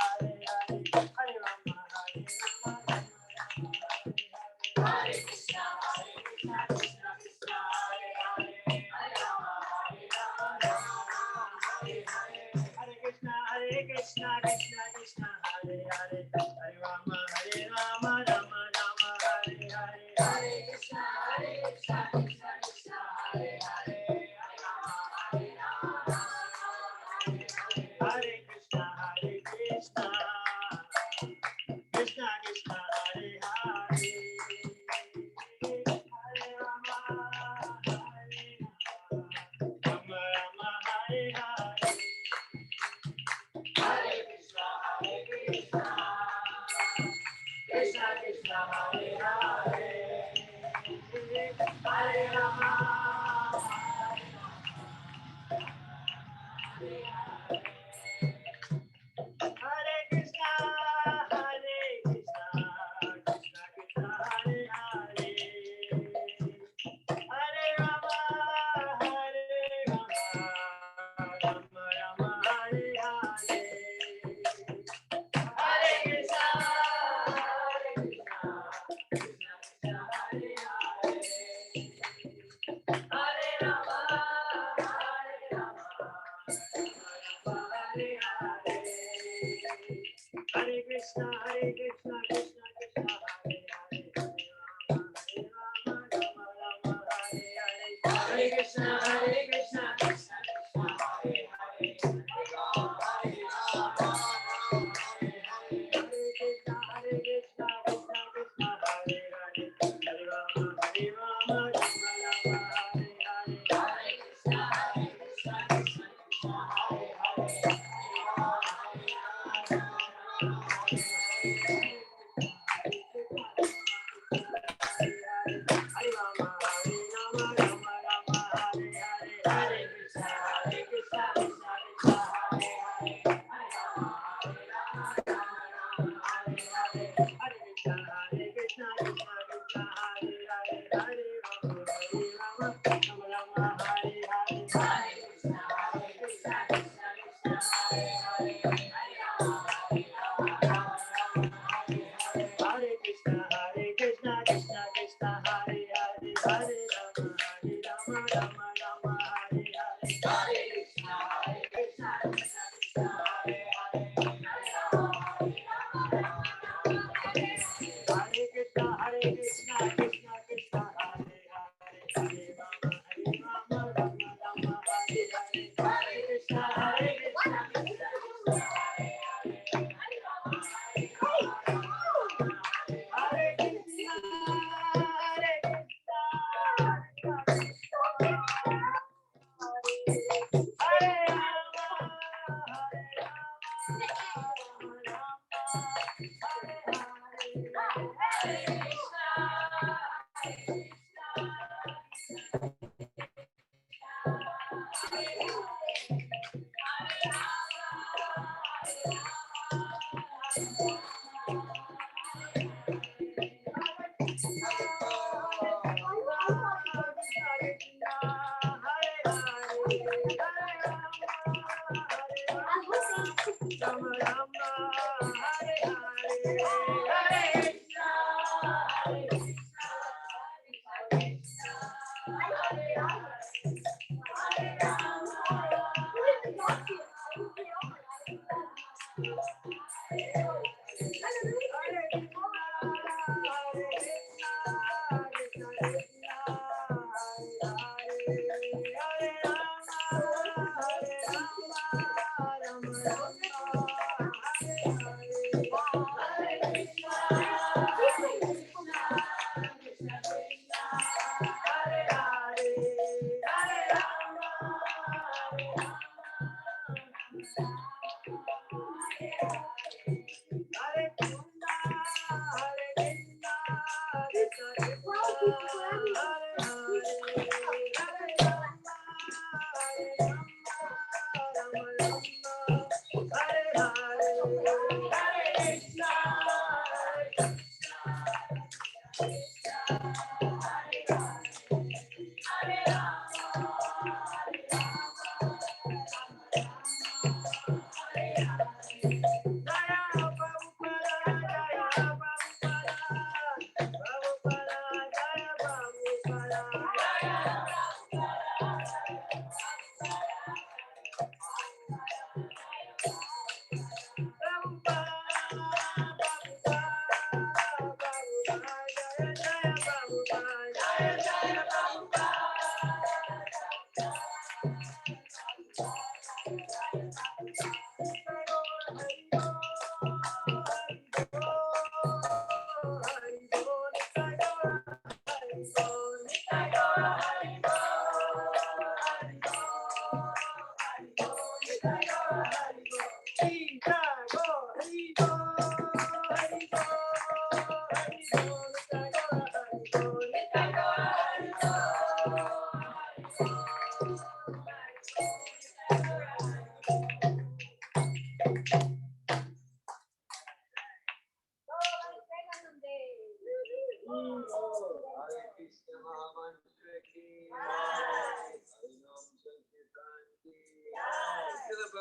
Hare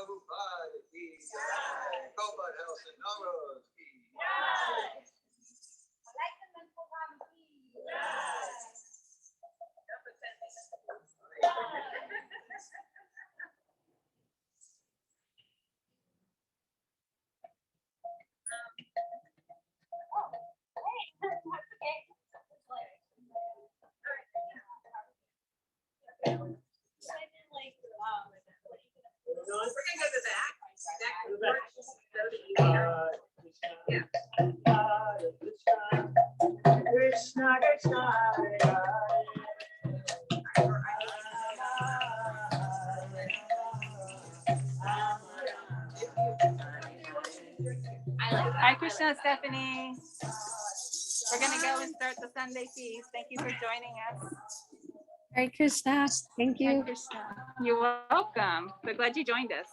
Prabhupada ki jai. Prabhupada House in Narrows ki
Krishna Krishna Hare
Hi, Krishna, Stephanie. We're gonna go and start the Sunday feast. Thank you for joining us.
Hare Krishna. Thank
Hi,
you.
Krishna. You're welcome. So glad you joined us.